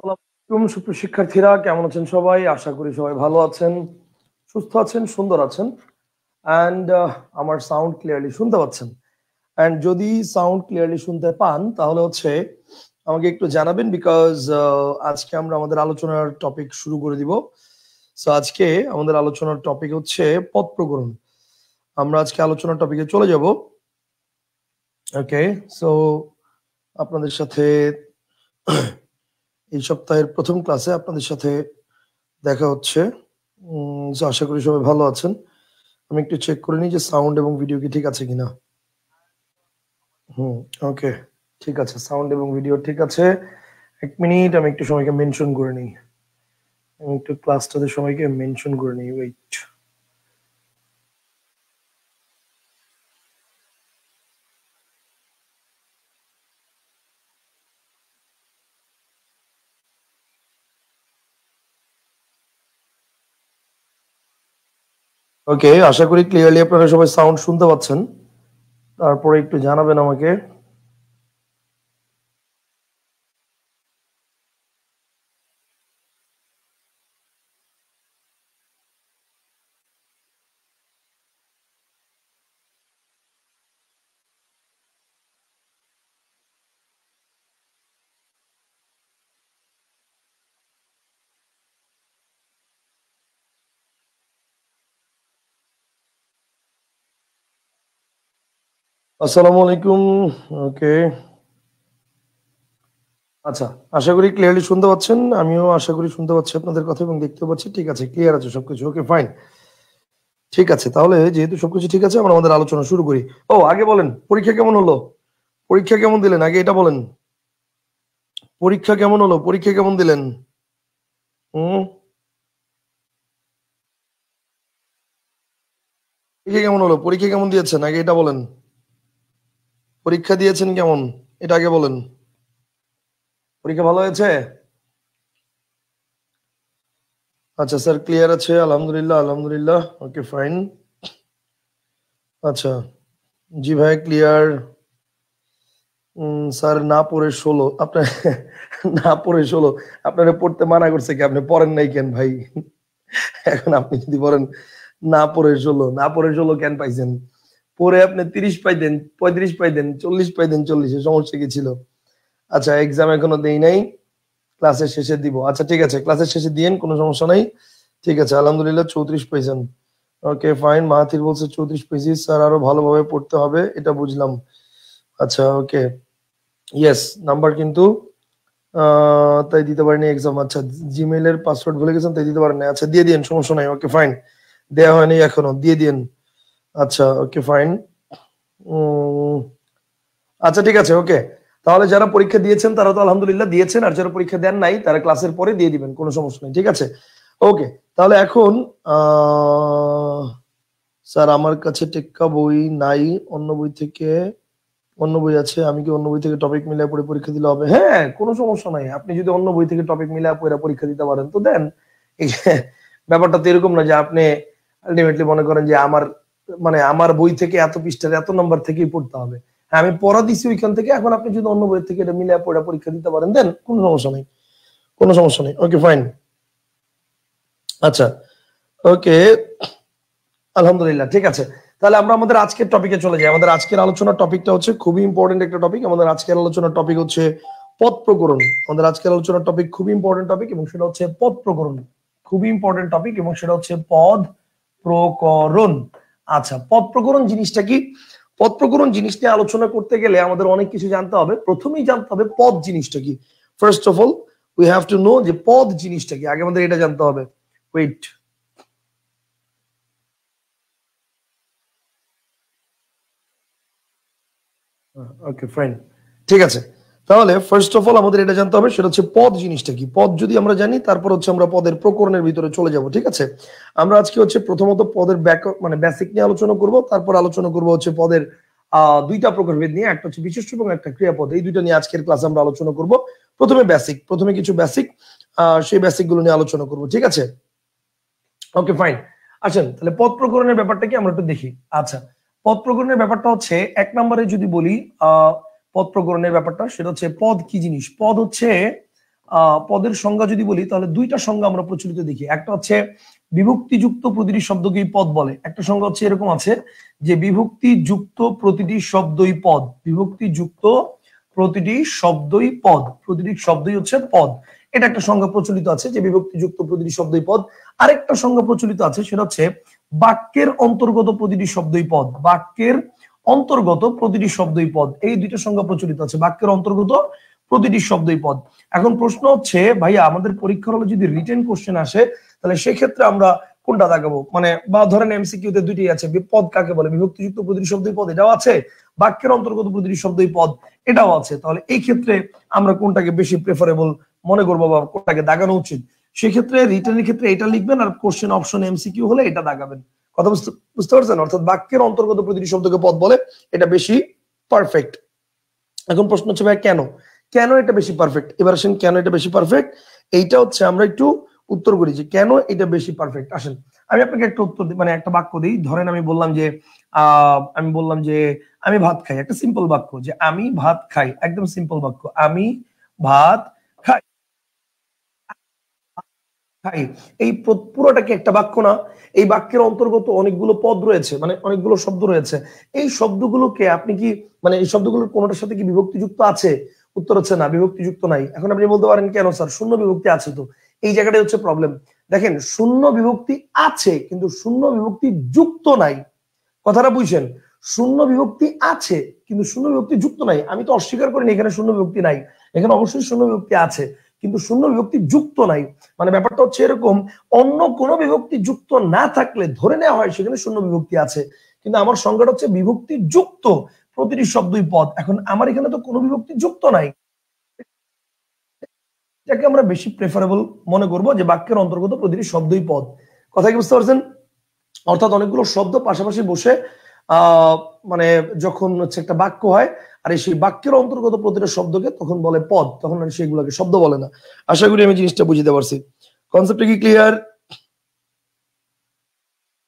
আসসালামু আলাইকুম সুপ্রিয় শিক্ষার্থীরা, কেমন আছেন সবাই? আশা করি সবাই ভালো আছেন, সুস্থ আছেন, সুন্দর আছেন। অ্যান্ড আমার সাউন্ড ক্লিয়ারলি শুনতে পাচ্ছেন। অ্যান্ড যদি সাউন্ড ক্লিয়ারলি শুনতে পান তাহলে হচ্ছে আমাকে একটু জানাবেন, বিকজ আজকে আমরা আমাদের আলোচনার টপিক শুরু করে দিব। সো আজকে আমাদের আলোচনার টপিক হচ্ছে পদ প্রকরণ। আমরা আজকে আলোচনার টপিকে চলে যাব। ওকে, সো আপনাদের সাথে এই সপ্তাহের প্রথম ক্লাসে আপনাদের সাথে দেখা হচ্ছে। আশা করি সবাই ভালো আছেন। আমি একটু চেক করে নিই যে সাউন্ড এবং ভিডিও কি ঠিক আছে কিনা। ওকে, ঠিক আছে, সাউন্ড এবং ভিডিও ঠিক আছে। এক মিনিট, আমি একটু সময়কে মেনশন করে নিই। আমি একটু ক্লাসটাতে সময়কে মেনশন করে নিই। ওয়েট। ওকে, আশা করি ক্লিয়ারলি আপনারা সবাই সাউন্ড শুনতে পাচ্ছেন। তারপরে একটু জানাবেন আমাকে। আসসালামু আলাইকুম। ওকে, আচ্ছা, আশা করি ক্লিয়ারলি শুনতে পাচ্ছেন। আমিও আশা করি শুনতে পাচ্ছি আপনাদের কথা এবং দেখতেও পাচ্ছি। ঠিক আছে, ক্লিয়ার আছে সবকিছু। ওকে, ফাইন। ঠিক আছে, তাহলে যেহেতু সবকিছু ঠিক আছে, আমরা আমাদের আলোচনা শুরু করি। ও, আগে বলেন পরীক্ষা কেমন হলো? পরীক্ষা কেমন দিলেন আগে এটা বলেন। পরীক্ষা কেমন হলো? পরীক্ষা কেমন দিলেন? হুম, পরীক্ষা কেমন হলো? পরীক্ষা কেমন দিয়েছেন আগে এটা বলেন। পরীক্ষা দিয়েছেন কেমন, এটা আগে বলেন। পরীক্ষা ভালো হয়েছে? আচ্ছা স্যার, ক্লিয়ার আছে, আলহামদুলিল্লাহ আলহামদুলিল্লাহ। ওকে, ফাইন। আচ্ছা, জি ভাই, ক্লিয়ার। স্যার, না পড়ে 16 আপনার না পড়ে 16 আপনারা পড়তে মানা করছে কি? আপনি পড়েন নাই কেন ভাই? এখন আপনি যদি বলেন না পড়ে 16, না পড়ে 16 কেন পাইছেন? পরে আপনি 30 পাইতেন, 35 পাইতেন, 40 পাইতেন, 40 এর সমস্যা কি ছিল? আচ্ছা, এক্সাম এখনো দেই নাই, ক্লাসের শেষে দিব। আচ্ছা ঠিক আছে, ক্লাসের শেষে দিয়েন, কোনো সমস্যা নাই। ঠিক আছে, আলহামদুলিল্লাহ 34 পাইছেন। ওকে, ফাইন। মাহাথির বলছে 34 পেয়েছি স্যার, আরো ভালোভাবে পড়তে হবে, এটা বুঝলাম। আচ্ছা, ওকে, ইয়েস, নাম্বার কিন্তু তাই দিতে পারেনি এক্সাম। আচ্ছা, জিমেইলের পাসওয়ার্ড ভুলে গেছেন তাই দিতে পারেন না। আচ্ছা, দিয়ে দিন, সমস্যা নাই। ওকে, ফাইন। দেওয়া হয়নি এখনো, দিয়ে দিন। আচ্ছা, ওকে, ফাইন। আচ্ছা ঠিক আছে, ওকে। তাহলে যারা পরীক্ষা দিয়েছেন তারা তো আলহামদুলিল্লাহ দিয়েছেন, আর যারা পরীক্ষা দেন নাই তারা ক্লাসের পরে দিয়ে দিবেন, কোনো সমস্যা নেই। ঠিক আছে, ওকে। তাহলে এখন স্যার, আমার কাছে টেক্কা বই নাই, অন্য বই থেকে, অন্য বই আছে, আমি কি অন্য বই থেকে টপিক মিলাই পড়ে পরীক্ষা দিলে হবে? হ্যাঁ, কোনো সমস্যা নাই। আপনি যদি অন্য বই থেকে টপিক মিলাই পড়ে পরীক্ষা দিতে পারেন তো দেন। এই ব্যাপারটা তো এরকম না যে আপনি আলটিমেটলি মনে করেন যে আমার, মানে আমার বই থেকে এত পৃষ্ঠার এত নম্বর থেকেই পড়তে হবে। হ্যাঁ, আমি পড়া দিছি ওইখান থেকে, এখন আপনি যদি অন্য বই থেকে এটা মিলাই পড়ে পরীক্ষা দিতে পারেন দেন, কোনো সমস্যা নেই, কোনো সমস্যা নেই। ওকে, ফাইন। আচ্ছা, ওকে, আলহামদুলিল্লাহ, ঠিক আছে। তাহলে আমরা আমাদের আজকের টপিকে চলে যাই। আমাদের আজকের আলোচনার টপিকটা হচ্ছে খুবই ইম্পর্টেন্ট একটা টপিক। আমাদের আজকের আলোচনার টপিক হচ্ছে পদ প্রকরণ। আমাদের আজকের আলোচনার টপিক খুবই ইম্পর্টেন্ট টপিক এবং সেটা হচ্ছে পদ প্রকরণ। খুবই ইম্পর্টেন্ট টপিক এবং সেটা হচ্ছে পদ প্রকরণ। আচ্ছা, পদ প্রকরণ জিনিসটা কি? পদ প্রকরণ জিনিস নিয়ে আলোচনা করতে গেলে আমাদের অনেক কিছু জানতে হবে। প্রথমেই জানতে হবে পদ জিনিসটা কি। First of all we have to know যে পদ জিনিসটা কি, আগে আমাদের এটা জানতে হবে। ওয়েট। ওকে, ফাইন, ঠিক আছে। তাহলে ফার্স্ট অফ অল আমাদের এটা জানতে হবে, সেটা হচ্ছে পদ জিনিসটা কি। পদ যদি আমরা জানি, তারপর হচ্ছে আমরা পদের প্রকরণের ভিতরে চলে যাব। ঠিক আছে, আমরা আজকে হচ্ছে প্রথমত পদের মানে বেসিক নিয়ে আলোচনা করব, তারপর আলোচনা করব হচ্ছে পদের দুইটা প্রকারভেদ নিয়ে, একটা হচ্ছে বিশেষ্য এবং একটা ক্রিয়াপদ। এই দুইটা নিয়ে আজকের ক্লাসে আমরা আলোচনা করব। প্রথমে বেসিক, প্রথমে কিছু বেসিক, সেই বেসিক গুলো নিয়ে আলোচনা করব। ঠিক আছে, ওকে, ফাইন। আসেন তাহলে পদ প্রকরণের ব্যাপারটা কি আমরা একটু দেখি। আচ্ছা, পদ প্রকরণের ব্যাপারটা হচ্ছে এক নম্বরে যদি বলি পদ প্রকরণের ব্যাপারটা, সেটা হচ্ছে পদ কি জিনিস। পদ হচ্ছে পদের সংজ্ঞা যদি বলি তাহলে দুইটা সংজ্ঞা আমরা প্রচলিত দেখি। একটা হচ্ছে বিভক্তিযুক্ত প্রতিটি শব্দকেই পদ বলে। একটা সংজ্ঞা হচ্ছে এরকম আছে যে বিভক্তিযুক্ত প্রতিটি শব্দই পদ। বিভক্তিযুক্ত প্রতিটি শব্দই পদ, প্রতিটি শব্দই হচ্ছে পদ। এটা একটা সংজ্ঞা প্রচলিত আছে যে বিভক্তিযুক্ত প্রতিটি শব্দই পদ। আরেকটা সংজ্ঞা প্রচলিত আছে সেটা হচ্ছে বাক্যের অন্তর্গত প্রতিটি শব্দই পদ। বাক্যের অন্তর্গত প্রতিটি শব্দই পদ, এই দুইটা সংজ্ঞা প্রচলিত আছে। বাক্যের অন্তর্গত প্রতিটি শব্দই পদ। এখন প্রশ্ন হচ্ছে ভাইয়া আমাদের পরীক্ষার হলে যদি রিটেন কোশ্চেন আসে তাহলে সেক্ষেত্রে আমরা কোনটা দাগাবো? মানে বা ধরেন এমসিকিউ তে দুইটাই আছে, পদ কাকে বলে, বিভক্তিযুক্ত প্রতিটি শব্দই পদ এটাও আছে, বাক্যের অন্তর্গত প্রতিটি শব্দই পদ এটাও আছে। তাহলে এই ক্ষেত্রে আমরা কোনটাকে বেশি প্রেফারেবল মনে করবো বা কোনটাকে দাগানো উচিত? সেক্ষেত্রে রিটেনের ক্ষেত্রে এটা লিখবেন আর কোশ্চেন অপশন এমসিকিউ হলে এটা দাগাবেন। কথা বুঝতে পারছেন? অর্থাৎ বাক্যের অন্তর্গত প্রতিটি শব্দকে পদ বলে, এটা বেশি পারফেক্ট। এখন প্রশ্ন হচ্ছে ভাই কেন কেন এটা বেশি পারফেক্ট? এবার আসেন কেন এটা বেশি পারফেক্ট, এইটা হচ্ছে আমরা একটু উত্তর করি যে কেন এটা বেশি পারফেক্ট। আসেন আমি আপনাকে একটা উত্তর মানে একটা বাক্য দিই। ধরেন আমি বললাম যে আমি ভাত খাই, একটা সিম্পল বাক্য যে আমি ভাত খাই, একদম সিম্পল বাক্য, আমি ভাত খাই। এই পুরোটা কি একটা বাক্য না? এই বাক্যের অন্তর্গত অনেকগুলো পদ রয়েছে, মানে অনেকগুলো শব্দ রয়েছে। এই শব্দগুলোকে আপনি কি মানে এই শব্দগুলোর কোনোটার সাথে কি বিভক্তিযুক্ত আছে? উত্তর হচ্ছে না, বিভক্তিযুক্ত নাই। এখন আপনি বলতে পারেন কেন স্যার, শূন্য বিভক্তি আছে তো। এই জায়গাটাই হচ্ছে প্রবলেম। দেখেন শূন্য বিভক্তি আছে কিন্তু শূন্য বিভক্তি যুক্ত নাই। কথাটা বুঝছেন? শূন্য বিভক্তি আছে কিন্তু শূন্য বিভক্তি যুক্ত নাই। আমি তো অস্বীকার করিনি এখানে শূন্য বিভক্তি নাই, এখানে অবশ্যই শূন্য বিভক্তি আছে কিন্তু শূন্য বিভক্তি যুক্ত নাই। মানে ব্যাপারটা হচ্ছে এরকম, অন্য কোনো বিভক্তি যুক্ত না থাকলে ধরে নেওয়া হয় সেখানে শূন্য বিভক্তি আছে, কিন্তু আমার সংজ্ঞাটা হচ্ছে বিভক্তি যুক্ত প্রতিটি শব্দই পদ। এখন আমার এখানে তো কোনো বিভক্তি যুক্ত নাই, এটাকে আমরা বেশি প্রেফারেবল মনে করব যে বাক্যের অন্তর্গত প্রতিটি শব্দই পদ। কথা কি বুঝতে পারছেন? অর্থাৎ অনেকগুলো শব্দ পাশাপাশি বসে মানে যখন হচ্ছে একটা বাক্য হয় আর সেই বাক্যের অন্তর্গত প্রতিটা শব্দকে তখন বলে পদ, তখন সেগুলোকে শব্দ বলে না। আশা করি আমি জিনিসটা বুঝতে পারছি। কনসেপ্টটা কি ক্লিয়ার?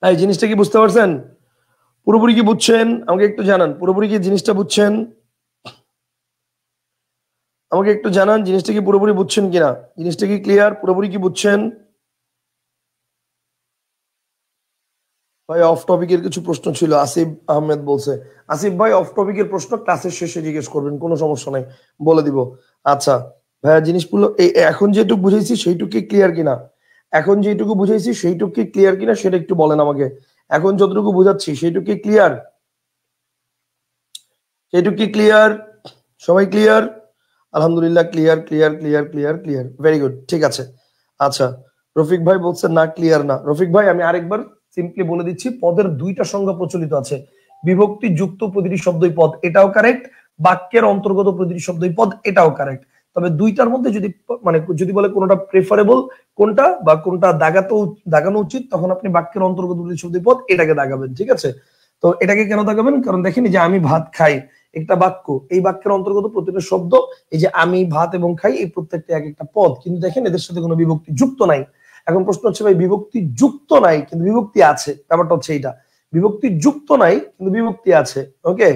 এই জিনিসটা কি বুঝতে পারছেন? পুরোপুরি কি বুঝছেন? আমাকে একটু জানান পুরোপুরি কি জিনিসটা বুঝছেন। আমাকে একটু জানান জিনিসটা কি পুরোপুরি বুঝছেন কিনা, জিনিসটা কি ক্লিয়ার, পুরোপুরি কি বুঝছেন? ভাই অফ টপিকের কিছু প্রশ্ন ছিল, আসিফ আহমেদ বলছে। আসিফ ভাই অফ টপিকের প্রশ্ন ক্লাসের শেষে জিজ্ঞেস করবেন, কোনো সমস্যা নাই, বলে দিব। আচ্ছা ভাইয়া জিনিসগুলো এখন যেটুকু বুঝাইছি সেইটুকু ক্লিয়ার কিনা, এখন যেটুকু বুঝাইছি সেইটুকু ক্লিয়ার কিনা সেটা একটু বলেন আমাকে। এখন যতটুকু বুঝাচ্ছি সেইটুকু ক্লিয়ার? সেইটুকু ক্লিয়ার? সবাই ক্লিয়ার? আলহামদুলিল্লাহ clear clear clear clear clear, very good, ঠিক আছে। আচ্ছা রফিক ভাই বলছে না ক্লিয়ার না। রফিক ভাই আমি আরেকবার সিম্পলি বলে দিচ্ছি, পদের দুইটা সংজ্ঞা প্রচলিত আছে, বিভক্তি যুক্ত প্রতিটি শব্দই পদ এটাও কারেক্ট, বাক্যের অন্তর্গত প্রতিটি শব্দই পদ এটাও কারেক্ট। তবে দুইটার মধ্যে যদি মানে যদি বলে কোনটা প্রেফারেবল কোনটা বা কোনটা দাগানো উচিত, তখন আপনি বাক্যের অন্তর্গত প্রতিটি শব্দই পদ এটাকে দাগাবেন, ঠিক আছে? তো এটাকে কেন দাগাবেন? কারণ দেখেন যে আমি ভাত খাই একটা বাক্য, এই বাক্যের অন্তর্গত প্রতিটা শব্দ, এই যে আমি ভাত এবং খাই, এই প্রত্যেকটা এক একটা পদ, কিন্তু দেখেন এদের সাথে কোনো বিভক্তি যুক্ত নাই। এখন প্রশ্ন হচ্ছে ভাই বিভক্তি যুক্ত নাই কিন্তু বিভক্তি আছে, ব্যাপারটা হচ্ছে এইটা, বিভক্তি যুক্ত নাই কিন্তু বিভক্তি আছে। ওকে,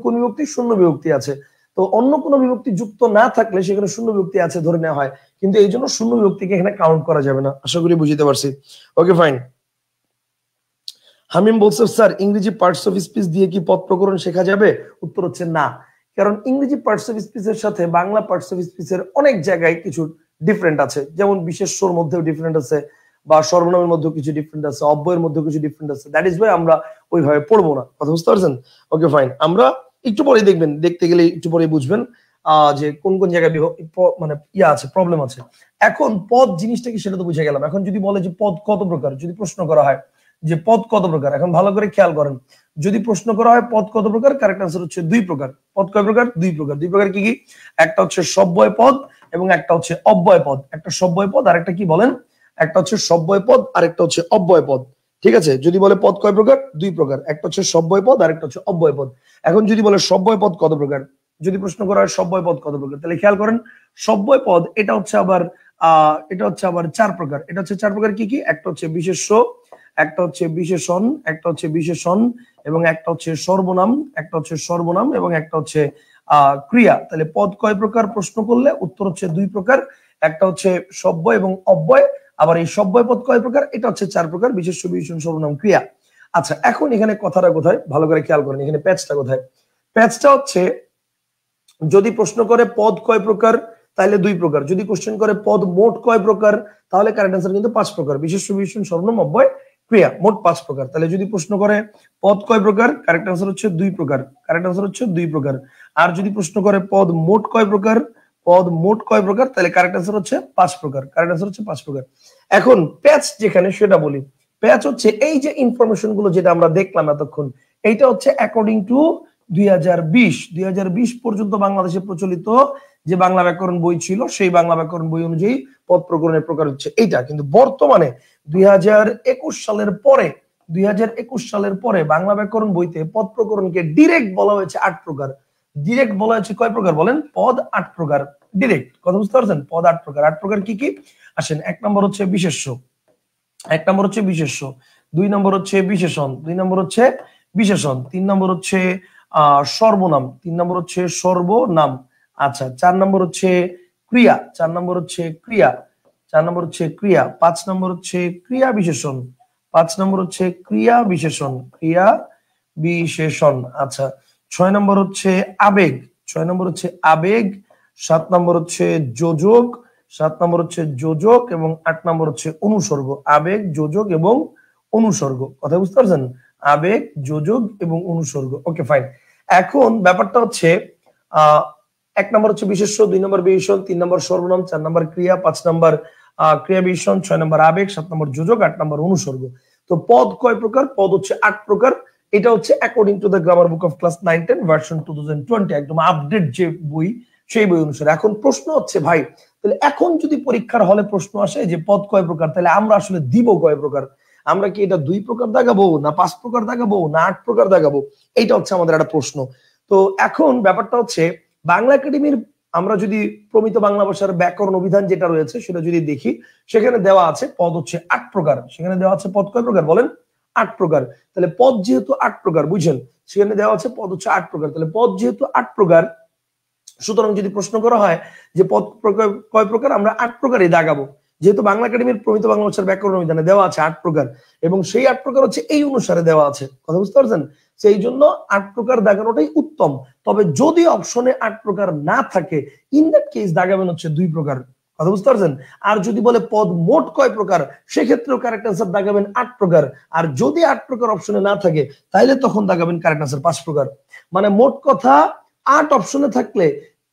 কোন বিভক্তি? শূন্য বিভক্তি আছে। তো অন্য কোনো বিভক্তি যুক্ত না থাকলে সেখানে শূন্য বিভক্তি আছে ধরে নেওয়া হয়, কিন্তু এই জন্য শূন্য বিভক্তিকে এখানে কাউন্ট করা যাবে না। আশা করি বুঝতে পারছি। Okay fine. হামিম বলছে স্যার ইংরেজি পার্টস অফ স্পিচ দিয়ে কি পদ প্রকরণ শেখা যাবে? উত্তর হচ্ছে না, কারণ ইংরেজি পার্টস অফ স্পিচের সাথে বাংলা পার্টস অফ স্পিচের অনেক জায়গায় কিছু ডিফারেন্ট আছে, যেমন বিশেষ্যর মধ্যেও ডিফারেন্ট আছে বা সর্বনামের মধ্যেও কিছু ডিফারেন্ট আছে, অব্যয়ের মধ্যেও কিছু ডিফারেন্ট আছে। দ্যাট ইজ ওয়াই আমরা ওইভাবে পড়বো না। কথা বুঝতে পারছেন? ওকে ফাইন, আমরা একটু পরে দেখবেন, দেখতে গেলে একটু পরে বুঝবেন যে কোন কোন জায়গায় মানে ইয়া আছে, প্রবলেম আছে। এখন পদ জিনিসটা কি সেটা তো বুঝে গেলাম। এখন যদি বলে যে পদ কত প্রকার, যদি প্রশ্ন করা হয় যে পদ কত প্রকার, এখন ভালো করে খেয়াল করেন, যদি প্রশ্ন করা হয় পদ কত প্রকার, কারেক্ট আনসার হচ্ছে দুই প্রকার। পদ কয় প্রকার? দুই প্রকার। দুই প্রকার কি কি? একটা হচ্ছে সব্যয় পদ এবং একটা হচ্ছে অব্যয় পদ। একটা সব্যয় পদ আর একটা কি বলেন? একটা হচ্ছে সব্যয় পদ আর একটা হচ্ছে অব্যয় পদ। ঠিক আছে? যদি বলে পদ কয় প্রকার? দুই প্রকার, একটা হচ্ছে সব্যয় পদ আর একটা হচ্ছে অব্যয় পদ। এখন যদি বলে সব্যয় পদ কত প্রকার, যদি প্রশ্ন করা হয় সব্যয় পদ কত প্রকার, তাহলে খেয়াল করেন সব্যয় পদ এটা হচ্ছে আবার চার প্রকার। এটা হচ্ছে চার প্রকার কি কি? একটা হচ্ছে বিশেষ্য, একটা হচ্ছে বিশেষণ, একটা হচ্ছে বিশেষণ এবং একটা হচ্ছে সর্বনাম, একটা হচ্ছে সর্বনাম এবং একটা হচ্ছে ক্রিয়া। তাহলে পদ কয় প্রকার প্রশ্ন করলে উত্তর হচ্ছে দুই প্রকার, একটা হচ্ছে সব্যয় এবং অব্যয়, আবার এই সব্যয় পদ কয় প্রকার, এটা হচ্ছে 4 প্রকার, বিশেষ্য, বিশেষণ, সর্বনাম, ক্রিয়া। আচ্ছা, এখন এখানে কথাটা কোথায় ভালো করে খেয়াল করেন, এখানে প্যাচটা কোথায়? প্যাচটা হচ্ছে যদি প্রশ্ন করে পদ কয় প্রকার তাহলে 2 প্রকার, যদি কোশ্চেন করে পদ মোট কয় প্রকার তাহলে কারেক্ট আনসার কিন্তু 5 প্রকার, বিশেষ্য, বিশেষণ, সর্বনাম, অব্যয়, ক্রিয়া, মোট 5 প্রকার। তাহলে যদি প্রশ্ন করে পদ কয় প্রকার, কারেক্ট আনসার হচ্ছে 2 প্রকার, কারেক্ট আনসার হচ্ছে 2 প্রকার। আর যদি প্রশ্ন করে পদ মোট কয় প্রকার, পদ মোট কয় প্রকার, তাহলে কারেক্ট আনসার হচ্ছে 5 প্রকার, কারেক্ট আনসার হচ্ছে 5 প্রকার। এখন প্যাচ যেখানে সেটা বলি, প্যাচ হচ্ছে এই যে ইনফরমেশন গুলো যেটা আমরা দেখলাম এতক্ষণ, এইটা হচ্ছে অ্যাকর্ডিং টু 2020 পর্যন্ত বাংলাদেশে প্রচলিত যে বাংলা ব্যাকরণ বই ছিল সেই বাংলা ব্যাকরণ বই অনুযায়ী পদ প্রকরণের প্রকার হচ্ছে এইটা। কিন্তু বর্তমানে 2021 সালের পরে 2021 সালের পরে বাংলা ব্যাকরণ বইতে পদ প্রকরণকে ডিরেক্ট বলা হয়েছে 8 প্রকার। ডিরেক্ট বলা হয়েছে কয় প্রকার বলেন? পদ 8 প্রকার। ডিরেক্ট কথা বুঝতে পারছেন? পদ 8 প্রকার। 8 প্রকার কি কি? আসেন, 1 নম্বর হচ্ছে বিশেষ্য, 1 নম্বর হচ্ছে বিশেষ্য, 2 নম্বর হচ্ছে বিশেষণ, 2 নম্বর হচ্ছে বিশেষণ, 3 নম্বর হচ্ছে সর্বনাম, 3 নম্বর হচ্ছে সর্বনাম। আচ্ছা, 4 নম্বর হচ্ছে ক্রিয়া, 4 নম্বর হচ্ছে ক্রিয়া, 4 নম্বর হচ্ছে ক্রিয়া, 5 নম্বর হচ্ছে ক্রিয়া বিশেষণ, 5 নম্বর হচ্ছে ক্রিয়া বিশেষণ, ক্রিয়া বিশেষণ। আচ্ছা, 6 নম্বর হচ্ছে আবেগ, 6 নম্বর হচ্ছে আবেগ, 7 নম্বর হচ্ছে যোজক, 7 নম্বর হচ্ছে যোজক এবং 8 নম্বর হচ্ছে অনুসর্গ। আবেগ, যোজক এবং অনুসর্গ, কথা বুঝতে পারছেন? আবেগ, যোজক এবং অনুসর্গ। ওকে, ফাইন। এখন ব্যাপারটা হচ্ছে 1 নম্বর হচ্ছে বিশেষ্য, 2 নম্বর বিশেষণ, 3 নম্বর সর্বনাম, 4 নম্বর ক্রিয়া, 5 নম্বর ক্রিয়া বিশেষণ, 6 নম্বর আবেগ, 7 নম্বর যোজক, 8 নম্বর অনুসর্গ। তো পদ কয় প্রকার? পদ হচ্ছে 8 প্রকার। এটা হচ্ছে according to the grammar book of class 9-10 version 2020, একদম আপডেট যে বই সেই বই অনুসারে। এখন প্রশ্ন হচ্ছে ভাই, তাহলে এখন যদি পরীক্ষার হলে প্রশ্ন আসে যে পদ কয় প্রকার, তাহলে আমরা আসলে দিব কয় প্রকার? আমরা কি এটা 2 প্রকার দেখাবো, না 5 প্রকার দেখাবো, না 8 প্রকার দেখাবো? এইটা হচ্ছে আমাদের একটা প্রশ্ন। তো এখন ব্যাপারটা হচ্ছে বাংলা একাডেমির আমরা যদি প্রমিত বাংলা ভাষার ব্যাকরণ অভিধান যেটা রয়েছে সেটা যদি দেখি, সেখানে দেওয়া আছে পদ হচ্ছে 8 প্রকার। সেখানে দেওয়া আছে পদ কয় প্রকার বলেন? 8 প্রকার। তাহলে পদ যেহেতু 8 প্রকার, বুঝছেন, সেখানে দেওয়া আছে পদ হচ্ছে 8 প্রকার। তাহলে পদ যেহেতু 8 প্রকার, সুতরাং যদি প্রশ্ন করা হয় যে পদ কয় প্রকার, আমরা 8 প্রকারই দাগাবো। যেহেতু বাংলা একাডেমির প্রমিত বাংলা ভাষার ব্যাকরণ অভিধানে দেওয়া আছে 8 প্রকার এবং সেই 8 প্রকার হচ্ছে এই অনুসারে দেওয়া আছে, কথা বুঝতে পারছেন? সেই জন্য 8 প্রকার দাগানোটাই উত্তম। তবে যদি অপশনে 8 প্রকার না থাকে, ইন দ্যাট কেস দাগাবেন হচ্ছে 2 প্রকার, কথা বুঝতে পারছেন? আর যদি বলে পদ মোট কয় প্রকার, সেক্ষেত্রেও কারেক্ট আনসার দাগাবেন 8 প্রকার। আর যদি 8 প্রকার অপশনে না থাকে, তাহলে তখন দাগাবেন কারেক্ট আনসার 5 প্রকার। মানে মোট কথা 8 অপশনে থাকলে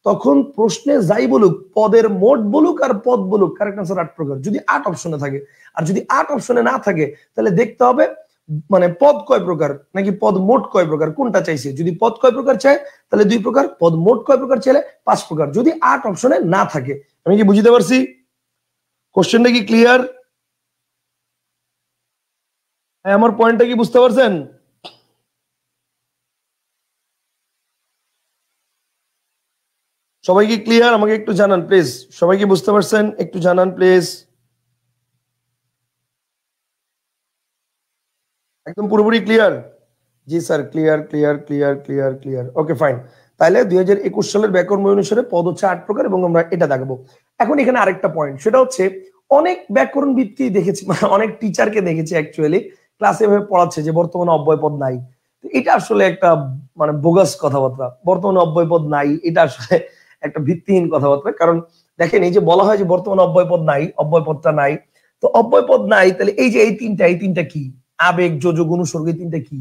তখন প্রশ্নে যাই বলুক, পদের মোট বলুক আর পদ বলুক, কারেক্ট আনসার 8 প্রকার, যদি 8 অপশনে থাকে। আর যদি 8 অপশনে না থাকে, তাহলে দেখতে হবে মানে পদ কয় প্রকার নাকি পদ মোট কয় প্রকার, কোনটা চাইছে। যদি পদ কয় প্রকার চায় তাহলে 2 প্রকার, পদ মোট কয় প্রকার চাইলে 5 প্রকার, যদি 8 অপশনে না থাকে। আমি কি বুঝতে পারছি? কোশ্চেনটা কি ক্লিয়ার? আমার পয়েন্টটা কি বুঝতে পারছেন? সবাই কি ক্লিয়ার? আমাকে একটু জানান প্লিজ। সবাই কি বুঝতে পারছেন? একটু জানান প্লিজ। একদম পুরোপুরি ক্লিয়ার? জি sir, clear clear clear clear clear. Okay, fine. তাহলে 2021 সালের ব্যাকরণ বই অনুসারে পদ হচ্ছে 8 প্রকার এবং আমরা এটা দেখাবো। এখন এখানে আরেকটা পয়েন্ট, সেটা হচ্ছে অনেক ব্যাকরণবিদকেই দেখেছি, মানে অনেক টিচারকে দেখেছি অ্যাকচুয়ালি ক্লাসে এভাবে পড়াচ্ছে যে বর্তমানে অব্যয় পদ নাই। এটা আসলে একটা মানে বোগাস কথাবার্তা। বর্তমানে অব্যয় পদ নাই, এটা আসলে একটা ভিত্তিহীন কথাবার্তা। কারণ দেখেন, এই যে বলা হয় যে বর্তমানে অব্যয় পদ নাই, অব্যয় পদটা নাই, তো অব্যয় পদ নাই, তাহলে এই যে এই তিনটা কি? আবেগ, যোজক, অনুসর্গ, এই তিনটা কি?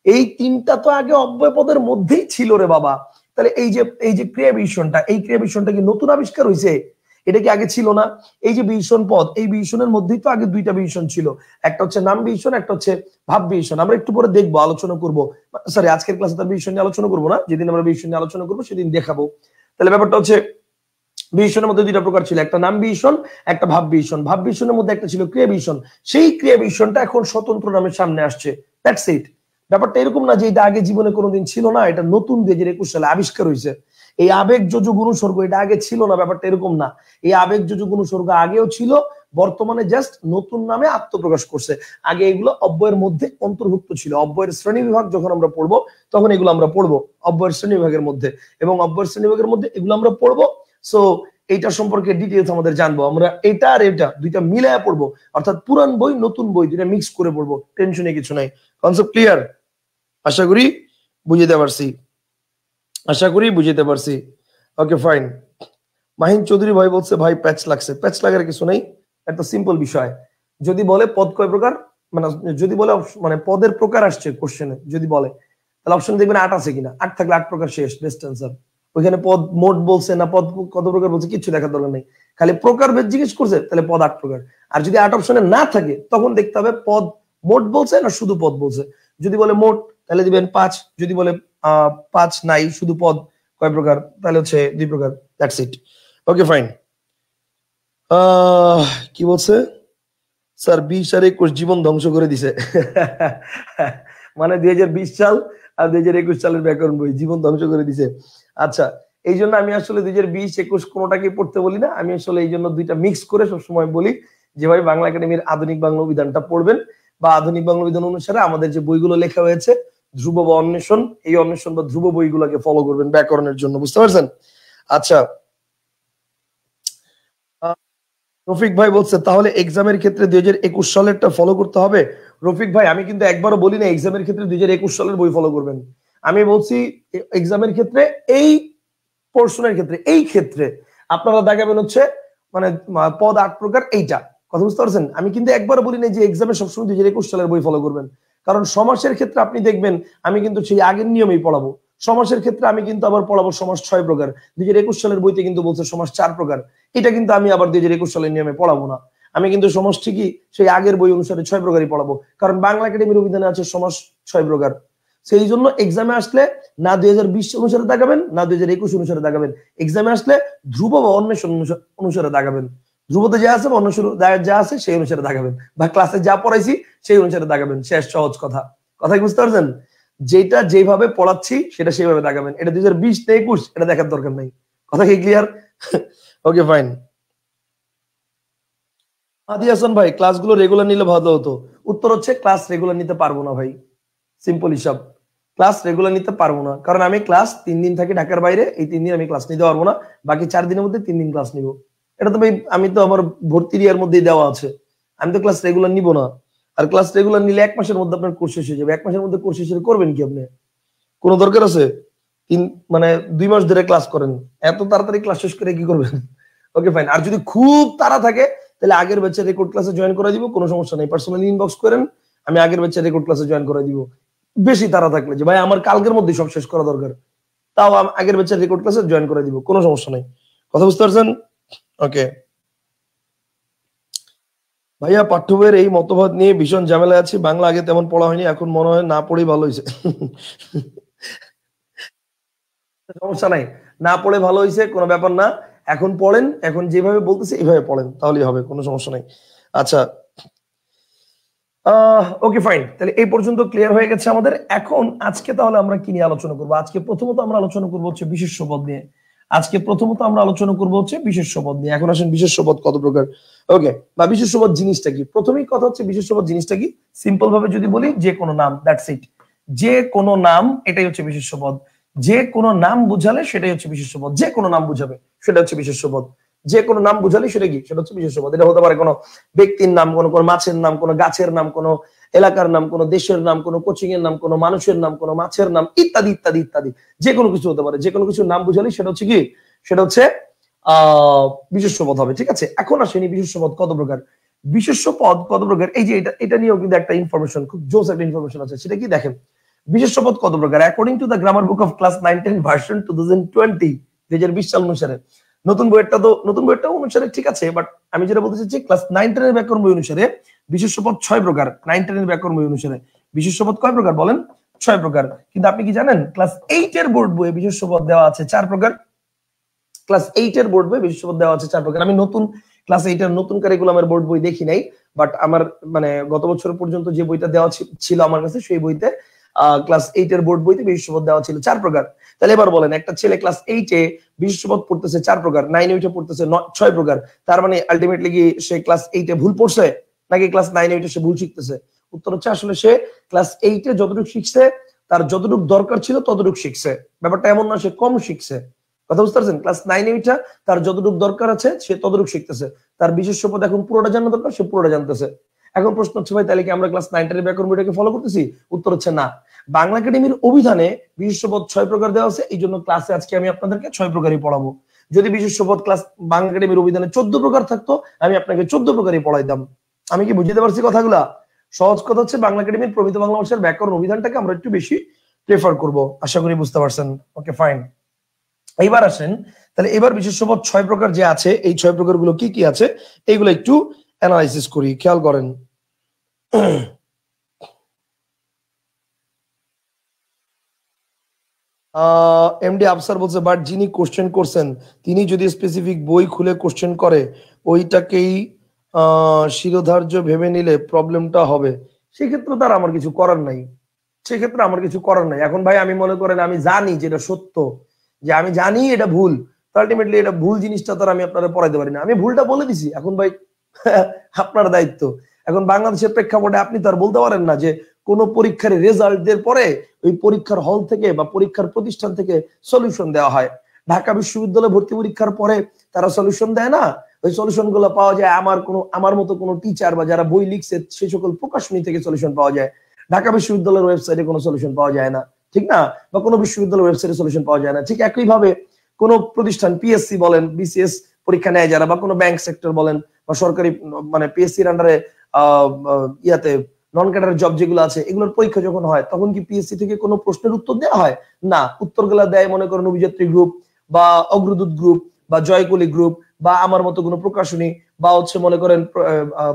এই তিনটা তো আগে অব্যয় পদের মধ্যেই ছিল রে বাবা। তাহলে এই যে ক্রিয়া বিশেষণটা, এই ক্রিয়া বিশেষণটা কি নতুন আবিষ্কার হয়েছে? এটা কি আগে ছিল না? এই যে বিশেষণ পদ, এই বিশেষণের মধ্যেই তো আগে 2টা বিশেষণ ছিল, একটা হচ্ছে নাম বিশেষণ, একটা হচ্ছে ভাব বিশেষণ। আমরা একটু পরে দেখবো, আলোচনা করবো। সরি, আজকের ক্লাসে তার বিশেষণ নিয়ে আলোচনা করবো না, যেদিন আমরা বিশেষণ নিয়ে আলোচনা করবো সেদিন দেখাবো। তাহলে ব্যাপারটা হচ্ছে বিশেষণের মধ্যে 2টা প্রকার ছিল, একটা নাম বিশেষণ, একটা ভাব বিশেষণ। ভাব বিশেষণের মধ্যে একটা ছিল ক্রিয়া বিশেষণ, সেই ক্রিয়া বিশেষণটা এখন স্বতন্ত্র নামের সামনে আসছে। That's it. ব্যাপারটা এরকম না যে এটা আগে জীবনে কোনোদিন ছিল না, এটা নতুন 2021 সালে আবিষ্কার হয়েছে। এই আবেগ, যোজক, অনুসর্গ এটা আগে ছিল না, ব্যাপারটা এরকম না। এই আবেগ, যোজক, অনুসর্গ আগেও ছিল, বর্তমানে জাস্ট নতুন নামে আত্মপ্রকাশ করছে। আগে এগুলো অব্যয়ের মধ্যে অন্তর্ভুক্ত ছিল। অব্যয়ের শ্রেণী বিভাগ যখন আমরা পড়বো, তখন এগুলো আমরা পড়বো অব্যয়ের শ্রেণী বিভাগের মধ্যে, এবং অব্যয়ের শ্রেণী বিভাগের মধ্যে এগুলো আমরা পড়বো। সো এইটা সম্পর্কে ডিটেইলস আমাদের জানবো। আমরা এটা আর এটা দুইটা মিলায়া পড়বো, অর্থাৎ পুরান বই নতুন বই দুইটা মিক্স করে পড়বো। টেনশনে কিছু নাই। Concept clear? আশা করি বুঝিতে পারছি, আশা করি বুঝিতে পারছি। Okay fine. মাহিন চৌধুরী ভাই বলছে ভাই প্যাচ লাগছে। প্যাচ লাগার কিছু নাই, একটা সিম্পল বিষয়। যদি বলে পদ কয় প্রকার, মানে যদি বলে মানে পদের প্রকার আসছে কোশ্চেনে, যদি বলে তাহলে অপশন দেখবেন 8 আছে কিনা। 8 থাকলে 8 প্রকার, শেষ, বেস্ট অ্যান্সার। ওইখানে পদ মোট বলছে না পদ কত প্রকার বলছে কিছু দেখার দরকার নেই, খালি প্রকার ভেদ জিজ্ঞেস করছে তাহলে পদ 8 প্রকার। আর যদি 8 অপশনে না থাকে তখন দেখতে হবে পদ মোট বলছে না শুধু পদ বলছে। যদি বলে মোট তাহলে দিবেন 5, যদি বলে 5 নাই শুধু পদ কয় প্রকার তাহলে হচ্ছে 2 প্রকার। That's it. Okay fine. কি বলছে স্যার? 20 আর 21 জীবন ধ্বংস করে দিছে। মানে 2020 সাল আর 2021 সালের ব্যাকরণ বই জীবন ধ্বংস করে দিছে। আচ্ছা, এই জন্য আমি আসলে 2020-21 কোনোটাকে পড়তে বলি না। আমি আসলে এই জন্য দুইটা মিক্স করে সবসময় বলি যে ভাই বাংলা একাডেমির আধুনিক বাংলা অভিধানটা পড়বেন, বা আধুনিক বাংলা অভিধান অনুসারে আমাদের যে বইগুলো লেখা হয়েছে ধ্রুব বা অন্বেষণ, এই অন্বেষণ বা ধ্রুব বইগুলোকে ফলো করবেন ব্যাকরণের জন্য। বুঝতে পারছেন? আচ্ছা, রফিক ভাই বলছে তাহলে এক্সামের ক্ষেত্রে 2021 সালেরটা ফলো করতে হবে। রফিক ভাই আমি কিন্তু একবারও বলি না এক্সামের ক্ষেত্রে 2021 সালের বই ফলো করবেন। আমি বলছি এক্সামের ক্ষেত্রে এই পোর্শনের ক্ষেত্রে, এই ক্ষেত্রে আপনারা দেখাবেন হচ্ছে মানে পদ 8 প্রকার, এইটা কথা বুঝতে পারছেন। আমি কিন্তু একবারও বলি না যে এক্সামে সবসময় 2021 সালের বই ফলো করবেন। কারণ সমাসের ক্ষেত্রে আপনি দেখবেন আমি কিন্তু সেই আগের নিয়মেই পড়াবো। সমাসের ক্ষেত্রে আমি কিন্তু আবার পড়াবো সমাস 6 প্রকার। 2021 সালের বইতে কিন্তু বলছে সমাস 4 প্রকার। এটা কিন্তু আমি আবার 2021 সালের নিয়মে পড়াবো না। আমি কিন্তু সমাস ঠিকই সেই আগের বই অনুসারে 6 প্রকারই পড়াবো, কারণ বাংলা একাডেমির অভিধানে আছে সমাস 6 প্রকার। সেই জন্য এক্সামে আসলে না 2020 অনুসারে দাগাবেন না 2021 অনুসারে দাগাবেন। এক্সামে আসলে ধ্রুব বা অন্বেষণ অনুসারে দাগাবেন। ধ্রুবতে যা আছে বা অন্বেষণ যা আছে সেই অনুসারে দাগাবেন, বা ক্লাসে যা পড়াইছি সেই অনুসারে দাগাবেন। শেষ, সহজ কথা। কথা কি বুঝতে পারছেন? যেটা যেভাবে পড়াচ্ছি সেটা সেইভাবে দাগাবেন। এটা 2020 না 21 এটা দেখার দরকার নাই। কথা কি ক্লিয়ার? Okay fine. আদি হাসান ভাই ক্লাসগুলো রেগুলার নিলে ভালো হতো। উত্তর হচ্ছে ক্লাস রেগুলার নিতে পারবো না ভাই, সিম্পল হিসাব। ক্লাস রেগুলার নিতে পারবো না, কারণ আমি ক্লাস 3 দিন থাকি ঢাকার বাইরে। এই 3 দিন আমি ক্লাস নিতে পারবো না, বাকি 4 দিনের মধ্যে 3 দিন ক্লাস নিব। এটা তো ভাই আমি তো আমার ভর্তির ইয়ার মধ্যেই দেওয়া আছে। আমি তো ক্লাস রেগুলার নিব না। আর ক্লাস রেগুলার নিলে 1 মাসের মধ্যে আপনার কোর্স শেষ হয়ে যাবে। 1 মাসের মধ্যে কোর্স শেষ করবেন কি আপনি? কোনো দরকার আছে? মানে 2 মাস ধরে ক্লাস করেন, এত তাড়াতাড়ি ক্লাস শেষ করে কি করবেন? Okay fine. আর যদি খুব তাড়া থাকে তাহলে আগের ব্যাচের রেকর্ড ক্লাসে জয়েন করে দিব, কোনো সমস্যা নেই। পার্সোনালি ইনবক্স করেন, আমি আগের ব্যাচের রেকর্ড ক্লাসে জয়েন করে দিব। বেশি তাড়া থাকলে যে ভাই আমার কালকের মধ্যে সব শেষ করা দরকার, তাও আগের ব্যাচের রেকর্ড ক্লাসে জয়েন করে দিব, কোনো সমস্যা নেই। কথা বুঝতে পারছেন? ওকে ভাইয়া, পাঠ্য বইয়ের এই মতবাদ নিয়ে ভীষণ ঝামেলা আছে। বাংলা আগে তেমন পড়া হয়নি, এখন মনে হয় না পড়েই ভালো হয়েছে। সমস্যা নাই, না পড়ে ভালো হয়েছে কোনো ব্যাপার না। এখন পড়েন, এখন যেভাবে বলতেছে এইভাবে পড়েন, তাহলেই হবে, কোনো সমস্যা নাই। আচ্ছা ওকে ফাইন, তাহলে এই পর্যন্ত ক্লিয়ার হয়ে গেছে আমাদের। এখন আজকে তাহলে আমরা কি নিয়ে আলোচনা করবো? আজকে প্রথমত আমরা আলোচনা করবো হচ্ছে বিশেষ্য পদ নিয়ে। আজকে প্রথমত আমরা আলোচনা করবো হচ্ছে বিশেষ্য পদ নিয়ে। এখন আসেন বিশেষ্য পদ কত প্রকার, ওকে, বা বিশেষ্য পদ জিনিসটা কি। প্রথমেই কথা হচ্ছে বিশেষ্য পদ জিনিসটা কি। সিম্পল ভাবে যদি বলি যে কোনো নাম, দ্যাটস ইট। যে কোনো নাম, এটাই হচ্ছে বিশেষ্য পদ। যে কোনো নাম বুঝালে সেটাই হচ্ছে বিশেষ্য পদ। যে কোনো নাম বুঝাবে সেটা হচ্ছে বিশেষ্য পদ। যে কোনো নাম বুঝালে সেটা কি, সেটা হচ্ছে বিশেষ্য পদ। এটা হতে পারে কোনো ব্যক্তির নাম, কোনো মাছের নাম, কোনো গাছের নাম, কোনো এলাকার নাম, কোনো দেশের নাম, কোনো কোচিং এর নাম, কোনো মানুষের নাম, কোনো মাছের নাম, ইত্যাদি ইত্যাদি ইত্যাদি। যে কোনো কিছু হতে পারে। যে কোনো কিছুর নাম বুঝালে সেটা হচ্ছে কি, সেটা হচ্ছে বিশেষ্য পদ হবে। ঠিক আছে, এখন আসেনি বিশেষ্য পদ কত প্রকার। বিশেষ্য পদ কত প্রকার, এই যে এটা নিয়েও কিন্তু একটা ইনফরমেশন, খুব জোস একটা ইনফরমেশন আছে। সেটা কি দেখেন, বিশেষ্য পদ কত প্রকার। According to the grammar book of class 9-10 version 2020, 2020 সাল অনুসারে। নতুন বইয়েরটা অনুসারে ঠিক আছে, বাট আমি যেটা বলতে চাচ্ছি ক্লাস 9-10 এর ব্যাকরণ বই অনুসারে বিশেষ্য পদ 6 প্রকার। 9-10 এর ব্যাকরণ বই অনুসারে বিশেষ্য পদ কয় প্রকার বলেন? 6 প্রকার। কিন্তু আপনি কি জানেন ক্লাস 8 এর বোর্ড বইয়ে বিশেষ্য পদ দেওয়া আছে 4 প্রকার। ক্লাস 8 এর বোর্ড বই বিশেষ্য পদ দেওয়া আছে 4 প্রকার। আমি নতুন ক্লাস 8 এর নতুন কারিকুলামের বোর্ড বই দেখি নাই, বাট আমার মানে গত বছর পর্যন্ত যে বইটা দেওয়া ছিল আমার কাছে, সেই বইতে ক্লাস 8 এর বোর্ড বইতে বিশেষ্য পদ দেওয়া ছিল 4 প্রকার। তাহলে এবার বলেন, একটা ছেলে ক্লাস 8 এ বিশেষ্য পদ পড়তেছে 4 প্রকার, 9 8 এ পড়তেছে 6 প্রকার, তার মানে আলটিমেটলি কি সে ক্লাস 8 এ ভুল পড়ছে নাকি ক্লাস 9 8 এ সে ভুল শিখতেছে? উত্তর হচ্ছে আসলে সে ক্লাস 8 এ যতটুকু শিখছে, তার যতটুকু দরকার ছিল ততটুকু শিখছে। ব্যাপারটা এমন না সে কম শিখছে। কথা বুঝতে পারছেন? ক্লাস 9-এ উঠা তার যতটুকু দরকার আছে সে ততটুকু শিখতেছে, তার বিশেষ্য পদ এখন পুরোটা জানা দরকার, সে পুরোটা জানতেছে। এখন প্রশ্ন হচ্ছে ভাই তাহলে কি আমরা ক্লাস 9-10 ব্যাকরণ বইটাকে ফলো করতেছি? উত্তর হচ্ছে না। বাংলা একাডেমির অভিধানে বিশেষ্য পদ 6 প্রকার দেওয়া আছে, এই জন্য ক্লাসে আজকে আমি আপনাদেরকে 6 প্রকারই পড়াবো। যদি বিশেষ্য পদ ক্লাস বাংলা একাডেমির অভিধানে 14 প্রকার থাকতো, আমি আপনাকে 14 প্রকারই পড়াইতাম। আমি কি বুঝতে পারছি কথাগুলা? সহজ কথা হচ্ছে বাংলা একাডেমির প্রমিত বাংলা ভাষার ব্যাকরণ অভিধানটাকে আমরা একটু বেশি প্রেফার করব। আশা করি বুঝতে পারছেন। Okay fine. এইবার আসেন, তাহলে এবার বিশেষ্য পদ 6 প্রকার যে আছে, এই 6 প্রকারগুলো কি কি আছে এইগুলো একটু অ্যানালাইসিস করি, খেয়াল করেন। এমডি আফসার বলছে, বাট যিনি কোশ্চেন করছেন তিনি যদি স্পেসিফিক বই খুলে কোশ্চেন করে ওইটাকেই শিরোধার্য ভেবে নিলে প্রবলেমটা হবে, সেক্ষেত্রে তার আমার কিছু করার নাই। সেক্ষেত্রে আমার কিছু করার নাই। এখন ভাই আমি মনে করেন আমি জানি যেটা সত্য, যে আমি জানি এটা ভুল, আলটিমেটলি এটা ভুল জিনিসটা তো আমি আপনারা পড়াইতে পারি না। আমি ভুলটা বলে দিছি, এখন ভাই আপনার দায়িত্ব। এখন বাংলাদেশের প্রেক্ষাপটে আপনি তো আর বলতে পারেন না যে কোন পরীক্ষার রেজাল্ট এর পরে ওই পরীক্ষার হল থেকে বা পরীক্ষার প্রতিষ্ঠান থেকে সলিউশন দেওয়া হয়। ঢাকা বিশ্ববিদ্যালয়ে ভর্তি পরীক্ষার পরে তারা সলিউশন দেয় না, ওই সলিউশন গুলো পাওয়া যায় আমার মতো কোনো টিচার বা যারা বই লিখছে সেই সকল প্রকাশনী থেকে সলিউশন পাওয়া যায়। ঢাকা বিশ্ববিদ্যালয়ের ওয়েবসাইটে কোনো সলিউশন পাওয়া যায় না, ঠিক না? বা কোনো বিশ্ববিদ্যালয়ের ওয়েবসাইটে সলিউশন পাওয়া যায় না। ঠিক একইভাবে কোনো প্রতিষ্ঠান পিএসসি বলেন, বিসিএস পরীক্ষা নেয় যারা, বা কোনো ব্যাংক সেক্টর বলেন, বা সরকারি মানে পিএসসির আন্ডারে ইয়াতে নন ক্যাডার জব যেগুলো আছে, এগুলোর পরীক্ষা যখন হয় তখন কি পিএসসি থেকে কোনো প্রশ্নের উত্তর দেওয়া হয় না? উত্তরগুলো দেয় মনে করেন অভিযাত্রী গ্রুপ বা অগ্রদূত গ্রুপ বা জয়কলি গ্রুপ বা আমার মতো কোনো প্রকাশনী বা হচ্ছে মনে করেন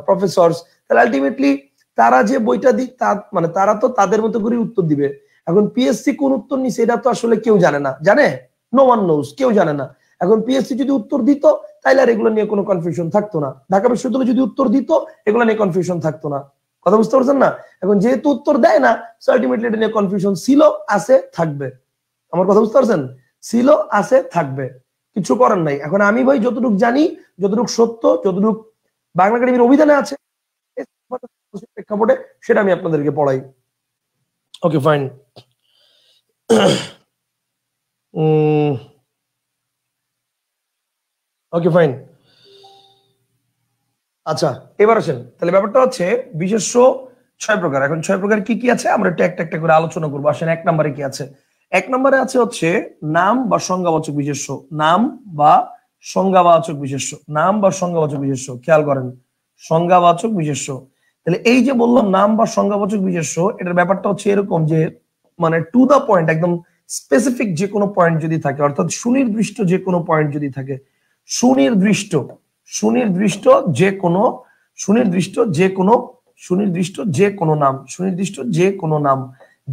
প্রফেসরস। তাহলে আলটিমেটলি তারা যে বইটা দিক মানে তারা তো তাদের মতো করে উত্তর দিবে। এখন পিএসসি কোন উত্তর নিছে এটা তো আসলে কেউ জানে না, জানে? নো ওয়ান নোজ, কেউ জানে না। এখন পিএসসি যদি উত্তর দিত তাইলে আর এগুলো নিয়ে কোনো কনফিউশন থাকতো না। ঢাকা বিশ্ববিদ্যালয় যদি উত্তর দিত এগুলো নিয়ে কনফিউশন থাকতো না। কথা বুঝতে পারছেন না? এখন যেহেতু উত্তর দেয় না, আলটিমেটলি এটা নিয়ে কনফিউশন ছিল, আছে, থাকবে। আমার কথা বুঝতে পারছেন? ছিল, আছে, থাকবে, কিছু করার নাই। এখন আমি ভাই যতটুকু জানি, যতটুকু সত্য, যতটুকু বাংলা একাডেমির অভিধানে আছে প্রেক্ষাপটে, সেটা আমি আপনাদেরকে পড়াই। Okay fine. Okay fine. আচ্ছা এবার আসেন, তাহলে ব্যাপারটা হচ্ছে বিশেষ্য 6 প্রকার। এখন 6 প্রকার কি কি আছে আমরা একটু একটা করে আলোচনা করবো। আসেন, 1 নম্বরে কি আছে? 1 নম্বরে আছে হচ্ছে নাম বা সংজ্ঞাবাচক বিশেষ্য। নাম বা সংজ্ঞাবাচক বিশেষ্য, নাম বা সংজ্ঞাবাচক বিশেষ্য, খেয়াল করেন, সংজ্ঞাবাচক বিশেষ্য। তাহলে এই যে বললাম নাম বা সংজ্ঞাবাচক বিশেষ্য, এটার ব্যাপারটা হচ্ছে এরকম যে মানে টু দা পয়েন্ট, একদম স্পেসিফিক যে কোনো পয়েন্ট যদি থাকে, অর্থাৎ সুনির্দিষ্ট যে কোনো পয়েন্ট যদি থাকে, সুনির্দিষ্ট সুনির্দিষ্ট যে কোনো সুনির্দিষ্ট যে কোনো সুনির্দিষ্ট যে কোনো নাম, সুনির্দিষ্ট যে কোনো নাম,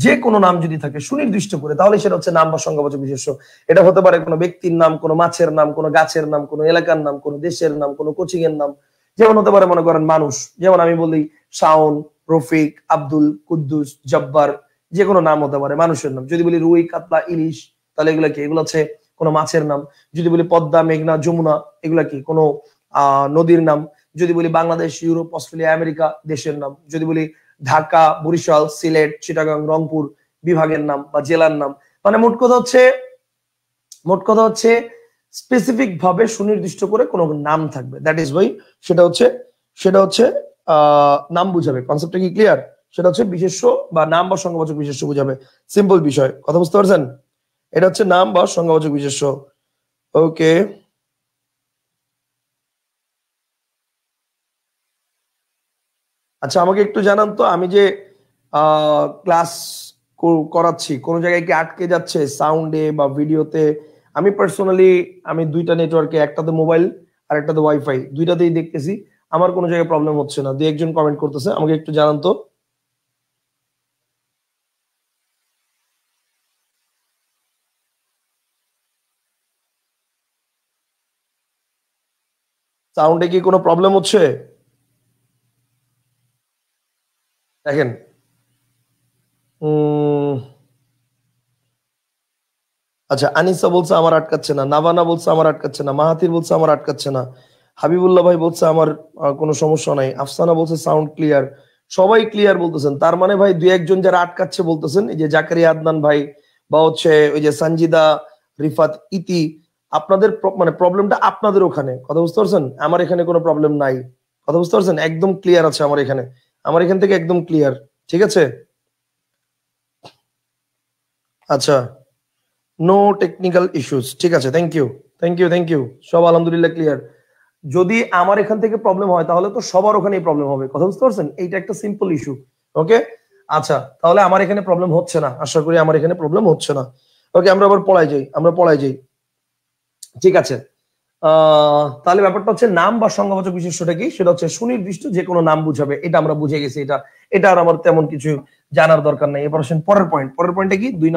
যে কোনো নাম যদি থাকে সুনির্দিষ্ট করে, তাহলে সেটা হচ্ছে নাম বা সংজ্ঞাবাচক বিশেষ্য। এটা হতে পারে কোনো ব্যক্তির নাম, কোনো মাছের নাম, কোনো গাছের নাম, কোনো এলাকার নাম, কোনো দেশের নাম, কোনো কোচিং এর নাম। যেমন হতে পারে মনে করেন মানুষ, যেমন আমি বলি শাওন, রফিক, আব্দুল, কুদ্দুস, জব্বার, যে কোনো নাম হতে পারে মানুষের নাম। যদি বলি রুই, কাতলা, ইলিশ, তাহলে এগুলো কি? এগুলো হচ্ছে কোনো মাছের নাম। যদি বলি পদ্মা, মেঘনা, যমুনা, এগুলা কি? কোনো নদীর নাম। যদি বলি বাংলাদেশ, ইউরোপ, অস্ট্রেলিয়া, আমেরিকা, দেশের নাম। যদি বলি ঢাকা, বরিশাল, সিলেট, চিটাগাং, রংপুর, বিভাগের নাম বা জেলার নাম। মানে মোট কথা হচ্ছে স্পেসিফিক ভাবে সুনির্দিষ্ট করে কোনো নাম থাকবে, দ্যাট ইজ ওয়াই সেটা হচ্ছে নাম বুঝাবে। কনসেপ্টটা কি ক্লিয়ার? সেটা হচ্ছে বিশেষ্য বা নাম বা সংজ্ঞাবাচক বিশেষ্য বুঝাবে। সিম্পল বিষয়, কথা বুঝতে পারছেন? এটা হচ্ছে নাম বা সংজ্ঞাবাচক বিশেষ্য। ওকে, আচ্ছা আমাকে একটু জানান তো, আমি যে ক্লাস করাচ্ছি কোন জায়গায় কি আটকে যাচ্ছে সাউন্ডে বা ভিডিওতে? আমি পার্সোনালি আমি দুইটা নেটওয়ার্কে, একটাতে মোবাইল আর একটাতে ওয়াইফাই, দুইটাতেই দেখতেছি আমার কোনো জায়গায় প্রবলেম হচ্ছে না। দুই একজন কমেন্ট করতেছে, আমাকে একটু জানান তো। সাউন্ডে কি কোনো প্রবলেম হচ্ছে? দেখেন, আচ্ছা আনিসা বলছে আমার আটকাচ্ছে না, নাভানা বলছে আমার আটকাচ্ছে না, মাহাতির বলছে আমার আটকাচ্ছে না, হাবিবুল্লাহ ভাই বলছে আমার কোনো সমস্যা নাই, আফসানা বলছে সাউন্ড ক্লিয়ার। সবাই ক্লিয়ার বলতেছেন, তার মানে ভাই দুই একজন যারা আটকাচ্ছে বলতেছেন, এই যে জাকারিয়া আদনান ভাই বা হচ্ছে ওই যে সঞ্জিদা, রিফাত, ইতি, আপনাদের মানে প্রবলেমটা আপনাদের ওখানে, কথা বুঝতে পারছেন? আমার এখানে কোনো প্রবলেম নাই, কথা বুঝতে পারছেন? একদম ক্লিয়ার আছে আমার এখানে, আমার এখান থেকে একদম ক্লিয়ার, ঠিক আছে? আচ্ছা, নো টেকনিক্যাল ইস্যুস, ঠিক আছে, thank you, thank you, thank you, সব আলহামদুলিল্লাহ ক্লিয়ার। যদি আমার এখান থেকে প্রবলেম হয় তাহলে তো সবার ওখানেই প্রবলেম হবে, কথা বুঝতে পারছেন? এইটা একটা সিম্পল ইস্যু, ওকে? আচ্ছা, তাহলে আমার এখানে প্রবলেম হচ্ছে না, আশা করি আমার এখানে প্রবলেম হচ্ছে না। ওকে, আমরা আবার পড়াই যাই, আমরা পড়াই যাই, ঠিক আছে? তাহলে ব্যাপারটা হচ্ছে নাম বা সংজ্ঞাবাচক বিশেষ্যটা কি, সেটা হচ্ছে সুনির্দিষ্ট যে কোনো নাম বুঝাবে, এটা আমরা বুঝে গেছি। এটা আর আমার তেমন কিছু জানার দরকার নাই। এবার আসেন পরের পয়েন্ট, পরের পয়েন্টটা কি? 2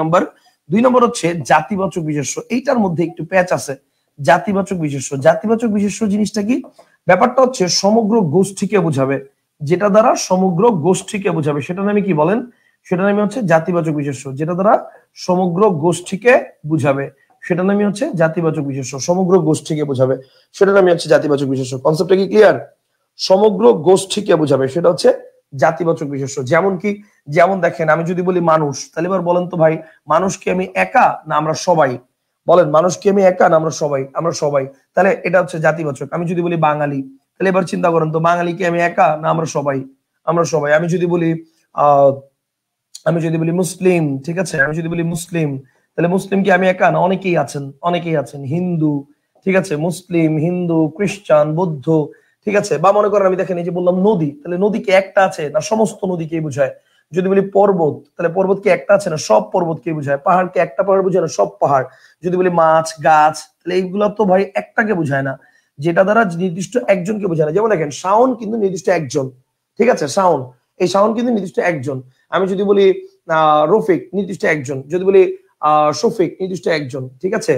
নম্বর হচ্ছে জাতিবাচক বিশেষ্য। এইটার মধ্যে একটু প্যাচ আছে। জাতিবাচক বিশেষ্য, জাতিবাচক বিশেষ্য জিনিসটা কি? ব্যাপারটা হচ্ছে সমগ্র গোষ্ঠীকে বোঝাবে, যেটা দ্বারা সমগ্র গোষ্ঠীকে বোঝাবে সেটার নামে কি বলেন? সেটার নামে হচ্ছে জাতিবাচক বিশেষ্য, যেটা দ্বারা সমগ্র গোষ্ঠীকে বুঝাবে সেটার নামই হচ্ছে জাতিবাচক বিশেষ্য। সমগ্র গোষ্ঠীকে বোঝাবে সেটার নামই হচ্ছে জাতিবাচক বিশেষ্য। কনসেপ্টটা কি ক্লিয়ার? সমগ্র গোষ্ঠীকে বোঝাবে সেটা হচ্ছে জাতিবাচক বিশেষ্য। যেমন কি? যেমন দেখেন, আমি যদি বলি মানুষ, তাহলে এবার বলেন তো ভাই, মানুষ কি আমি একা না আমরা সবাই? বলেন, মানুষ কি আমি একা না আমরা সবাই? আমরা সবাই, তাহলে এটা হচ্ছে জাতিবাচক। আমি যদি বলি বাঙালি, তাহলে এবার চিন্তা করেন তো, বাঙালি কি আমি একা না আমরা সবাই? আমরা সবাই। আমি যদি বলি মুসলিম, ঠিক আছে, আমি যদি বলি মুসলিম, তাহলে মুসলিম কি আমি একা না অনেকেই আছেন? অনেকেই আছেন। হিন্দু, ঠিক আছে, মুসলিম, হিন্দু, খ্রিস্টান, বৌদ্ধ, ঠিক আছে। বা মনে করেন আমি দেখেন এই যে বললাম নদী, তাহলে নদী কি একটা আছে না সমস্ত নদীকেই বোঝায়? যদি বলি পর্বত, তাহলে পর্বত কি একটা আছে না সব পর্বতকে বোঝায়? পাহাড় কি একটা পাহাড় বোঝায় না সব পাহাড়? যদি বলি মাছ, গাছ, তাহলে এইগুলো তো ভাই একটাকে বোঝায় না, যেটা দ্বারা নির্দিষ্ট একজনকে বোঝায় না। যেমন দেখেন শাওন কিন্তু নির্দিষ্ট একজন, ঠিক আছে, শাওন, এই শাওন কিন্তু নির্দিষ্ট একজন। আমি যদি বলি রফিক, নির্দিষ্ট একজন। যদি বলি শফিক, নির্দিষ্ট একজন, ঠিক আছে।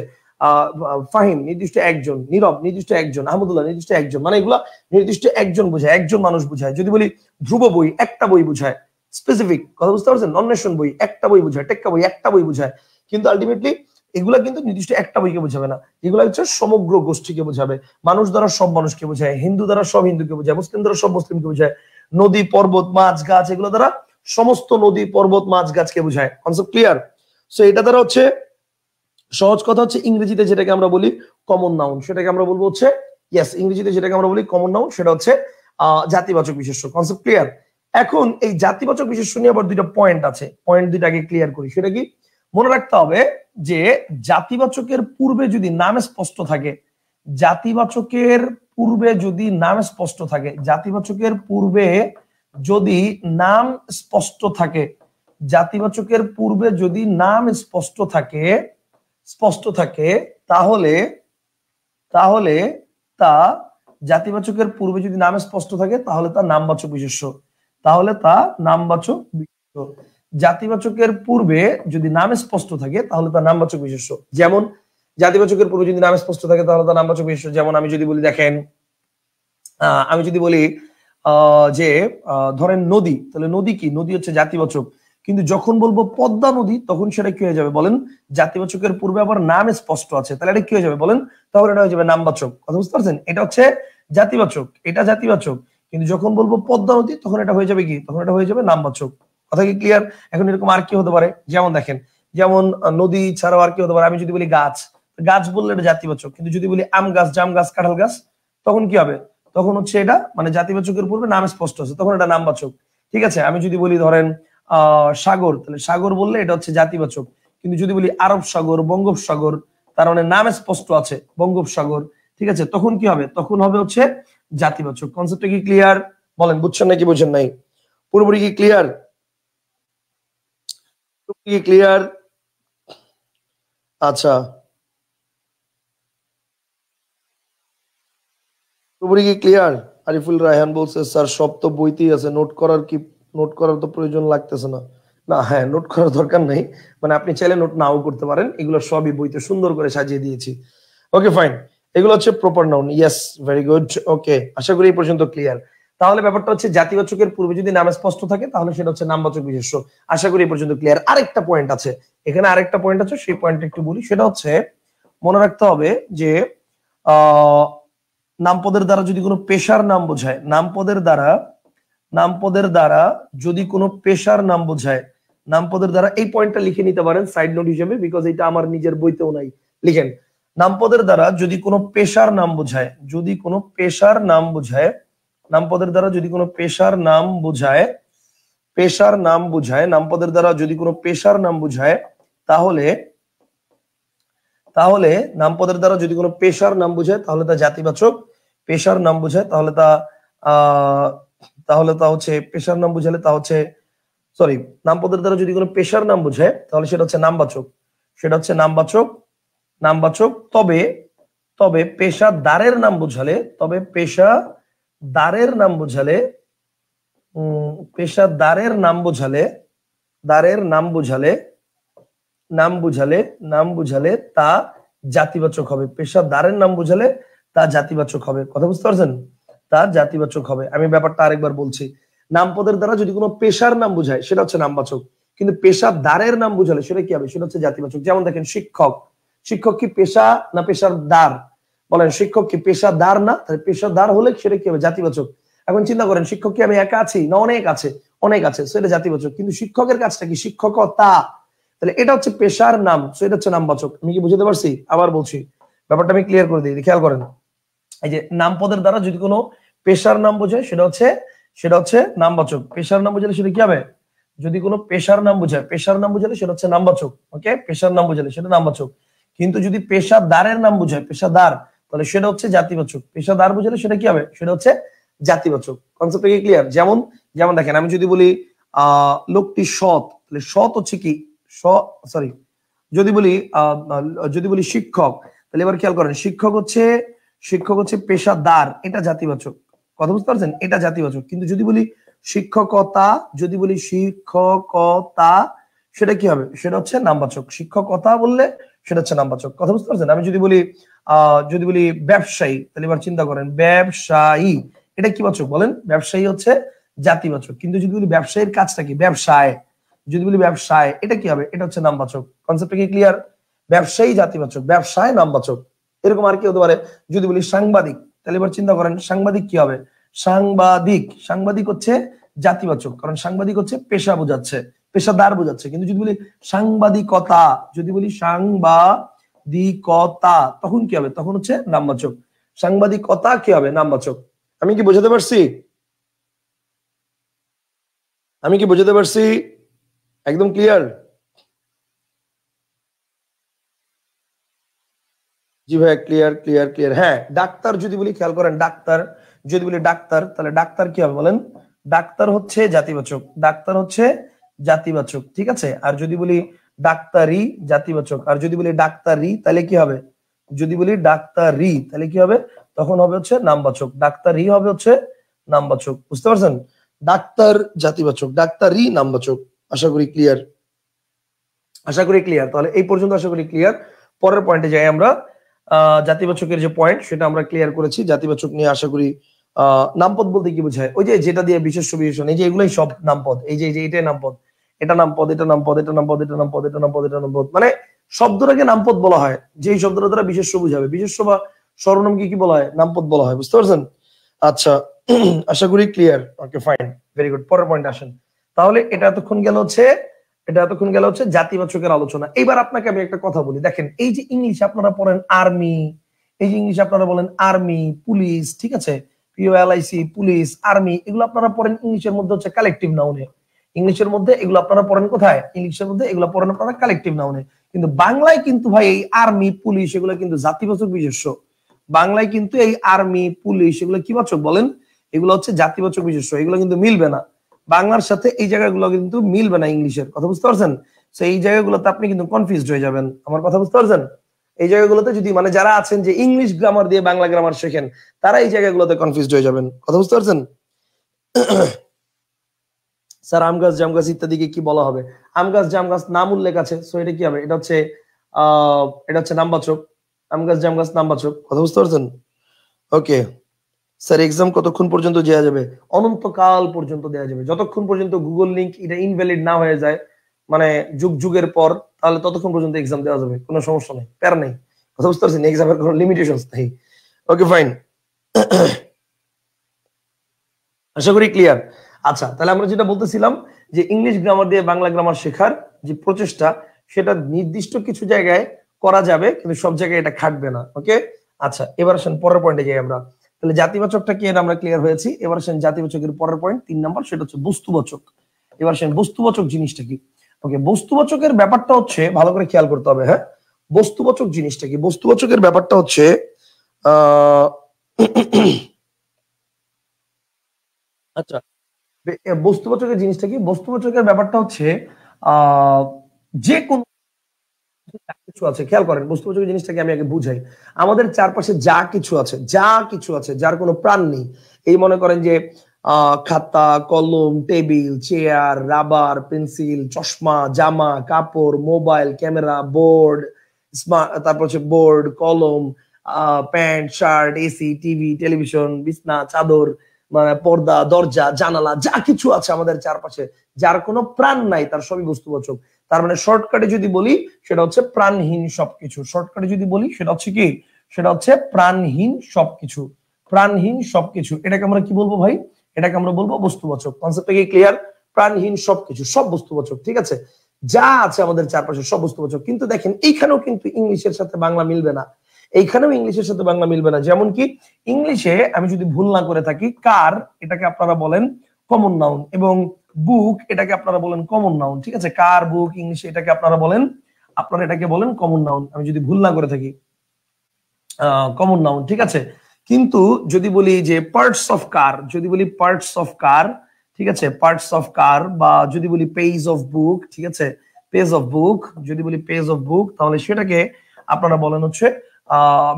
ফাহিম, নির্দিষ্ট একজন। নীরব, নির্দিষ্ট একজন। আহমদুল্লাহ, নির্দিষ্ট একজন। মানে এগুলা নির্দিষ্ট একজন বোঝায়, একজন মানুষ বোঝায়। যদি বলি ধ্রুব বই, একটা বই বোঝায়, স্পেসিফিক, কথা বুঝতে পারছেন? অন্বেষণ বই, একটা বই বোঝায়। টেক্কা বই, একটা বই বোঝায়। কিন্তু আলটিমেটলি এগুলা কিন্তু নির্দিষ্ট একটা বইকে বোঝাবে না, এগুলা হচ্ছে সমগ্র গোষ্ঠীকে বোঝাবে। মানুষ দ্বারা সব মানুষকে বোঝায়, হিন্দু দ্বারা সব হিন্দুকে বোঝায়, মুসলিম দ্বারা সব মুসলিমকে বোঝায়, নদী, পর্বত, মাছ, গাছ, এগুলো দ্বারা সমস্ত নদী, পর্বত, মাছ, গাছকে বোঝায়। Concept clear? সো এটা দ্বারা হচ্ছে সহজ কথা হচ্ছে ইংরেজিতে যেটাকে আমরা বলি কমন নাউন, সেটাকে আমরা বলবো হচ্ছে ইংরেজিতে যেটাকে আমরা বলি কমন নাউন, সেটা হচ্ছে জাতিবাচক বিশেষ্য। Concept clear? এখন এই জাতিবাচক বিশেষ্য নিয়ে আবার দুইটা পয়েন্ট আছে, পয়েন্ট দুইটা আগে ক্লিয়ার করি। সেটা কি? মনে রাখতে হবে যে জাতিবাচকের পূর্বে যদি নাম স্পষ্ট থাকে, জাতিবাচকের পূর্বে যদি নাম স্পষ্ট থাকে, জাতিবাচকের পূর্বে যদি নাম স্পষ্ট থাকে, জাতিবাচকের পূর্বে যদি নাম স্পষ্ট থাকে তাহলে তা জাতিবাচকের পূর্বে যদি নাম স্পষ্ট থাকে তাহলে তা নামবাচক বিশেষ্য, তাহলে তা নামবাচক বিশেষ্য। জাতিবাচকের পূর্বে যদি নাম স্পষ্ট থাকে তাহলে তা নামবাচক বিশেষ্য। যেমন জাতিবাচকের পূর্বে যদি নাম স্পষ্ট থাকে তাহলে তা নামবাচক বিশেষ্য। যেমন আমি যদি বলি, দেখেন আমি যদি বলি যে ধরেন নদী, তাহলে নদী কি? নদী হচ্ছে জাতিবাচক। কিন্তু যখন বলবো পদ্মা নদী, তখন সেটা কি হয়ে যাবে বলেন? জাতিবাচকের পূর্বে আবার নাম স্পষ্ট আছে, তাহলে এটা কি হয়ে যাবে বলেন? তাহলে এটা হয়ে যাবে নামবাচক। কথা বুঝতে পারছেন? এটা হচ্ছে জাতিবাচক, এটা জাতিবাচক। কিন্তু যখন বলবো পদ্মা নদী, তখন এটা হয়ে যাবে কি? তখন এটা হয়ে যাবে নামবাচক। কথা কি ক্লিয়ার? এখন এরকম আর কি হতে পারে? যেমন দেখেন, যেমন নদী ছাড়াও আর কি হতে পারে? আমি যদি বলি গাছ, গাছ বললে এটা জাতিবাচক। কিন্তু যদি বলি আম গাছ, জাম গাছ, কাঁঠাল গাছ, তখন কি হবে? তখন হচ্ছে এটা মানে জাতিবাচকের পূর্বে নাম স্পষ্ট আছে, তখন এটা নামবাচক। ঠিক আছে? আমি যদি বলি ধরেন সাগর, তাহলে সাগর বললে এটা হচ্ছে জাতিবাচক। কিন্তু যদি বলি আরব সাগর, বঙ্গোপসাগর, তার মানে নাম স্পষ্ট আছে বঙ্গোপসাগর, ঠিক আছে, তখন কি হবে? তখন হবে হচ্ছে জাতিবাচক। কনসেপ্টটা কি ক্লিয়ার? বলেন, বুঝছেন নাকি বুঝেন নাই? পুরোপুরি কি ক্লিয়ার? পুরোপুরি ক্লিয়ার? আচ্ছা, পুরোপুরি কি ক্লিয়ার? আরিফুল রায়হান বলছে স্যার সব তো বইতেই আছে, নোট করার তো প্রয়োজন লাগতেছে না। না, হ্যাঁ, নোট করার দরকার নেই, মানে আপনি চাইলে নোট নাও করতে পারেন, এগুলো সবই বইতে সুন্দর করে সাজিয়ে দিয়েছি। ওকে ফাইন, এগুলো হচ্ছে proper noun. Yes, very good. Okay, আশা করি এই পর্যন্ত ক্লিয়ার। তাহলে ব্যাপারটা হচ্ছে জাতিবাচকের পূর্বে যদি নাম স্পষ্ট থাকে তাহলে সেটা হচ্ছে নামবাচক বিশেষ্য। আশা করি এই পর্যন্ত ক্লিয়ার। আরেকটা পয়েন্ট আছে এখানে, আরেকটা পয়েন্ট আছে, সেই পয়েন্টটা একটু বলি। সেটা হচ্ছে মনে রাখতে হবে যে আহ নামপদের দ্বারা যদি কোনো পেশার নাম বোঝায়, নামপদের দ্বারা যদি কোনো পেশার নাম বোঝায়, নামপদের দ্বারা, এই পয়েন্টটা লিখে নিতে পারেন সাইড নোট হিসেবে, বিকজ এটা আমার নিজের বইতেও নাই। লিখেন, নামপদের দ্বারা যদি কোনো পেশার নাম বোঝায়, যদি কোনো পেশার নাম বোঝায়, নামপদের দ্বারা যদি কোনো পেশার নাম বোঝায়, পেশার নাম বোঝায়, নামপদের দ্বারা যদি কোনো পেশার নাম বোঝায়, তাহলে তাহলে নামপদের দ্বারা যদি কোনো পেশার নাম বোঝায় তাহলে তা জাতিবাচক। পেশার নাম বোঝায় তাহলে তা হচ্ছে পেশার নাম বুঝালে তা হচ্ছে সরি, নামপদের দ্বারা যদি কোনো পেশার নাম বোঝায় তাহলে সেটা হচ্ছে নামবাচক, সেটা হচ্ছে নামবাচক। নামবাচক তবে তবে পেশাদারের নাম বোঝালে, তবে পেশাদারের নাম বোঝালে, পেশাদারের নাম বোঝালে, দারের নাম বোঝালে, নাম বুঝালে তা জাতিবাচক হবে। পেশাদারের নাম বুঝালে তা জাতিবাচক হবে। কথা বুঝতে পারছেন? তা জাতিবাচক হবে। আমি ব্যাপারটা আরেকবার বলছি, নামপদের দ্বারা যদি কোনো পেশার নাম বুঝায় সেটা হচ্ছে নামবাচক, কিন্তু পেশাদারের নাম বুঝালে সেটা কি হবে? সেটা হচ্ছে জাতিবাচক। যেমন দেখেন শিক্ষক, শিক্ষক কি পেশা না পেশাদার? বলেন, শিক্ষক কি পেশাদার না? তাহলে পেশাদার হলে সেটা কি হবে? জাতিবাচক। এখন চিন্তা করেন, শিক্ষক কি আমি একা আছি না অনেক আছে? অনেক আছে, সেটা জাতিবাচক। কিন্তু শিক্ষকের কাজটা কি? শিক্ষকতা। তাহলে এটা হচ্ছে পেশার নাম, সেটা হচ্ছে নামবাচক। আমি কি বুঝতে পারছি? আবার বলছি, ব্যাপারটা আমি ক্লিয়ার করে দিই, খেয়াল করেন। এই যে নামপদের দ্বারা যদি কোনো পেশার নাম বোঝায় সেটা হচ্ছে নামবাচক। পেশার নাম বোঝালে সেটা কি হবে? যদি কোনো পেশার নাম বোঝায়, পেশার নাম বোঝালে সেটা হচ্ছে নামবাচক। ওকে, পেশার নাম বোঝালে সেটা নামবাচক। কিন্তু যদি পেশাদারের নাম বোঝায়, পেশাদার, তাহলে সেটা হচ্ছে জাতিবাচক। পেশাদার বোঝালে সেটা কি হবে? সেটা হচ্ছে জাতিবাচক। কনসেপ্টটা কি ক্লিয়ার? যেমন যেমন দেখেন, আমি যদি বলি লোকটি সৎ, তাহলে সৎ হচ্ছে কি? সরি, যদি বলি শিক্ষক, তাহলে এবার খেয়াল করেন, শিক্ষক হচ্ছে পেশাদার, এটা জাতিবাচক। কথা বুঝতে পারছেন? এটা জাতিবাচক। কিন্তু যদি বলি শিক্ষকতা, যদি বলি শিক্ষকতা, সেটা কি হবে? সেটা হচ্ছে নামবাচক। শিক্ষকতা বললে সেটা হচ্ছে নামবাচক। কথা বুঝতে পারছেন? আমি যদি বলি ব্যবসায়ী, তাহলে এবার চিন্তা করেন, ব্যবসায়ী, এটা কি বাচক বলেন? ব্যবসায়ী হচ্ছে জাতিবাচক। কিন্তু যদি বলি ব্যবসায়ীর কাজটা কি? ব্যবসায়, যদি বলি ব্যবসায়, এটা কি হবে? এটা হচ্ছে নামবাচক। কনসেপ্টটা কি ক্লিয়ার? ব্যবসায়ী জাতিবাচক, ব্যবসায় নামবাচক। এরকম আর কি হতে পারে? যদি বলি সাংবাদিক, তাহলে এবার চিন্তা করেন, সাংবাদিক কি হবে? সাংবাদিক হচ্ছে জাতিবাচক, কারণ সাংবাদিক হচ্ছে পেশা বোঝাচ্ছে, পেশাদার বোঝাচ্ছে। কিন্তু যদি বলি সাংবাদিকতা, যদি বলি সাংবাদিকতা, তখন কি হবে? তখন হচ্ছে নামবাচক। সাংবাদিকতা কি হবে? নামবাচক। আমি কি বোঝাতে পারছি? আমি কি বোঝাতে পারছি? একদম ক্লিয়ার? জি ভাই, ক্লিয়ার ক্লিয়ার ক্লিয়ার। হ্যাঁ, ডাক্তার যদি বলি, খেয়াল করেন, ডাক্তার যদি বলি ডাক্তার, তাহলে ডাক্তার কি হবে বলেন? ডাক্তার হচ্ছে জাতিবাচক, ডাক্তার হচ্ছে জাতিবাচক, ঠিক আছে। আর যদি বলি ডাক্তারি, জাতিবাচক। আর যদি বলি ডাক্তারি, তাহলে কি হবে? যদি বলি ডাক্তারি, তাহলে কি হবে? তখন হবে হচ্ছে নামবাচক। ডাক্তারি হবে হচ্ছে নামবাচক। বুঝতে পারছেন? ডাক্তার জাতিবাচক, ডাক্তারি নামবাচক। আশা করি ক্লিয়ার, আশা করি ক্লিয়ার। তাহলে এই পর্যন্ত আশা করি ক্লিয়ার। পরের পয়েন্টে যাই আমরা। জাতিবাচকের যে পয়েন্ট সেটা আমরা ক্লিয়ার করেছি। জাতিবাচক নিয়ে আশা করি নামপদ বলতে কি বোঝায়? ওই যে যেটা দিয়ে বিশেষ্য বিশেষণ, এই যে এগুলোই সব নামপদ। এই যে এটাই নামপদ, এটা নামপদ, এটা নামপদ, এটা নামপদ, এটা নামপদ, এটা নামপদ, এটা নামপদ। মানে শব্দটাকে নামপদ বলা হয়, যেই শব্দটা দ্বারা বিশেষ্য বুঝাবে। বিশেষ্য বা সর্বনামকে কি বলা হয়? নামপদ বলা হয়। বুঝতে পারছেন? আচ্ছা, আশা করি clear. Okay, fine, very good. পরের পয়েন্ট আসেন। তাহলে এটা এতক্ষণ গেল হচ্ছে জাতিবাচকের আলোচনা। এবার আপনাকে আমি একটা কথা বলি, দেখেন, এই যে ইংলিশ আপনারা পড়েন আর্মি, এই যে ইংলিশ আপনারা বলেন আর্মি, পুলিশ, ঠিক আছে, পিওএলআইসি, পুলিশ, আর্মি, এগুলো আপনারা পড়েন ইংলিশের মধ্যে হচ্ছে কালেকটিভ নাউনে। ইংলিশের মধ্যে এগুলো আপনারা পড়েন কোথায়? ইংলিশের মধ্যে এগুলো পড়েন আপনারা কালেকটিভ নাউনে। কিন্তু বাংলায় কিন্তু ভাই এই আর্মি, পুলিশ, এগুলো কিন্তু জাতিবাচক বিশেষ্য। বাংলায় কিন্তু এই আর্মি, পুলিশ, এগুলো কি বাচক বলেন? এগুলো হচ্ছে জাতিবাচক বিশেষ্য। এগুলো কিন্তু মিলবে না বাংলার সাথে, এই জায়গাগুলো কিন্তু মিলবে না ইংলিশের। কথা বুঝতে পারছেন? তো এই জায়গাগুলোতে আপনি কিন্তু কনফিউজড হয়ে যাবেন। আমার কথা বুঝতে পারছেন? এই জায়গাগুলোতে যদি মানে যারা আছেন যে ইংলিশ গ্রামার দিয়ে বাংলা গ্রামার শেখেন, তারা এই জায়গাগুলোতে কনফিউজড হয়ে যাবেন। কথা বুঝতে পারছেন? স্যার, আম গাছ, জাম গাছ ইত্যাদিকে কি বলা হবে? আম গাছ, জাম গাছ নাম উল্লেখ আছে, সো এটা কি হবে? এটা হচ্ছে নামবাচক। আম গাছ, জাম গাছ নামবাচক। কথা বুঝতে পারছেন? ওকে স্যার, এক্সাম কতক্ষণ পর্যন্ত দেওয়া যাবে? অনন্তকাল পর্যন্ত দেওয়া যাবে, যতক্ষণ পর্যন্ত গুগল লিংক এটা ইনভ্যালিড না হয়ে যায়, মানে যুগ যুগের পর, তাহলে ততক্ষণ পর্যন্ত এক্সাম দেওয়া যাবে, কোনো সমস্যা নেই, প্যারা নেই। কথা বুঝতে পারছেন? এক্সামের কোনো লিমিটেশনস নেই। ওকে, ফাইন, আশা করি ক্লিয়ার। আচ্ছা, তাহলে আমরা যেটা বলতেছিলাম যে ইংলিশ গ্রামার দিয়ে বাংলা গ্রামার শেখার যে প্রচেষ্টা, সেটা নির্দিষ্ট কিছু জায়গায় করা যাবে, কিন্তু সব জায়গায় এটা খাটবে না। ওকে, আচ্ছা এবার আসেন পরের পয়েন্টে যাই আমরা। তাহলে জাতিবাচকটা কি এটা আমরা ক্লিয়ার হয়েছি। এবার আসেন জাতিবাচকের পরের পয়েন্ট 3 নাম্বার, সেটা হচ্ছে বস্তুবাচক। এবার আসেন বস্তুবাচক জিনিসটা কি। ওকে, বস্তুবাচকের ব্যাপারটা হচ্ছে ভালো করে খেয়াল করতে হবে। হ্যাঁ, বস্তুবাচক জিনিসটা কি? বস্তুবাচকের ব্যাপারটা হচ্ছে আচ্ছা, বস্তুবাচকের জিনিসটা কি? বস্তুবাচকের ব্যাপারটা হচ্ছে যে কোন কিছু আছে, খেয়াল করেন বস্তুবাচক জিনিসটাকে আমি আগে বুঝাই। আমাদের চারপাশে যা কিছু আছে, যা কিছু আছে যার কোনো প্রাণ নেই, এই মনে করেন যে খাতা, কলম, টেবিল, চেয়ার, রাবার, পেন্সিল, চশমা, জামা, কাপড়, মোবাইল, ক্যামেরা, বোর্ড, স্মার্ট, তারপর হচ্ছে বোর্ড, কলম, pant, shirt, AC, TV, television, বিছনা, চাদর, মানে পর্দা, দরজা, জানালা, যা কিছু আছে আমাদের চারপাশে যার কোনো প্রাণ নাই তার সবই বস্তুবাচক। তার মানে শর্টকাটে যদি বলি সেটা হচ্ছে প্রাণহীন সবকিছু। শর্টকাটে যদি বলি সেটা হচ্ছে কি? সেটা হচ্ছে প্রাণহীন সবকিছু। প্রাণহীন সবকিছু এটাকে আমরা কি বলবো ভাই? এটাকে আমরা বলবো বস্তুবাচক। কনসেপ্টটা কি ক্লিয়ার? প্রাণহীন সবকিছু, সব বস্তুবাচক। ঠিক আছে, যা আছে আমাদের চারপাশে সব বস্তুবাচক। কিন্তু দেখেন এইখানেও কিন্তু ইংলিশের সাথে বাংলা মিলবে না, এইখানেও ইংলিশের সাথে বাংলা মিলবে না। যেমন কি ইংলিশে আমি যদি ভুল না করে থাকি, কার এটাকে আপনারা বলেন কমন নাউন, এবং বুক এটাকে আপনারা বলেন কমন নাউন। ঠিক আছে, কার, বুক, ইংলিশে এটাকে আপনারা এটাকে বলেন কমন নাউন, আমি যদি ভুল না করে থাকি কমন নাউন। ঠিক আছে, কিন্তু যদি বলি যে পার্টস অফ কার, যদি বলি পার্টস অফ কার, ঠিক আছে, পার্টস অফ কার, বা যদি বলি পেজ অফ বুক, ঠিক আছে, পেজ অফ বুক, যদি বলি পেজ অফ বুক, তাহলে সেটাকে আপনারা বলেন হচ্ছে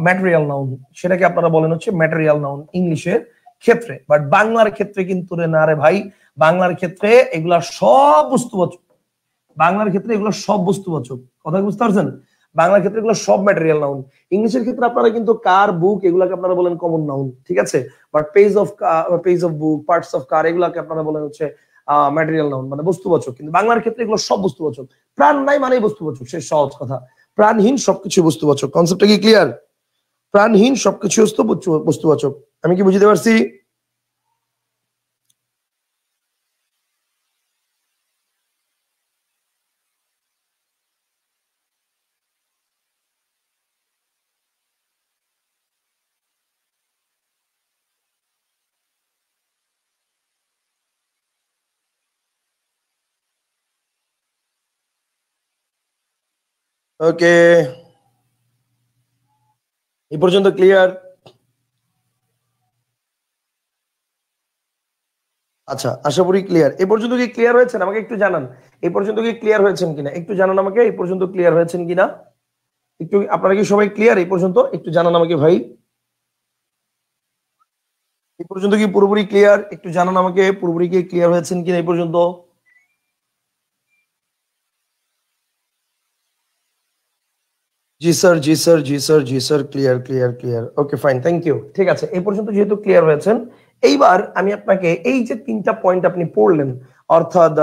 ম্যাটেরিয়াল নাউন। সেটাকে আপনারা বলেন হচ্ছে ম্যাটেরিয়াল নাউন ইংলিশের ক্ষেত্রে। বাট বাংলার ক্ষেত্রে কিন্তু রে না রে ভাই, বাংলার ক্ষেত্রে এগুলা সব বস্তুবাচক। বাংলার ক্ষেত্রে এগুলো সব বস্তুবাচক। কথা বুঝতে পারছেন? বাংলার ক্ষেত্রে এগুলো সব ম্যাটেরিয়াল নাউন। ইংলিশের ক্ষেত্রে আপনারা কিন্তু কার, বুক এগুলাকে আপনারা বলেন কমন নাউন। ঠিক আছে, but page of book, parts of car এগুলাকে আপনারা বলেন হচ্ছে ম্যাটেরিয়াল নাউন, মানে বস্তুবাচক। কিন্তু বাংলার ক্ষেত্রে এগুলো সব বস্তুবাচক। প্রাণ নাই মানেই বস্তুবাচক, সে সহজ কথা। প্রাণহীন সবকিছু বস্তুবাচক। কনসেপ্টটা কি ক্লিয়ার? প্রাণহীন সবকিছু বস্তুবাচক। আমি কি বুঝতে পারছি? ওকে, এই পর্যন্ত ক্লিয়ার? আচ্ছা, আশা করি ক্লিয়ার। এই পর্যন্ত কি ক্লিয়ার হয়েছেন? আমাকে একটু জানান এই পর্যন্ত কি ক্লিয়ার হয়েছেন কিনা, একটু জানান আমাকে এই পর্যন্ত ক্লিয়ার হয়েছেন কিনা। একটু আপনারা কি সবাই ক্লিয়ার এই পর্যন্ত? একটু জানান আমাকে ভাই, এই পর্যন্ত কি পুরোপুরি ক্লিয়ার? একটু জানান আমাকে পুরোপুরি কি ক্লিয়ার হয়েছেন কিনা এই পর্যন্ত। জি স্যার, জি স্যার, জি স্যার, জি sir, clear clear clear. Okay fine, thank you. ঠিক আছে, এই পর্যন্ত যেহেতু ক্লিয়ার হয়েছেন, এইবার আমি আপনাকে এই যে 3টা পয়েন্ট আপনি পড়লেন, অর্থাৎ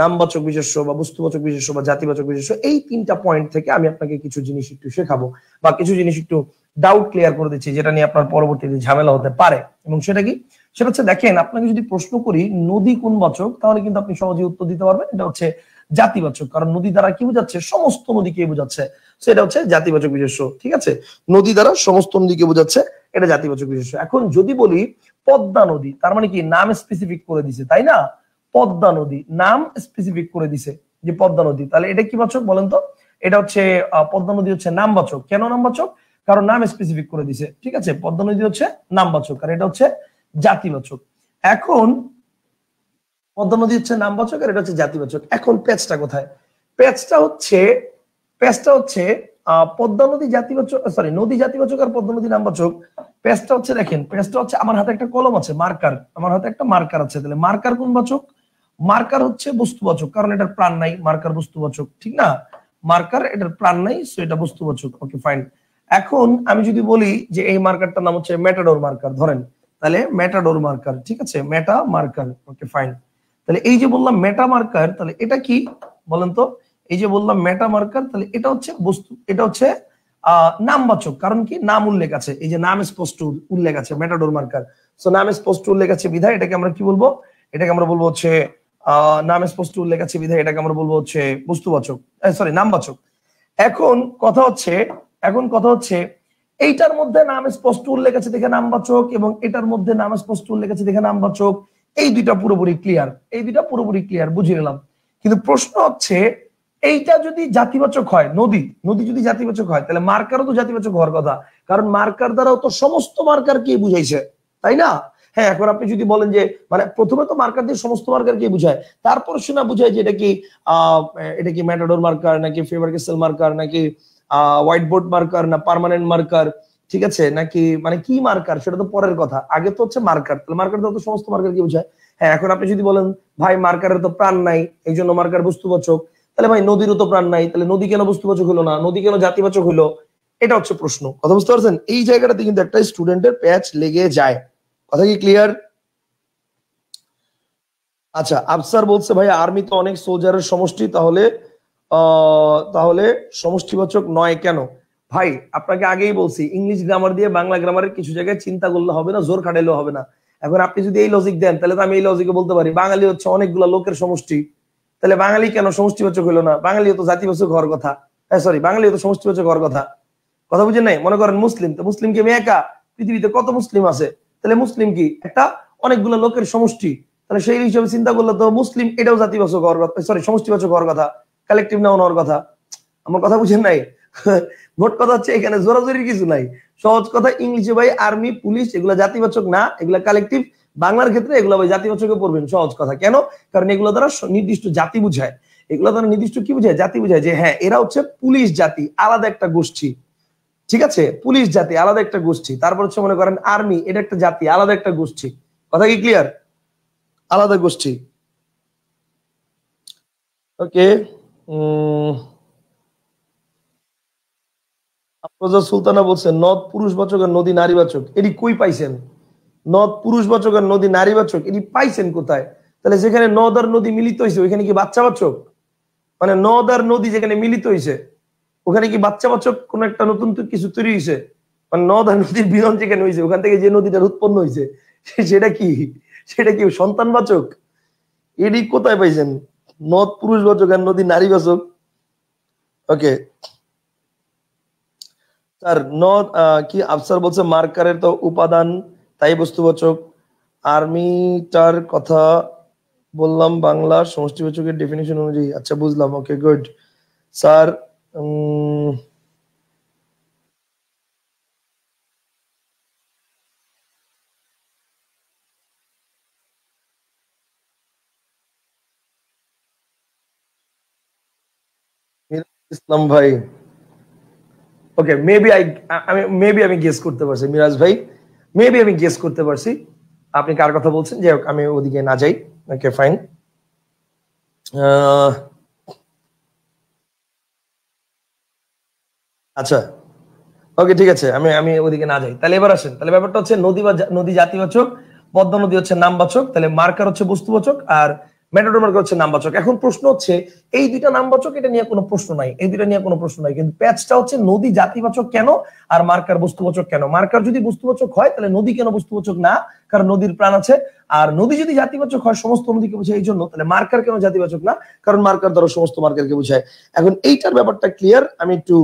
নামবাচক বিশেষ্য বা বস্তুবাচক বিশেষ্য বা জাতিবাচক বিশেষ্য, এই 3টা পয়েন্ট থেকে আমি আপনাকে কিছু জিনিস একটু শেখাবো, বা কিছু জিনিস একটু ডাউট ক্লিয়ার করে দিচ্ছি, যেটা নিয়ে আপনার পরবর্তীতে ঝামেলা হতে পারে। এবং সেটা কি? সেটা হচ্ছে দেখেন, আপনাকে যদি প্রশ্ন করি নদী কোন বাচক, তাহলে কিন্তু আপনি সহজে উত্তর দিতে পারবেন এটা হচ্ছে জাতিবাচক। কারণ নদী দ্বারা কি বোঝাচ্ছে? সমস্ত নদীকে বোঝাচ্ছে, সেটা হচ্ছে জাতিবাচক বিশেষ্য। ঠিক আছে, নদী দ্বারা সমস্ত নদীকে বোঝাচ্ছে, এটা জাতিবাচক বিশেষ্য। এখন যদি বলি পদ্মা নদী, তার মানে কি নাম স্পেসিফিক করে দিছে, তাই না? পদ্মা নদী নাম স্পেসিফিক করে দিছে যে পদ্মা নদী, তাহলে এটা কি বাচক বলেন তো? এটা হচ্ছে পদ্মা নদী হচ্ছে নামবাচক। কেন নামবাচক? কারণ নাম স্পেসিফিক করে দিছে। ঠিক আছে, পদ্মা নদী হচ্ছে নামবাচক, আর এটা হচ্ছে জাতিবাচক। এখন পদ্মা নদী হচ্ছে নামবাচক আর এটা হচ্ছে জাতিবাচক। এখন প্যাচটা কোথায়? প্যাচটা হচ্ছে প্যাচটা হচ্ছে পদ্মা নদী জাতিবাচক, সরি নদী জাতিবাচক আর পদ্মা নদী নামবাচক। প্যাচটা হচ্ছে দেখেন, প্যাচটা হচ্ছে আমার হাতে একটা কলম আছে, মার্কার, আমার হাতে একটা মার্কার আছে, তাহলে মার্কার কোন বাচক? মার্কার হচ্ছে বস্তুবাচক, কারণ এটার প্রাণ নাই, মার্কার বস্তুবাচক, ঠিক না? মার্কার এটার প্রাণ নাই, সো এটা বস্তুবাচক। Okay fine. এখন আমি যদি বলি যে এই মার্কারটার নাম হচ্ছে মেটাডোর মার্কার ধরেন, তাহলে মেটাডোর মার্কার, ঠিক আছে, মেটা মার্কার। ওকে ফাইন। তাহলে এই যে বললাম মেটা মার্কার, তাহলে এটা কি বলেন তো? এই যে বললাম মেটা মার্কার, তাহলে এটা হচ্ছে বস্তু, এটা হচ্ছে নামবাচক, কারণ কি নাম উল্লেখ আছে, এই যে নাম স্পষ্ট উল্লেখ আছে, মেটাডোর মার্কার। সো নাম স্পষ্ট উল্লেখ আছে বিধায় এটাকে আমরা কি বলবো? এটাকে আমরা বলবো হচ্ছে নাম স্পষ্ট উল্লেখ আছে বিধায় এটাকে আমরা বলবো হচ্ছে বস্তুবাচক, সরি নামবাচক। এখন কথা হচ্ছে এইটার মধ্যে নাম স্পষ্ট উল্লেখ আছে দেখে নামবাচক, এবং এটার মধ্যে নাম স্পষ্ট উল্লেখ আছে দেখে নামবাচক। এই দুইটা পুরোপুরি ক্লিয়ার, বুঝে নিলাম। কিন্তু প্রশ্ন হচ্ছে এইটা যদি জাতিবাচক হয়, নদী যদি জাতিবাচক হয়, তাহলে মার্কারও তো জাতিবাচক হওয়ার কথা, কারণ মার্কার দ্বারাও তো সমস্ত মার্কার কে বুঝাইছে, তাই না? হ্যাঁ, এখন আপনি যদি বলেন যে মানে প্রথমে তো মার্কার দিয়ে সমস্ত মার্কার কে বুঝায়, তারপর শোনা বুঝায় যে এটা কি ম্যাটাডোর মার্কার নাকি ফেভার ক্যাসেল মার্কার নাকি হোয়াইট বোর্ড মার্কার না পার্মানেন্ট মার্কার, ঠিক আছে, নাকি মানে কি মার্কার, সেটা তো পরের কথা। আগে তো হচ্ছে মার্কার, তাহলে মার্কার তো সমস্ত মার্কার কি বোঝায়। হ্যাঁ, এখন আপনি যদি বলেন ভাই মার্কারের তো প্রাণ নাই, এই জন্য মার্কার বস্তুবাচক, তাহলে ভাই নদীরও তো প্রাণ নাই, তাহলে নদী কেন বস্তুবাচক হলো না, নদী কেন জাতিবাচক হলো, এটা হচ্ছে প্রশ্ন। কথা বুঝতে পারছেন? এই জায়গাটাতে কিন্তু একটা স্টুডেন্টের প্যাচ লেগে যায়। কথা কি ক্লিয়ার? আচ্ছা, আফসার বলছে ভাই আর্মি তো অনেক সোলজারের সমষ্টি, তাহলে সমষ্টিবাচক নয় কেন? ভাই আপনাকে আগেই বলছি, ইংলিশ গ্রামার দিয়ে বাংলা গ্রামারের কিছু জায়গায় চিন্তা করলে হবে না, জোর খাটাইলেও হবে না। এখন আপনি যদি এই লজিক দেন, তাহলে তো আমি এই লজিকে বলতে পারি বাঙালি হচ্ছে অনেকগুলো লোকের সমষ্টি, তাহলে বাঙালি কেন সমষ্টিবাচক হলো না? বাঙালিও তো জাতিবাচক হওয়ার কথা, সরি, বাঙালিও তো সমষ্টিবাচক হওয়ার কথা। কথা বুঝেন নাই? মনে করেন মুসলিম, তো মুসলিম কি আমি একা? পৃথিবীতে কত মুসলিম আছে, তাহলে মুসলিম কি একটা অনেকগুলো লোকের সমষ্টি, তাহলে সেই হিসেবে চিন্তা করলে তো মুসলিম এটাও জাতিবাচক হওয়ার কথা, সরি, সমষ্টিবাচক হওয়ার কথা, কালেকটিভ নাউন হওয়ার কথা। আমার কথা বুঝেন নাই? মোট কথা হচ্ছে এখানে জোরাজোরির কিছু নাই, সহজ কথা। ইংলিশে ভাই আর্মি পুলিশ এগুলা জাতিবাচক না, এগুলা কালেকটিভ। বাংলার ক্ষেত্রে এগুলো ভাই জাতিবাচকে পড়বেন, সহজ কথা। কেন? কারণ এগুলো দ্বারা নির্দিষ্ট জাতি বুঝায়, এগুলো দ্বারা নির্দিষ্ট কি বুঝায়? জাতি বুঝায়, যে হ্যাঁ এরা হচ্ছে পুলিশ জাতি, আলাদা একটা গোষ্ঠী, ঠিক আছে, পুলিশ জাতি আলাদা একটা গোষ্ঠী। তারপর হচ্ছে মনে করেন আর্মি, এটা একটা জাতি, আলাদা একটা গোষ্ঠী। কথা কি ক্লিয়ার? আলাদা গোষ্ঠী। ওকে। আফরোজা সুলতানা বলছেন নদ পুরুষবাচক আর নদী নারীবাচক, এটি কই পাইছেন? নদ পুরুষবাচক আর নদী নারীবাচক এটি পাইছেন কোথায়? তাহলে যেখানে নদ আর নদী মিলিত হয়েছে ওইখানে কি বাচ্চাবাচক? মানে নদ আর নদী যেখানে মিলিত হয়েছে ওখানে কি বাচ্চাবাচক কোন একটা নতুন কিছু তৈরি হয়েছে? মানে নদ আর নদীর মিলন যেখানে হয়েছে ওখান থেকে যে নদীটার উৎপন্ন হয়েছে সেটা কি সন্তানবাচক? এটি কোথায় পাইছেন? নদ পুরুষবাচক আর নদী নারীবাচক। ওকে স্যার, নদ কি আফসার বলছে মার্কারের তো উপাদান, তাই বস্তুবাচক। আর্মিটার কথা বললাম বাংলা সমষ্টিবাচকের ডেফিনিশন অনুযায়ী। আচ্ছা বুঝলাম, ওকে গুড স্যার। ইসলাম ভাই, ওকে, মেবি আমি গেস করতে পারছি মিরাজ ভাই, মেবি আমি গেস করতে পারছি আপনি কার কথা বলছেন। যাই হোক, আমি ওদিকে না যাই। Okay fine. আচ্ছা ওকে, ঠিক আছে, আমি ওদিকে না যাই। তাহলে এবার আসেন, তাহলে ব্যাপারটা হচ্ছে নদী জাতিবাচক, পদ্মা নদী হচ্ছে নামবাচক, তাহলে মার্কার হচ্ছে বস্তুবাচক, আর ম্যাটাডোর মার্কার হচ্ছে নামবাচক। এখন প্রশ্ন হচ্ছে এই দুইটা নামবাচক, এটা নিয়ে কোনো প্রশ্ন নাই, এই দুইটা নিয়ে কোনো প্রশ্ন নাই, কিন্তু প্যাচটা হচ্ছে নদী জাতিবাচক কেন আর মার্কার বস্তুবাচক কেন? মার্কার যদি বস্তুবাচক হয় তাহলে নদী কেন বস্তুবাচক না? কারণ নদীর প্রাণ আছে। আর নদী যদি জাতিবাচক হয় সমস্ত নদীকে বোঝায় এই জন্য, তাহলে মার্কার কেন জাতিবাচক না? কারণ মার্কার দ্বারা সমস্ত মার্কারকে বোঝায়। এখন এইটার ব্যাপারটা ক্লিয়ার, আমি একটু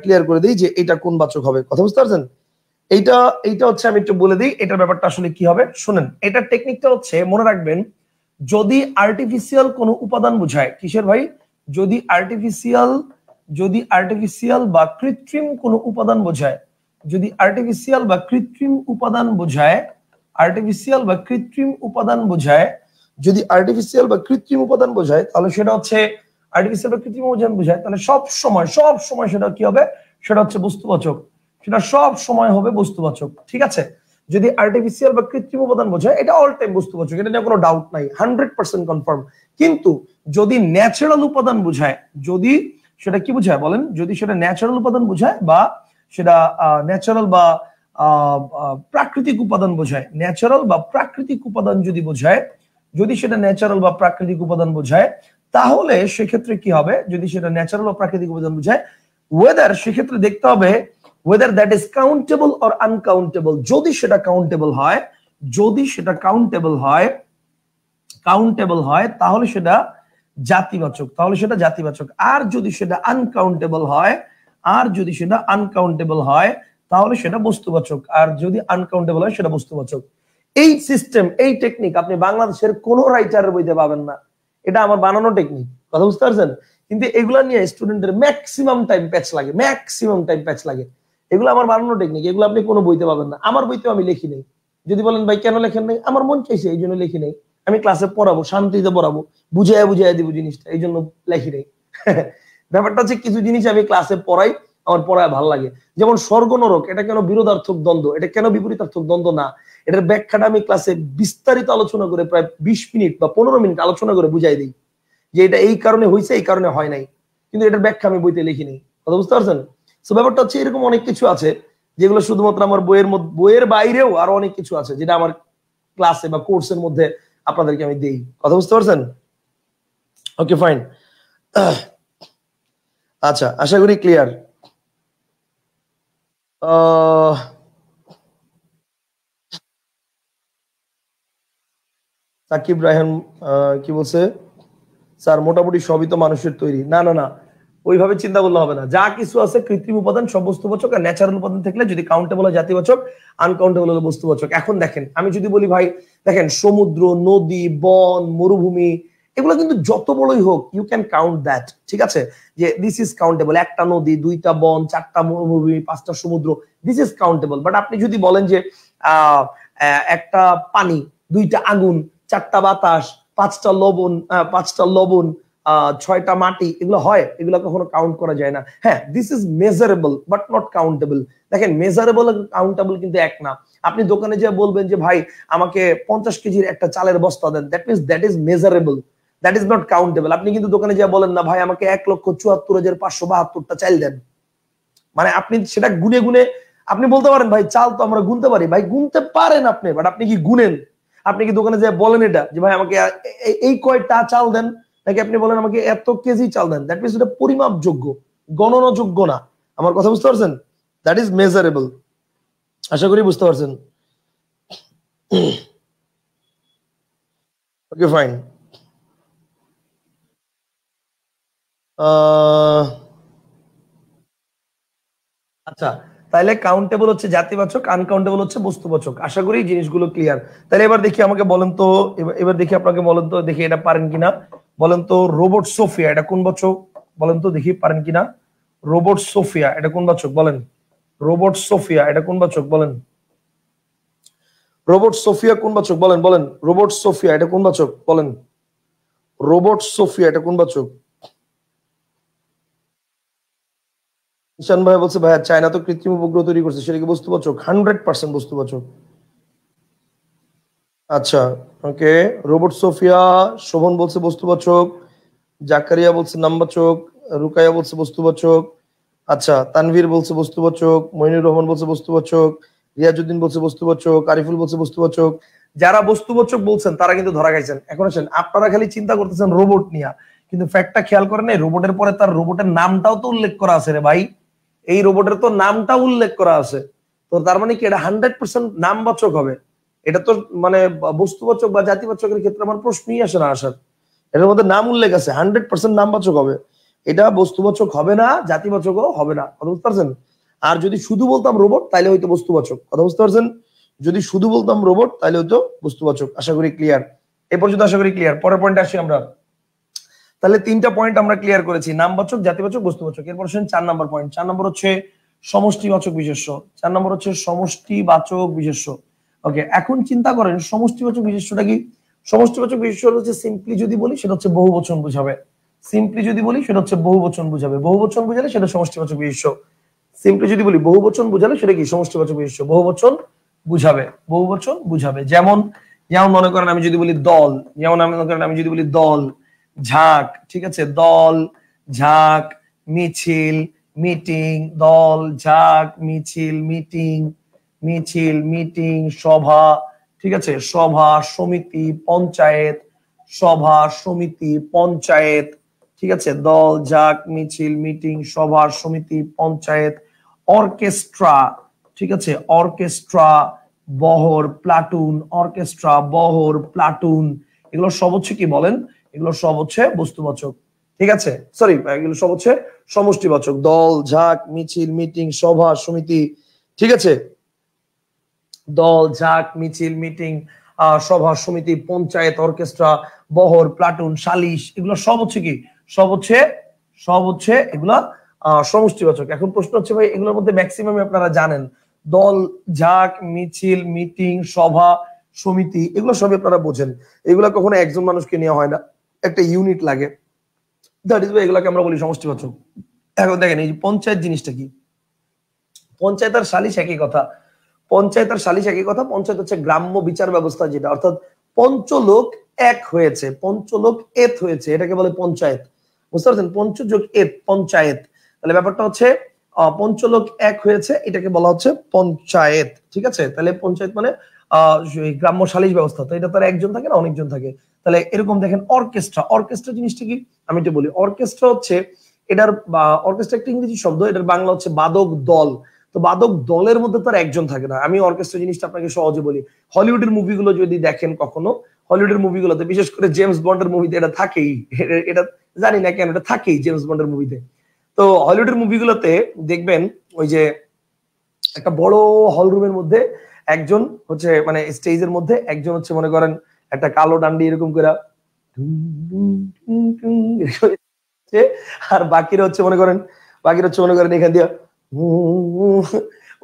ক্লিয়ার করে দিই যে এটা কোন বাচক হবে। কথা বুঝতে পারছেন? এইটা হচ্ছে আমি একটু বলে দিই এটার ব্যাপারটা আসলে কি হবে। শুনেন, এটার টেকনিকটা হচ্ছে মনে রাখবেন, যদি আর্টিফিশিয়াল কোনো উপাদান বোঝায়, কিসের ভাই? যদি আর্টিফিশিয়াল বা কৃত্রিম কোনো উপাদান বোঝায়, যদি আর্টিফিশিয়াল বা কৃত্রিম উপাদান বোঝায়, যদি আর্টিফিশিয়াল বা কৃত্রিম উপাদান বোঝায়, তাহলে সেটা হচ্ছে আর্টিফিশিয়াল বা কৃত্রিম উপাদান বোঝায়, তাহলে সব সময় সেটা কি হবে? সেটা হচ্ছে বস্তুবাচক, সেটা সব সময় হবে বস্তুবাচক, ঠিক আছে? যদি আর্টিফিশিয়াল বা কৃত্রিম উপাদান বোঝায়, এটা অল টাইম বস্তুবাচক, এটা নিয়ে কোনো ডাউট নাই, 100% কনফার্ম। কিন্তু যদি ন্যাচারাল উপাদান বোঝায়, যদি সেটা কি বোঝায় বলেন? যদি সেটা ন্যাচারাল উপাদান বোঝায় বা সেটা ন্যাচারাল বা প্রাকৃতিক উপাদান বোঝায়, ন্যাচারাল বা প্রাকৃতিক উপাদান যদি বোঝায়, যদি সেটা ন্যাচারাল বা প্রাকৃতিক উপাদান বোঝায়, তাহলে সেক্ষেত্রে কি হবে? যদি সেটা ন্যাচারাল বা প্রাকৃতিক উপাদান বোঝায়, ওয়েদার, সেক্ষেত্রে দেখতে হবে whether that is countable or uncountable। যদি সেটা কাউন্টেবল হয়, যদি সেটা কাউন্টেবল হয় তাহলে সেটা জাতিবাচক, তাহলে সেটা জাতিবাচক। আর যদি সেটা আনকাউন্টেবল হয়, তাহলে সেটা বস্তুবাচক। আর যদি আনকাউন্টেবল হয় সেটা বস্তুবাচক। এই সিস্টেম, এই টেকনিক আপনি বাংলাদেশের কোন রাইটারের বইতে পাবেন না। এটা আমার বানানো টেকনিক, কথা বুঝতে পারছেন? কিন্তু এগুলা নিয়ে স্টুডেন্টের ম্যাক্সিমাম টাইম প্যাচ লাগে। এগুলো আমার বানানো টেকনিক, এগুলো আপনি কোনো বইতে পাবেন না। আমার বইতেও আমি লিখি নাই। যদি বলেন ভাই কেন লেখেন নাই, আমার মন চাইছে এই জন্য লিখি নাই। আমি ক্লাসে পড়াবো, শান্তিতে পড়াবো, বুঝাইয়া দিব জিনিসটা, এই জন্য লেখি নাই। ব্যাপারটা হচ্ছে কিছু জিনিস আমি ক্লাসে পড়াই, আমার পড়ায় ভালো লাগে। যেমন স্বর্গ নরক, এটা কেন বিরোধার্থক দ্বন্দ্ব, এটা কেন বিপরীতার্থক দ্বন্দ্ব না, এটার ব্যাখ্যাটা আমি ক্লাসে বিস্তারিত আলোচনা করে প্রায় 20 মিনিট বা 15 মিনিট আলোচনা করে বুঝাই দিই যে এটা এই কারণে হয়েছে, এই কারণে হয় নাই। কিন্তু এটার ব্যাখ্যা আমি বইতে লিখি নাই, কথা বুঝতে পারছেন? তো ব্যাপারটা হচ্ছে এরকম অনেক কিছু আছে যেগুলো শুধুমাত্র আমার বইয়ের বাইরেও আরো অনেক কিছু আছে যেটা আমার ক্লাসে বা কোর্সের মধ্যে আপনাদেরকে আমি দেই, কথা বুঝতে পারছেন? Okay fine. আচ্ছা, আশা করি ক্লিয়ার। সাকিব রায়হান কি বলছে? স্যার মোটামুটি সবই তো মানুষের তৈরি। না না না, ওইভাবে চিন্তা করলে হবে না। যা কিছু আছে কৃত্রিম উপাদান সব বস্তুবাচক, আর ন্যাচারাল উপাদান থাকলে যদি কাউন্টেবল হয় জাতিবাচক, আনকাউন্টেবল হলে বস্তুবাচক। এখন দেখেন, আমি যদি বলি ভাই দেখেন সমুদ্র, নদী, বন, মরুভূমি, এগুলো কিন্তু যত বড়ই হোক ইউ ক্যান কাউন্ট দ্যাট, ঠিক আছে? যে দিস ইজ কাউন্টেবল, একটা নদী, 2টা বন, 4টা মরুভূমি, 5টা সমুদ্র, দিস ইজ কাউন্টেবল। বাট আপনি যদি বলেন যে একটা পানি, 2টা আগুন, 4টা বাতাস, 5টা লবণ, 6টা মাটি, এগুলো হয়? এগুলো কখনো কাউন্ট করা যায় না। হ্যাঁ, this is measurable but not countable. দেখেন মেজারেবল আর কাউন্টেবল কিন্তু এক না। আপনি দোকানে যে বলবেন যে ভাই আমাকে 50 কেজির একটা চালের বস্তা দেন, that means that is measurable, that is not countable. আপনি কিন্তু দোকানে যে বলেন না ভাই আমাকে 1,74,572টা চাল দেন, মানে আপনি সেটা গুনে গুনে আপনি বলতে পারেন ভাই চাল তো আমরা গুনতে পারি, ভাই গুনতে পারেন আপনি, বাট আপনি কি গুনেন? আপনি কি দোকানে যে বলেন এটা যে ভাই আমাকে এই কয়টা চাল দেন, নাকি আপনি বলেন আমাকে এত কেজি চাল দেন? দ্যাট মিনস এটা পরিমাপযোগ্য, গণনাযোগ্য না। আমার কথা বুঝতে পারছেন? That is measurable. আশা করি বুঝতে পারছেন। Okay fine. আচ্ছা, তাহলে কাউন্টেবল হচ্ছে জাতিবাচক, আনকাউন্টেবল হচ্ছে বস্তুবাচক। আশা করি জিনিসগুলো ক্লিয়ার। তাহলে এবার দেখি আমাকে বলেন তো, এবার দেখি আপনাকে বলেন তো, দেখি এটা পারেন কিনা। বলেন তো রোবট সোফিয়া এটা কোন বাচক? বলেন তো দেখি পারেন কিনা। রোবট সোফিয়া এটা কোন বাচক? বলেন। রোবট সোফিয়া এটা কোন বাচক? বলেন। রোবট সোফিয়া কোন বাচক? বলেন বলেন। রোবট সোফিয়া এটা কোন বাচক? বলেন। রোবট সোফিয়া এটা কোন বাচক? ঈশান ভাই বলছে ভাইয়া চায়না তো কৃত্রিম উপগ্রহ তৈরি করছে, সেটা কি বস্তুবাচক? 100% বস্তুবাচক। আচ্ছা ওকে, রোবট সোফিয়া, শোভন বলছে বস্তুবাচক, জাকারিয়া বলছে নামবাচক, রুকাইয়া বলছে বস্তুবাচক, আচ্ছা তানভীর বলছে বস্তুবাচক, মইনুর রহমান বলছে বস্তুবাচক, রিয়াজউদ্দিন বলছে বস্তুবাচক, আরিফুল বলছে বস্তুবাচক। যারা বস্তুবাচক বলছেন তারা কিন্তু ধরা খাইছেন। এখন আসেন, আপনারা খালি চিন্তা করতেছেন রোবট নিয়ে, কিন্তু ফ্যাক্টটা খেয়াল করেন নাই রোবটের পরে তার রোবটের নামটাও তো উল্লেখ করা আছে রে ভাই। এই রোবটের তো নামটা উল্লেখ করা আছে, তো তার মানে কি এটা 100% নামবাচক হবে? এটা তো মানে বস্তুবাচক বা জাতিবাচকের ক্ষেত্রে আমার প্রশ্নই আসে না আসার। এটার মধ্যে নাম উল্লেখ আছে, 100% নামবাচক হবে। এটা বস্তুবাচক হবে না, জাতিবাচকও হবে না, কথা বুঝতে পারছেন? আর যদি শুধু বলতাম রোবট তাহলে হয়তো বস্তুবাচক, কথা বুঝতে পারছেন? যদি শুধু বলতাম রোবট তাহলে হয়তো বস্তুবাচক। আশা করি ক্লিয়ার, এ পর্যন্ত আশা করি ক্লিয়ার। পরের পয়েন্টে আসি আমরা। তাহলে 3টা পয়েন্ট আমরা ক্লিয়ার করেছি, নামবাচক, জাতিবাচক, বস্তুবাচক। এরপর আসেন 4 নম্বর পয়েন্ট। 4 নম্বর হচ্ছে সমষ্টিবাচক বিশেষ্য। 4 নম্বর হচ্ছে সমষ্টিবাচক বিশেষ্য। ওকে, এখন চিন্তা করেন সমষ্টিবাচক বিশেষ্যটা কি? সমষ্টিবাচক বিশেষ্য হচ্ছে সিম্পলি যদি বলি সেটা হচ্ছে বহুবচন বুঝাবে। সিম্পলি যদি বলি সেটা হচ্ছে বহুবচন বুঝাবে। বহুবচন বুঝালে সেটা সমষ্টিবাচক বিশেষ্য। সিম্পলি যদি বলি বহুবচন বুঝালে সেটা কি? সমষ্টিবাচক বিশেষ্য। বহুবচন বুঝাবে, বহুবচন বুঝাবে। যেমন যেমন মনে করেন আমি যদি বলি দল, যেমন মনে করেন আমি যদি বলি দল, ঝাঁক, ঠিক আছে? দল, ঝাঁক, মিছিল, মিটিং, দল, ঝাঁক, মিছিল, মিটিং, মিছিল, মিটিং, সভা, ঠিক আছে? সভা, সমিতি, পঞ্চায়েত, সভা, সমিতি, পঞ্চায়েত, ঠিক আছে? দল, ঝাঁক, মিছিল, মিটিং, সভা, সমিতি, পঞ্চায়েত। অর্কেস্ট্রা, ঠিক আছে? অর্কেস্ট্রা, বহর, প্লাটুন, অর্কেস্ট্রা, বহর, প্লাটুন, এগুলো সব হচ্ছে কি বলেন? এগুলো সব হচ্ছে বস্তুবাচক, ঠিক আছে? সরি, এগুলো সব হচ্ছে সমষ্টিবাচক। দল, ঝাঁক, মিছিল, মিটিং, সভা, সমিতি, ঠিক আছে? দল, ঝাঁক, মিছিল, মিটিং, সভা, সমিতি, পঞ্চায়েত, অর্কেস্ট্রা, বহর, প্লাটুন, সালিশ, এগুলো সব হচ্ছে কি? সব হচ্ছে এগুলা সমষ্টিবাচক। এখন প্রশ্ন হচ্ছে ভাই, এগুলোর মধ্যে ম্যাক্সিমাম আপনারা জানেন, দল, ঝাঁক, মিছিল, মিটিং, সভা, সমিতি, এগুলো সবই আপনারা বোঝেন। এগুলা কখনো একজন মানুষকে নিয়ে হয় না, একটা ইউনিট লাগে। দ্যাট ইজ ওয়াই এগুলাকে আমরা বলি সমষ্টিবাচক। এখন দেখেন, এই পঞ্চায়েত জিনিসটা কি? পঞ্চায়েত আর সালিশ একই কথা। পঞ্চায়েত আর সালিশ একই কথা। পঞ্চায়েত হচ্ছে গ্রাম্য বিচার ব্যবস্থা, যেটা অর্থাৎ পঞ্চলোক এক হয়েছে, পঞ্চলোক এত হয়েছে, এটাকে বলে পঞ্চায়েত। বুঝতে পারছেন? পঞ্চযোগ এত, পঞ্চায়েত। তাহলে ব্যাপারটা হচ্ছে পঞ্চলোক এক হয়েছে, এটাকে বলা হচ্ছে পঞ্চায়েত, ঠিক আছে? তাহলে পঞ্চায়েত মানে গ্রাম্য সালিশ ব্যবস্থা। তো এটা তো আর একজন থাকে না, অনেকজন থাকে। তাহলে এরকম দেখেন, অর্কেস্ট্রা। অর্কেস্ট্রা জিনিসটা কি আমি একটু বলি। অর্কেস্ট্রা হচ্ছে এটার, অর্কেস্ট্রা একটা ইংরেজি শব্দ, এটার বাংলা হচ্ছে বাদক দল। তো বাদক দলের মধ্যে তো আর একজন থাকে না। আমি অর্কেস্ট্রা জিনিসটা আপনাকে সহজে বলি। হলিউডের মুভিগুলো যদি দেখেন কখনো, হলিউডের মুভিগুলোতে বিশেষ করে জেমস বন্ডের মুভিতে এটা থাকেই। এটা জানি না কেন এটা থাকেই জেমস বন্ডের মুভিতে। তো হলিউডের মুভিগুলোতে দেখবেন ওই যে একটা বড় হল রুমের মধ্যে একজন হচ্ছে, মানে স্টেজের মধ্যে একজন হচ্ছে, মনে করেন একটা কালো ডান্ডি এরকম করে, আর বাকিরা হচ্ছে মনে করেন, এখান দিয়ে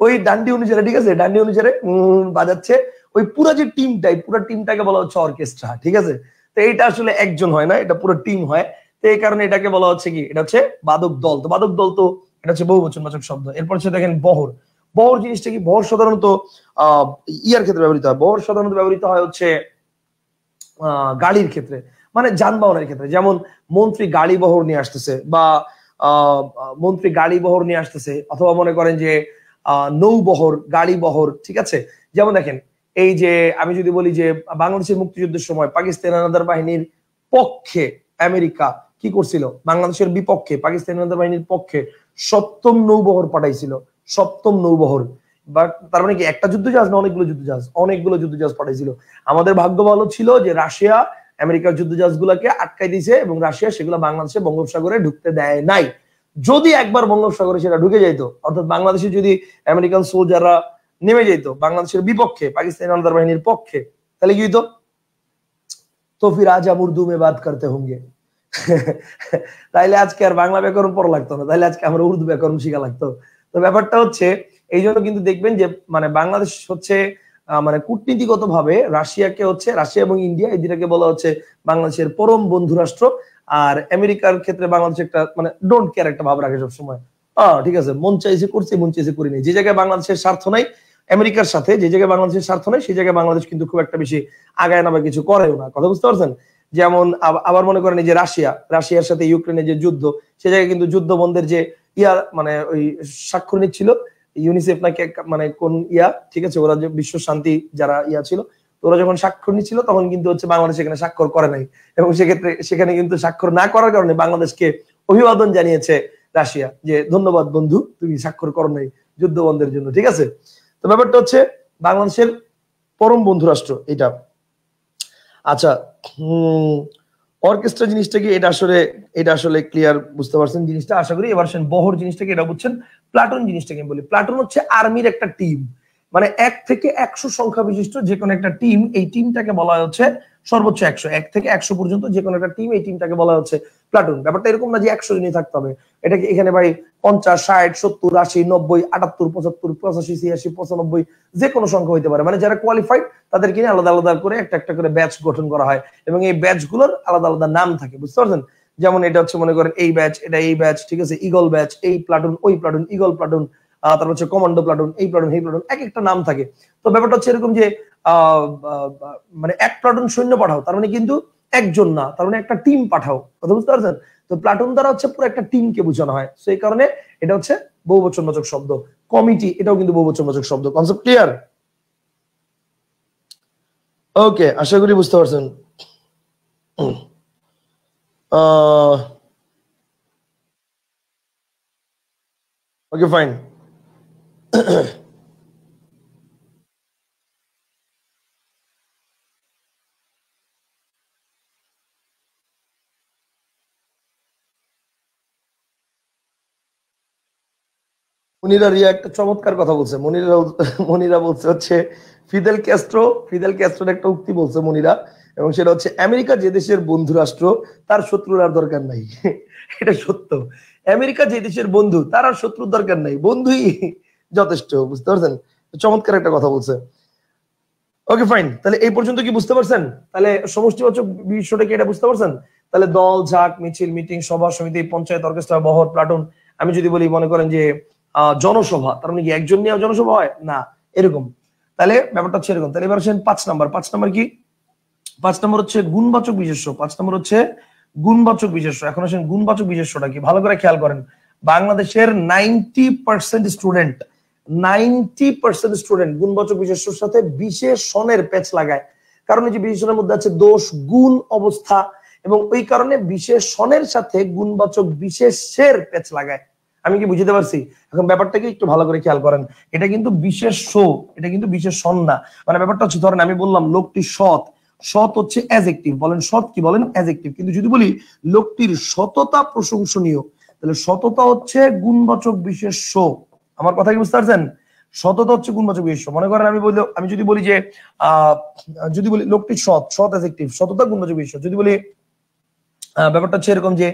ওই ডান্ডি অনুসারে, ঠিক আছে, ডান্ডি অনুসারে বাজাচ্ছে। ওই পুরো যে টিমটাই, পুরো টিমটাকে বলা হচ্ছে অর্কেস্ট্রা, ঠিক আছে? তো এইটা আসলে একজন হয় না, এটা পুরো টিম হয়। তো এই কারণে এটাকে বলা হচ্ছে কি, এটা হচ্ছে বাদক দল। তো বাদক দল তো এটা হচ্ছে বহুবচনবাচক শব্দ। এরপর হচ্ছে দেখেন বহর। বহর জিনিসটা কি? বহর সাধারণত ইয়ার ক্ষেত্রে ব্যবহৃত হয়। বহর সাধারণত ব্যবহৃত হয় হচ্ছে গাড়ির ক্ষেত্রে, মানে যানবাহনের ক্ষেত্রে। যেমন মন্ত্রী গাড়ি বহর নিয়ে আসতেছে, বা মন্ত্রী গাড়ি বহর নিয়ে আসতেছে, অথবা মনে করেন যে নৌবহর, গাড়ি বহর, ঠিক আছে? যেমন দেখেন, এই যে আমি যদি বলি যে বাংলাদেশের মুক্তিযুদ্ধের সময় পাকিস্তান হানাদার বাহিনীর পক্ষে আমেরিকা কি করছিল, বাংলাদেশের বিপক্ষে পাকিস্তান হানাদার বাহিনীর পক্ষে সপ্তম নৌবহর পাঠাইছিল। সপ্তম নৌবহর, বা তার মানে কি একটা যুদ্ধ জাহাজ না, অনেকগুলো যুদ্ধ জাহাজ, অনেকগুলো যুদ্ধ জাহাজ পাঠাইছিল। আমাদের ভাগ্য ভালো ছিল যে রাশিয়া আমেরিকার যুদ্ধ জাহাজগুলোকে আটকাই দিয়েছে, এবং রাশিয়া সেগুলো বাংলাদেশে বঙ্গোপসাগরে ঢুকতে দেয় নাই। যদি একবার বঙ্গোপসাগরে সেটা ঢুকে যাইতো, অর্থাৎ বাংলাদেশে যদি আমেরিকান সোলজাররা নেমে যেত বাংলাদেশের বিপক্ষে, পাকিস্তানি হানাদার বাহিনীর পক্ষে, তাহলে কি হইতো? তো ফির আজ हम उर्दू में बात करते होंगे। তাইলে আজকে আর বাংলা ব্যাকরণ পড়া লাগতো না, তাইলে আজকে আমরা উর্দু ব্যাকরণ শিখা লাগতো। তো ব্যাপারটা হচ্ছে এই জন্য কিন্তু দেখবেন যে মানে বাংলাদেশ হচ্ছে মানে কূটনীতিগত ভাবে রাশিয়াকে হচ্ছে, রাশিয়া এবং ইন্ডিয়া এই দুটাকে বলা হচ্ছে বাংলাদেশের পরম বন্ধু রাষ্ট্র। আর আমেরিকার ক্ষেত্রে বাংলাদেশ একটা মানে ডোন্ট কেয়ার একটা ভাব রাখে সবসময়। ঠিক আছে, মন চাইছে করছে, মন চাইছে করি নাই। যে জায়গায় বাংলাদেশের স্বার্থ নাই আমেরিকার সাথে, যে জায়গায় বাংলাদেশের স্বার্থ নাই সেই জায়গায় বাংলাদেশ কিন্তু খুব একটা বেশি আগায় না বা কিছু করেও না। কথা বুঝতে পারছেন? যেমন আবার মনে করেন যে রাশিয়ার সাথে ইউক্রেনের যে যুদ্ধ, সে জায়গায় কিন্তু যুদ্ধ বন্ধের যে মানে ওই স্বাক্ষর নিচ্ছিল ইউনিসেফ নাকি মানে কোন ঠিক আছে, ওরা যে বিশ্ব শান্তি যারা ছিল, ওরা যখন স্বাক্ষর নিচ্ছিল তখন কিন্তু হচ্ছে বাংলাদেশ এখানে স্বাক্ষর করে নাই, এবং সেক্ষেত্রে সেখানে কিন্তু স্বাক্ষর না করার কারণে বাংলাদেশকে অভিবাদন জানিয়েছে রাশিয়া, যে ধন্যবাদ বন্ধু, তুমি স্বাক্ষর করো নাই যুদ্ধ বন্ধের জন্য, ঠিক আছে? তো ব্যাপারটা হচ্ছে বাংলাদেশের পরম বন্ধু রাষ্ট্র এটা। আচ্ছা, অর্কেস্ট্রা জিনিসটা কি, এটা আসলে ক্লিয়ার বুঝতে পারছেন জিনিসটা, আশা করি। এবার বহর জিনিসটা কি এটা বুঝছেন। প্লাটুন জিনিসটাকে আমি বলি। প্লাটুন হচ্ছে আর্মির একটা টিম, মানে 1 থেকে 100 সংখ্যা বিশিষ্ট যে কোনো একটা টিম, এই টিমটাকে বলা হচ্ছে সর্বোচ্চ 100, 1 থেকে 100 পর্যন্ত যে কোনো একটা টিম, এই টিমটাকে বলা হচ্ছে প্লাটুন। ব্যাপারটা এরকম না যে 100 জনই থাকতে হবে। এটাকে এখানে ভাই 50, 60, 70, 80, 90, 78, 75, 85, 86, 95 যে কোনো সংখ্যা হইতে পারে। মানে যারা কোয়ালিফাইড তাদেরকে নিয়ে আলাদা আলাদা করে একটা একটা করে ব্যাচ গঠন করা হয়, এবং এই ব্যাচগুলোর আলাদা আলাদা নাম থাকে, বুঝতে পারছেন? যেমন এটা হচ্ছে মনে করেন এই ব্যাচ, এটা এই ব্যাচ, ঠিক আছে, ইগল ব্যাচ, এই প্লাটুন, ওই প্লাটুন, ইগল প্লাটুন, তারপর হচ্ছে কমান্ডো প্লাটুন, এই প্লাটুন, এই প্লাটুন, এক একটা নাম থাকে। তো ব্যাপারটা হচ্ছে এরকম যে মানে এক প্লাটুন সৈন্য পাঠাও, তার মানে কিন্তু একজন না, তার মানে একটা টিম পাঠাও। কথা বুঝতে পারছেন? তো প্লাটুন দ্বারা হচ্ছে পুরো একটা টিমকে বোঝানো হয়। তো এই কারণে এটা হচ্ছে বহুবচনবাচক শব্দ। কমিটি, এটাও কিন্তু বহুবচনবাচক শব্দ। Concept clear? ওকে, আশা করি বুঝতে পারছেন। ওকে, ফাইন। মনিরা রিয়া একটা চমৎকার কথা বলছে। মনিরা বলছে হচ্ছে ফিদেল ক্যাস্ট্রোর একটা উক্তি বলছে মনিরা, এবং সেটা হচ্ছে আমেরিকা যে দেশের বন্ধু রাষ্ট্র তার শত্রুর আর দরকার নাই। এটা সত্য। আমেরিকা যে দেশের বন্ধু তার আর শত্রুর দরকার নাই, বন্ধুই যথেষ্ট। বুঝতে পারছেন? চমৎকার একটা কথা বলছে। ওকে ফাইন, তাহলে এই পর্যন্ত কি বুঝতে পারছেন? তাহলে সমষ্টিবাচক বিষয়টা কি এটা বুঝতে পারছেন? তাহলে দল, ঝাঁক, মিছিল, মিটিং, সভা, সমিতি, পঞ্চায়েত, অর্কেস্ট্রা, বহর, প্লাটুন। আমি যদি বলি মনে করেন যে জনসভা, তার মানে কি একজন নিয়ে জনসভা হয় না, এরকম। তাহলে ব্যাপারটা হচ্ছে এরকম। তাহলে এবার আসেন 5 নাম্বার। 5 নাম্বার কি? 5 নাম্বার হচ্ছে গুণবাচক বিশেষ্য। 5 নাম্বার হচ্ছে গুণবাচক বিশেষ্য। এখন আসেন গুণবাচক বিশেষ্যটা কি, ভালো করে খেয়াল করেন। বাংলাদেশের 90% স্টুডেন্ট 90% স্টুডেন্ট গুণবাচক বিশেষ্যর সাথে বিশেষণের প্যাচ লাগায়। কারণ এই যে বিশেষণের মধ্যে আছে দোষ, গুণ, অবস্থা, এবং ওই কারণে বিশেষণের সাথে গুণবাচক বিশেষের প্যাচ লাগায়। আমি কি বুঝতে পারছি? এখন ব্যাপারটাকে একটু ভালো করে খেয়াল করেন। এটা কিন্তু বিশেষ্য, এটা কিন্তু বিশেষণ না। মানে ব্যাপারটা হচ্ছে, ধরেন আমি বললাম লোকটি সৎ, সৎ হচ্ছে অ্যাডজেক্টিভ, বলেন সৎ কি, বলেন অ্যাডজেক্টিভ। কিন্তু যদি বলি লোকটির সততা প্রশংসনীয়, তাহলে সততা হচ্ছে গুণবাচক বিশেষ্য। আমার কথা কি বুঝতে পারছেন? সততা হচ্ছে গুণবাচক বিশেষ্য। মনে করেন আমি যদি বলি যে যদি বলি লোকটি সৎ, সৎ অ্যাডজেক্টিভ, সততা গুণবাচক বিশেষ্য। যদি বলি ব্যাপারটা হচ্ছে এরকম যে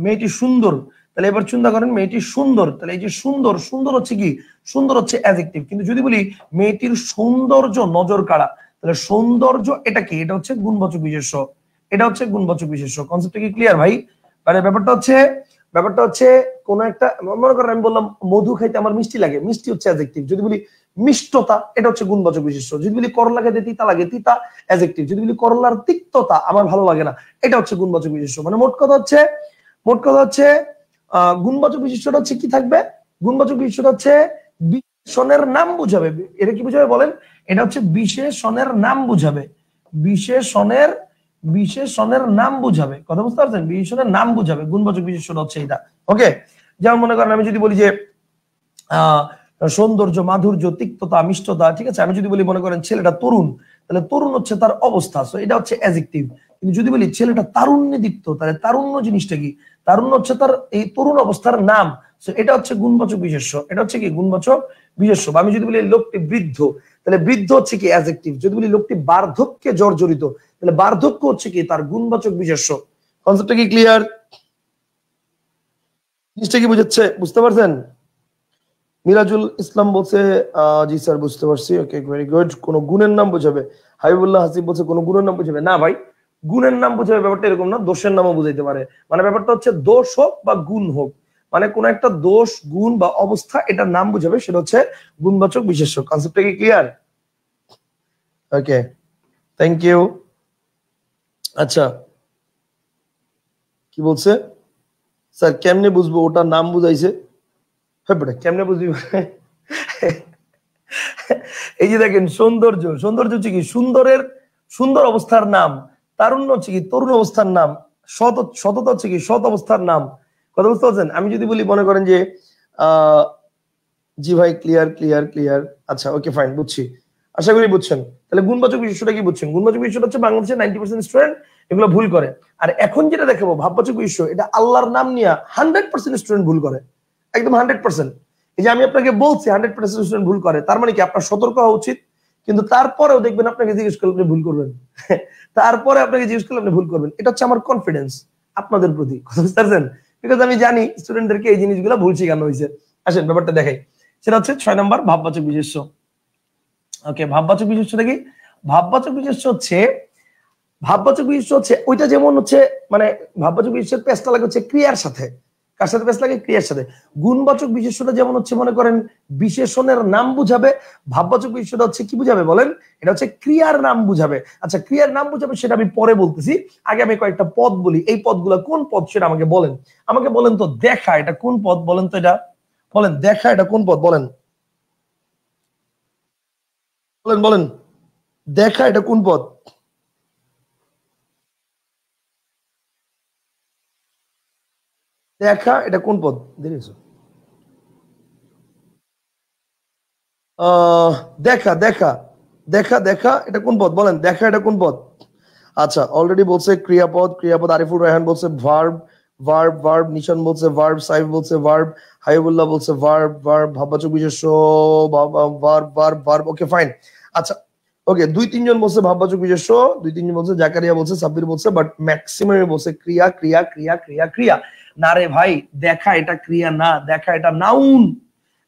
মেয়েটি সুন্দর, তাহলে এবার চিন্তা করেন মেয়েটি সুন্দর, তাহলে এই যে সুন্দর, সুন্দর হচ্ছে কি, সুন্দর হচ্ছে অ্যাডজেক্টিভ। কিন্তু যদি বলি মেয়েটির সৌন্দর্য নজর কাড়া, তাহলে সৌন্দর্য এটা কি, এটা হচ্ছে গুণবাচক বিশেষ্য, এটা হচ্ছে গুণবাচক বিশেষ্য। কনসেপ্টটা কি ক্লিয়ার ভাই? মানে ব্যাপারটা হচ্ছে কোন একটা, মনে করেন আমি বললাম মধু খাইতে আমার মিষ্টি লাগে, মিষ্টি হচ্ছে অ্যাডজেক্টিভ। যদি বলি মিষ্টতা, এটা হচ্ছে গুণবাচক বিশেষ্য। যদি বলি করলা খেতে তিতা লাগে, তিতা অ্যাডজেক্টিভ। যদি বলি করলার তিক্ততা আমার ভালো লাগে না, এটা হচ্ছে গুণবাচক বিশেষ্য। মানে মোট কথা হচ্ছে গুণবাচক বিশেষ্যটা হচ্ছে কি থাকবে, গুণবাচক বিশেষ্যটা হচ্ছে বিশেষণের নাম বুঝাবে। এটা কি বুঝাবে বলেন? এটা হচ্ছে বিশেষণের নাম বুঝাবে, বিশেষণের নাম বুঝাবে। কথা বুঝতে পারছেন? বিশেষণের নাম বুঝাবে, গুণবাচক বিশেষ্যটা হচ্ছে এটা। ওকে, যেমন মনে করেন আমি যদি বলি যে সৌন্দর্য, মাধুর্য, তিক্ততা, মিষ্টতা, ঠিক আছে। আমি যদি বলি মনে করেন ছেলেটা তরুণ, তাহলে তরুণ হচ্ছে তার অবস্থা, সো এটা হচ্ছে অ্যাডজেক্টিভ। কিন্তু যদি বলি ছেলেটা তারুণ্যে দীপ্ত, তাহলে তারুণ্য জিনিসটা কি, তারুণ্য হচ্ছে তার এই তরুণ অবস্থার নাম, সো এটা হচ্ছে গুণবাচক বিশেষ্য, এটা হচ্ছে কি গুণবাচক বিশেষ্য। বা আমি যদি বলি লোকটি বৃদ্ধ, তাহলে বৃদ্ধ হচ্ছে কি অ্যাডজেক্টিভ। যদি বলি লোকটি বার্ধক্যে জর্জরিত, তাহলে বার্ধক্য হচ্ছে কি তার গুণবাচক বিশেষ্য। কনসেপ্টটা কি ক্লিয়ার? জিনিসটা কি বুঝতে পারছেন? মিরাজুল ইসলাম বলছে জি স্যার বুঝতে পারছি। Okay very good. কোন গুণের নাম বোঝাবে? হাবিবুল্লাহ হাসিব বলছে কোন গুণের নাম বোঝাবে না ভাই, গুণের নাম বোঝাবে ব্যাপারটা এরকম না, দোষের নামও বুঝাইতে পারে। মানে ব্যাপারটা হচ্ছে দোষ হোক বা গুণ হোক, মানে কোন একটা দোষ, গুণ বা অবস্থা এটার নাম বুঝাবে, সেটা হচ্ছে গুণবাচক বিশেষ্য। কনসেপ্টটা কি ক্লিয়ার? Okay, thank you. আচ্ছা, কি বলছে স্যার? কেমনে বুঝবো ওটার নাম বুঝাইছে? হ্যাঁ বেটা, কেমনে বুঝবি? এই যে দেখেন সৌন্দর্য, সৌন্দর্য হচ্ছে কি সুন্দর অবস্থার নাম, তারুণ্য হচ্ছে কি তরুণ অবস্থার নাম, সততা হচ্ছে কি সৎ অবস্থার নাম। কথা বুঝতে পারছেন? আমি যদি বলি মনে করেন যে জি ভাই ক্লিয়ার। আচ্ছা ওকে ফাইন, বুঝছি, আশা করি বুঝছেন। তাহলে গুণবাচক বিশেষ্যটা কি বুঝছেন? গুণবাচক বিশেষ্যটা হচ্ছে বাংলাদেশের 90% স্টুডেন্ট এগুলো ভুল করে। আর এখন যেটা দেখাবো ভাববাচক বিশেষ্য, এটা আল্লাহর নাম নিয়ে 100% স্টুডেন্ট ভুল করে, একদম 100%। এই যে আমি আপনাকে বলছি 100% স্টুডেন্ট ভুল করে, তার মানে কি আপনার সতর্ক হওয়া উচিত। কিন্তু তারপরেও দেখবেন আপনাকে জিজ্ঞেস করলে আপনি ভুল করবেন, তারপরে আপনাকে জিজ্ঞেস করলে আপনি ভুল করবেন। এটা হচ্ছে আমার কনফিডেন্স আপনাদের প্রতি। কথা বুঝতে পারছেন? বিকজ আমি জানি স্টুডেন্টদেরকে এই জিনিসগুলো ভুল শেখানো হয়েছে। আসেন ব্যাপারটা দেখাই, সেটা হচ্ছে 6 নম্বর ভাববাচক বিশেষ্য। ওকে, ভাববাচক বিশেষ্যটা কি? ভাববাচক বিশেষ্য হচ্ছে ওইটা যেমন হচ্ছে, মানে ভাববাচক বিশেষ্যের পেশটা লাগে হচ্ছে ক্রিয়ার সাথে। কার সাথে পেশ লাগে? ক্রিয়ার সাথে। গুণবাচক বিশেষ্যটা যেমন হচ্ছে মনে করেন বিশেষণের নাম বুঝাবে, ভাববাচক বিশেষ্যটা হচ্ছে কি বুঝাবে বলেন? এটা হচ্ছে ক্রিয়ার নাম বুঝাবে। আচ্ছা, ক্রিয়ার নাম বুঝাবে সেটা আমি পরে বলতেছি, আগে আমি কয়েকটা পদ বলি। এই পদগুলো কোন পদ সেটা আমাকে বলেন তো। দেখা, এটা কোন পদ বলেন তো? এটা বলেন, দেখা এটা কোন পদ বলেন? বলেন, দেখা এটা কোন পদ? দেখা এটা কোন পদ? দেখেছো? দেখা দেখা দেখা দেখা এটা কোন পদ বলেন? দেখা এটা কোন পদ? আচ্ছা, অলরেডি বলছে ক্রিয়াপদ। আরিফুর রেহান বলছে ভার্ব। ভার্ব ভার্ব, নিশান বলছে ভার্ব, সাইফ বলছে ভার্ব, হাইবুল্লাহ বলছে ভার্ব ভার্ব, ভাববাচক বিশেষ্য verb verb verb. Okay fine. আচ্ছা ওকে, 2-3 জন বলছে ভাববাচক বিশেষ্য, 2-3 জন বলছে, জাকারিয়া বলছে, সাব্বির বলছে, বাট ম্যাক্সিমাম বলছে ক্রিয়া ক্রিয়া ক্রিয়া ক্রিয়া ক্রিয়া। না রে ভাই, দেখা এটা ক্রিয়া না, দেখা এটা নাউন,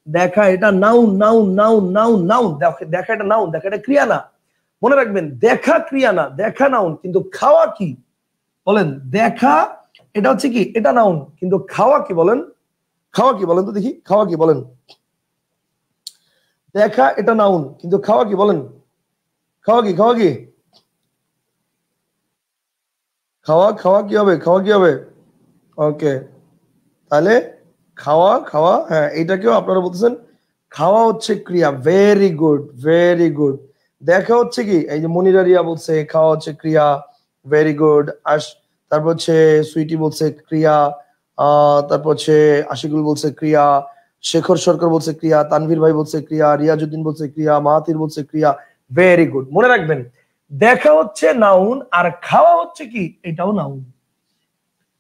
দেখা এটা noun noun noun noun noun, দেখা এটা নাউন, দেখা এটা ক্রিয়া না। মনে রাখবেন, দেখা ক্রিয়া না, দেখা নাউন, কিন্তু খাওয়া কি বলেন? দেখা এটা হচ্ছে কি, এটা নাউন, কিন্তু খাওয়া কি বলেন? খাওয়া কি বলেন তো দেখি, খাওয়া কি বলেন? দেখা এটা নাউন, কিন্তু খাওয়া কি বলেন? খাওয়া কি, খাওয়া কি, খাওয়া খাওয়া কি হবে, খাওয়া কি হবে? ওকে, তাহলে খাওয়া খাওয়া, হ্যাঁ এইটাকেও আপনারা বলতেছেন খাওয়া হচ্ছে ক্রিয়া। Very good, very good. দেখা হচ্ছে কি, এই যে মনিরারিয়া বলছে খাওয়া হচ্ছে ক্রিয়া, ভেরি গুড। তারপর হচ্ছে সুইটি বলছে ক্রিয়া, তারপর হচ্ছে আশিকুল বলছে ক্রিয়া, শেখর সরকার বলছে ক্রিয়া, তানভীর ভাই বলছে ক্রিয়া, রিয়াজউদ্দিন বলছে ক্রিয়া, মাহাতির বলছে ক্রিয়া। Very good. মনে রাখবেন, দেখা হচ্ছে নাউন, আর খাওয়া হচ্ছে কি, এটাও নাউন।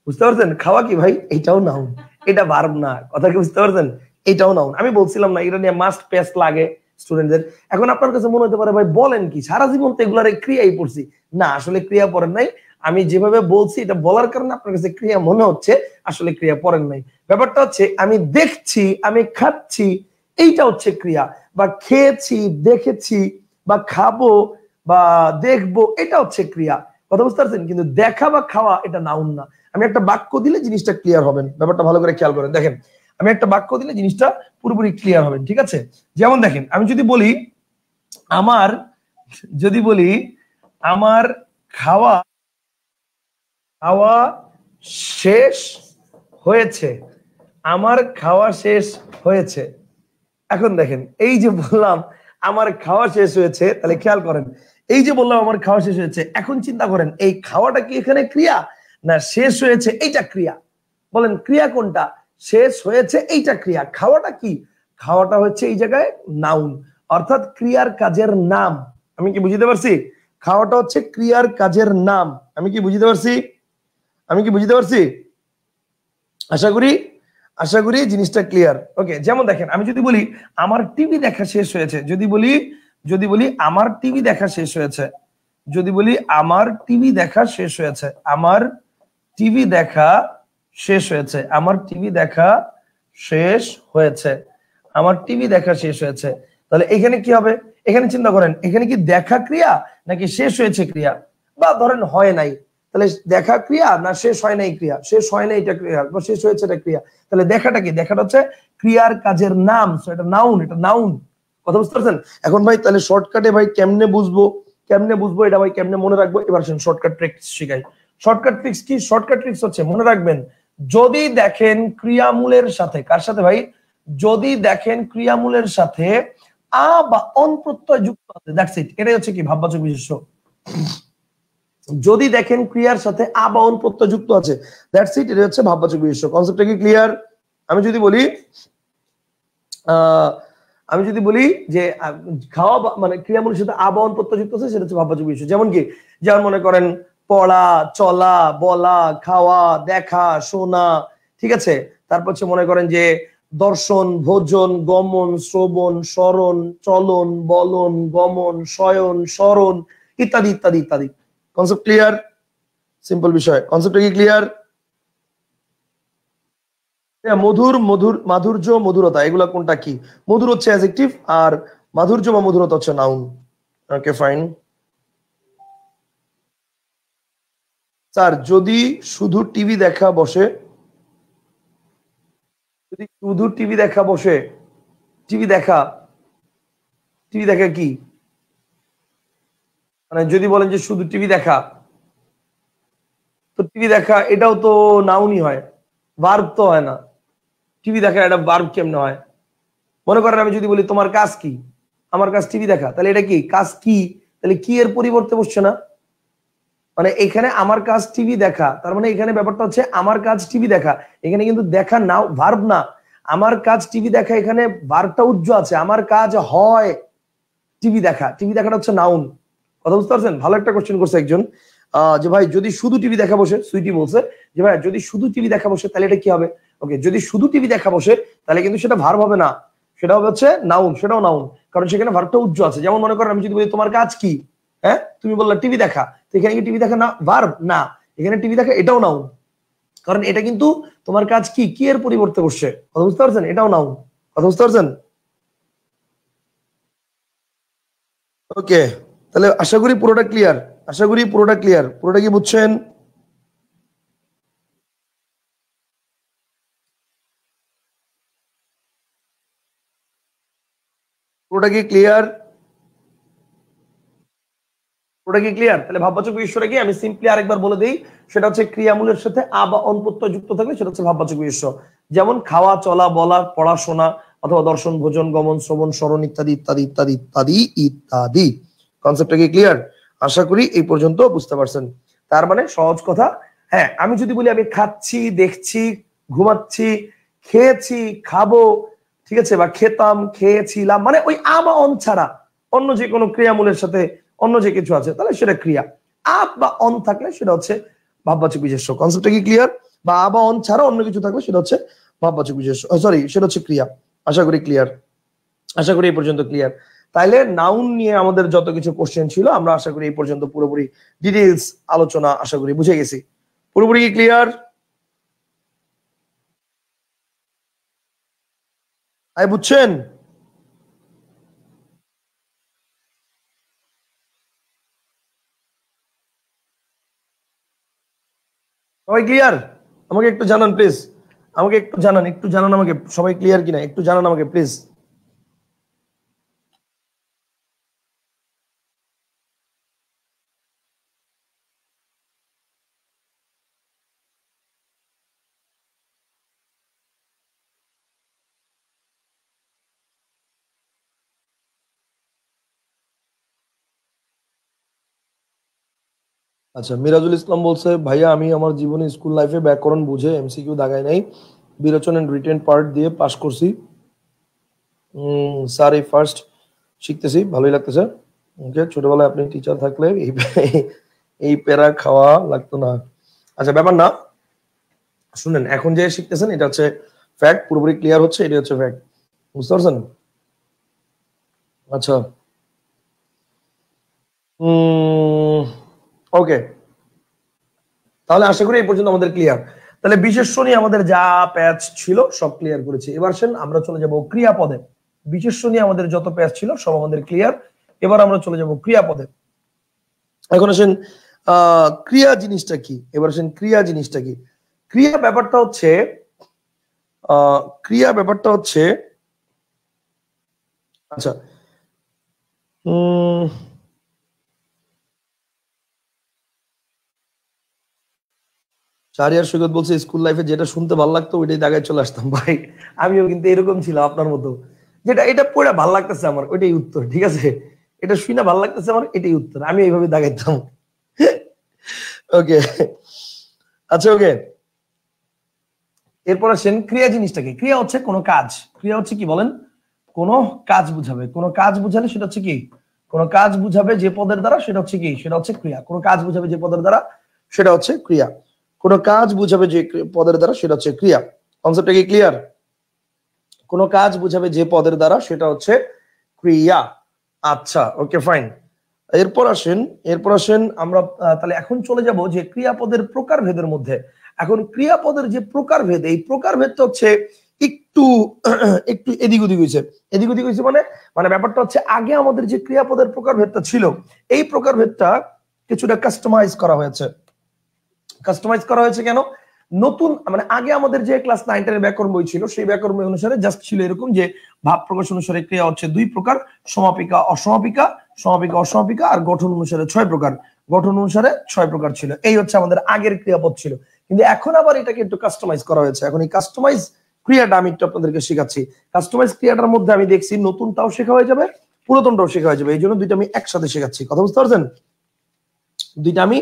বুঝতে পারছেন? খাওয়া কি ভাই, এটাও নাউন, এটা ভার্ব না। কথা কি বুঝতে পারছেন? এটাও নাউন। আমি বলছিলাম না, এটা নিয়ে মাস্ট পেস লাগে স্টুডেন্টদের। এখন আপনার কাছে মনে হতে পারে ভাই বলেন কি, সারা জীবন তো এগুলার ক্রিয়াই পড়ছি। না, আসলে ক্রিয়া পড়েন নাই। আমি যেভাবে বলছি এটা বলার কারণে আপনার কাছে ক্রিয়া মনে হচ্ছে, আসলে ক্রিয়া পড়েন নাই। ব্যাপারটা হচ্ছে আমি দেখছি, আমি খাচ্ছি, এইটা হচ্ছে ক্রিয়া। বা খেয়েছি, দেখেছি, বা খাবো, বা দেখবো, এটা হচ্ছে ক্রিয়া। কথা বুঝতে পারছেন? কিন্তু দেখা বা খাওয়া এটা নাউন না। আমি একটা বাক্য দিলে জিনিসটা ক্লিয়ার হবেন, ব্যাপারটা ভালো করে খেয়াল করেন। দেখেন, আমি একটা বাক্য দিলে জিনিসটা পুরোপুরি ক্লিয়ার হবেন, ঠিক আছে? যেমন দেখেন, আমি যদি বলি আমার, যদি বলি আমার খাওয়া খাওয়া শেষ হয়েছে, আমার খাওয়া শেষ হয়েছে। এখন দেখেন, এই যে বললাম আমার খাওয়া শেষ হয়েছে, তাহলে খেয়াল করেন, এই যে বললাম আমার খাওয়া শেষ হয়েছে, এখন চিন্তা করেন এই খাওয়াটা কি এখানে ক্রিয়া, না শেষ হয়েছে এইটা ক্রিয়া? বলেন ক্রিয়া কোনটা? শেষ হয়েছে এইটা ক্রিয়া, খাওয়াটা কি? খাওয়াটা হচ্ছে এই জায়গায় নাউন, অর্থাৎ ক্রিয়ার কাজের নাম। আমি কি বুঝতে পারছি? খাওয়াটা হচ্ছে ক্রিয়ার কাজের নাম। আমি কি বুঝতে পারছি? আমি কি বুঝতে পারছি? আশা করি, আশা করি জিনিসটা ক্লিয়ার। ওকে, যেমন দেখেন, আমি যদি বলি আমার টিভি দেখা শেষ হয়েছে, যদি বলি আমার টিভি দেখা শেষ হয়েছে, যদি বলি আমার টিভি দেখা শেষ হয়েছে, আমার টিভি দেখা শেষ হয়েছে, আমার টিভি দেখা শেষ হয়েছে, আমার টিভি দেখা শেষ হয়েছে, তাহলে এখানে কি হবে? এখানে চিন্তা করেন, এখানে কি দেখা ক্রিয়া নাকি শেষ হয়েছে ক্রিয়া? বা ধরেন হয় নাই, তাহলে দেখা ক্রিয়া না শেষ হয় নাই ক্রিয়া? শেষ হয় নাই এটা ক্রিয়া, বা শেষ হয়েছে এটা ক্রিয়া। তাহলে দেখাটা কি? দেখাটা হচ্ছে ক্রিয়ার কাজের নাম, এটা নাউন, এটা নাউন। কথা বুঝতে পারছেন? এখন ভাই তাহলে শর্টকাটে ভাই কেমনে বুঝবো, কেমনে বুঝবো এটা ভাই, কেমনে মনে রাখবো? এবার শর্টকাট ট্রিক্স শিখাই। শর্টকাট ট্রিক্স কি? শর্টকাট ট্রিক্স হচ্ছে, মনে রাখবেন, যদি দেখেন ক্রিয়ামূলের সাথে, কার সাথে ভাই? যদি দেখেন ক্রিয়ামূলের সাথে আ বা অন প্রত্যয় যুক্ত আছে, দ্যাটস ইট। এটাই হচ্ছে কি ভাববাচক বিশেষ্য। যদি দেখেন ক্রিয়ার সাথে আ বা অন প্রত্যয় যুক্ত আছে, দ্যাটস ইট, এটা হচ্ছে ভাববাচক বিশেষ্য। কনসেপ্টটা কি ক্লিয়ার? আমি যদি বলি আমি যদি বলি যে খাওয়া মানে ক্রিয়ামূলের সাথে আ বা অন প্রত্যয় যুক্ত আছে, সেটা হচ্ছে ভাববাচক বিশেষ্য। যেমন কি? যেমন মনে করেন পড়া, চলা, বলা, খাওয়া, দেখা, শোনা, ঠিক আছে? তারপর হচ্ছে মনে করেন যে দর্শন, ভোজন, গমন, শ্রবণ, স্মরণ, চলন, বলন, গমন, শয়ন, স্মরণ, ইত্যাদি ইত্যাদি ইত্যাদি। Concept clear? সিম্পল বিষয়। কনসেপ্টটা কি ক্লিয়ার? মধুর, মধুর, মাধুর্য, মধুরতা, এগুলা কোনটা কি? মধুর হচ্ছে অ্যাডজেক্টিভ, আর মাধুর্য বা মধুরতা হচ্ছে নাউন। Okay fine. স্যার যদি শুধু টিভি দেখা বসে, যদি শুধু টিভি দেখা বসে, টিভি দেখা, টিভি দেখা কি মানে? যদি বলেন যে শুধু টিভি দেখা, তো টিভি দেখা এটাও তো নাউনই হয়, ভার্ব তো হয় না। টিভি দেখা এটা ভার্ব কেমনে হয়? মনে করেন আমি যদি বলি তোমার কাজ কি, আমার কাজ টিভি দেখা, তাহলে এটা কি কাজ? কি তাহলে কি এর পরিবর্তে বসছে না? মানে এখানে আমার কাজ টিভি দেখা, তার মানে এখানে ব্যাপারটা হচ্ছে আমার কাজ টিভি দেখা। এখানে কিন্তু দেখা নাও ভার্ব না, আমার কাজ টিভি দেখা, এখানে ভার্বটা উজ্জ্ব আছে, আমার কাজ হয় টিভি দেখা। টিভি দেখাটা হচ্ছে নাউন। কথা বুঝতে পারছেন? ভালো একটা কোশ্চেন করছে একজন, যে ভাই যদি শুধু টিভি দেখা বসে, সুইটি বলছে যে ভাই যদি শুধু টিভি দেখা বসে তাহলে এটা কি হবে? ওকে, যদি শুধু টিভি দেখা বসে তাহলে কিন্তু সেটা ভার্ব হবে না, সেটা হবে হচ্ছে নাউন, সেটাও নাউন, কারণ সেখানে ভার্বটা উজ্জ্ব আছে। যেমন মনে করেন আমি যদি বলি তোমার কাজ কি, হ্যাঁ তুমি বললা টিভি দেখা, তো এখানে কি টিভি দেখা না ভার্ব না, এখানে টিভি দেখা এটাও নাউন, কারণ এটা কিন্তু তোমার কাজ কি কি এর পরিবর্তে বসছে। কথা বুঝতে পারছেন? এটাও নাউন। কথা বুঝতে পারছেন? ওকে, তাহলে আশা করি পুরোটা ক্লিয়ার, আশা করি পুরোটা ক্লিয়ার। পুরোটা কি বুঝছেন? পুরোটা কি ক্লিয়ার? পুরোটা কি ক্লিয়ার? তাহলে ভাববাচক বিশেষ্যটা কি আমি সিম্পলি আরেকবার বলে দেই, সেটা হচ্ছে ক্রিয়ামূলের সাথে আ বা অন প্রত্যয় যুক্ত থাকলে সেটা হচ্ছে ভাববাচক বিশেষ্য। যেমন খাওয়া, চলা, বলা, পড়াশোনা অথবা দর্শন, ভোজন, গমন, শ্রবণ, স্মরণ ইত্যাদি ইত্যাদি ইত্যাদি ইত্যাদি ইত্যাদি। কনসেপ্টটা কি ক্লিয়ার? আশা করি এই পর্যন্ত বুঝতে পারছেন। তার মানে সহজ কথা, হ্যাঁ আমি যদি বলি আমি খাচ্ছি, দেখছি, ঘুমাচ্ছি, খেয়েছি, খাবো, ঠিক আছে, বা খেতাম, খেয়েছিলাম, মানে ওই আ বা অন ছাড়া অন্য যে কোনো ক্রিয়ামূলের সাথে অন্য যে কিছু আছে তাহলে সেটা ক্রিয়া। আপ বা অন থাকলে সেটা হচ্ছে ভাববাচক বিশেষ্য। কনসেপ্টটা কি ক্লিয়ার? বা আ বা অন ছাড়া অন্য কিছু থাকলে সেটা হচ্ছে ভাববাচক বিশেষ্য, সরি সেটা হচ্ছে ক্রিয়া। আশা করি ক্লিয়ার, আশা করি এই পর্যন্ত ক্লিয়ার। তাইলে নাউন নিয়ে আমাদের যত কিছু কোশ্চেন ছিল আমরা আশা করি এই পর্যন্ত পুরোপুরি ডিটেইলস আলোচনা আশা করি বুঝে গেছি। পুরোপুরি কি ক্লিয়ার? আই বুঝছেন? সবাই ক্লিয়ার? আমাকে একটু জানান প্লিজ, আমাকে একটু জানান, একটু জানান আমাকে সবাই ক্লিয়ার কিনা, একটু জানান আমাকে প্লিজ। আচ্ছা, মিরাজুল ইসলাম বলছে ভাইয়া আমি আমার জীবনে স্কুল লাইফে ব্যাকরণ বুঝে এমসিকিউ দাগাই নাই, বিরোচন এন্ড রিটেন পার্ট দিয়ে পাস করছি। স্যার এই ফার্স্ট শিখতেছি, ভালোই লাগতেছে। ওকে, ছোটবেলায় আপনি টিচার থাকলে এই প্যারা খাওয়া লাগতো না। আচ্ছা ব্যাপার না, শুনেন এখন যে শিখতেছেন এটা হচ্ছে ফ্যাক্ট, পুরোপুরি ক্লিয়ার হচ্ছে, এটা হচ্ছে ফ্যাক্ট, বুঝতে পারছেন? আচ্ছা, ওকে, তাহলে আশা করি এই পর্যন্ত আমাদের ক্লিয়ার। তাহলে বিশেষ্য নিয়ে আমাদের যা প্যাচ ছিল সব ক্লিয়ার করেছি। এবার আসেন আমরা চলে যাব ক্রিয়াপদে। বিশেষ্য নিয়ে আমাদের যত প্যাচ ছিল সব আমাদের ক্লিয়ার। এবার আমরা চলে যাব ক্রিয়াপদে। এখন আসেন ক্রিয়া জিনিসটা কি, এবার আসেন ক্রিয়া জিনিসটা কি। ক্রিয়া ব্যাপারটা হচ্ছে ক্রিয়া ব্যাপারটা হচ্ছে আচ্ছা, শাহরিয়ার সৈকত বলছে স্কুল লাইফে যেটা শুনতে ভালো লাগতো ওইটাই দাগায় চলে আসতাম। ভাই আমিও কিন্তু এরকম ছিল আপনার মতো, যেটা এটা পড়ে ভালো লাগতেছে আমার ওইটাই উত্তর, ঠিক আছে, এটা শুনে ভালো লাগতেছে আমার এটাই উত্তর, আমি এইভাবে দাগাইতাম। ওকে, আচ্ছা ওকে, এরপর আসেন ক্রিয়া জিনিসটা কি। ক্রিয়া হচ্ছে কোনো কাজ, ক্রিয়া হচ্ছে কি বলেন, কোনো কাজ বুঝাবে, কোনো কাজ বুঝালে সেটা হচ্ছে কি, কোনো কাজ বুঝাবে যে পদের দ্বারা সেটা হচ্ছে কি, সেটা হচ্ছে ক্রিয়া। কোনো কাজ বুঝাবে যে পদের দ্বারা সেটা হচ্ছে ক্রিয়া, কোনো কাজ বুঝাবে যে পদের দ্বারা সেটা হচ্ছে ক্রিয়া। কনসেপ্টটা কি ক্লিয়ার? কোনো কাজ বুঝাবে যে পদের দ্বারা সেটা হচ্ছে ক্রিয়া। আচ্ছা ওকে ফাইন। এরপর আসেন আমরা তাহলে এখন চলে যাব যে ক্রিয়াপদের প্রকারভেদের মধ্যে। এখন ক্রিয়াপদের যে প্রকারভেদ, এই প্রকারভেদটা হচ্ছে একটু একটু এদিক ওদিক হয়েছে। এদিক ওদিক হয়েছে মানে মানে ব্যাপারটা হচ্ছে আগে আমাদের যে ক্রিয়াপদের প্রকারভেদটা ছিল এই প্রকারভেদটা কিছুটা কাস্টমাইজ করা হয়েছে। কাস্টমাইজ করা হয়েছে কেন? নতুন মানে আগে আমাদের যে ক্লাস 9 এর ব্যাকরণ বই ছিল সেই ব্যাকরণ বই অনুসারে জাস্ট ছিল এরকম যে ভাব প্রকাশ অনুসারে ক্রিয়া হচ্ছে দুই প্রকার, সমাপিকা অসমাপিকা, সমাপিকা অসমাপিকা, আর গঠন অনুসারে 6 প্রকার, গঠন অনুসারে 6 প্রকার ছিল। এই হচ্ছে আমাদের আগের ক্রিয়াপদ ছিল। কিন্তু এখন আবার এটাকে একটু কাস্টমাইজ করা হয়েছে। এখন এই কাস্টমাইজ ক্রিয়াটা আমি একটু আপনাদেরকে শেখাচ্ছি। কাস্টমাইজ ক্রিয়াটার মধ্যে আমি দেখছি নতুনটাও শেখা হয়ে যাবে, পুরাতনটাও শেখা হয়ে যাবে, এই জন্য দুইটা আমি একসাথে শেখাচ্ছি। কথা বুঝতে পারছেন? দুইটা আমি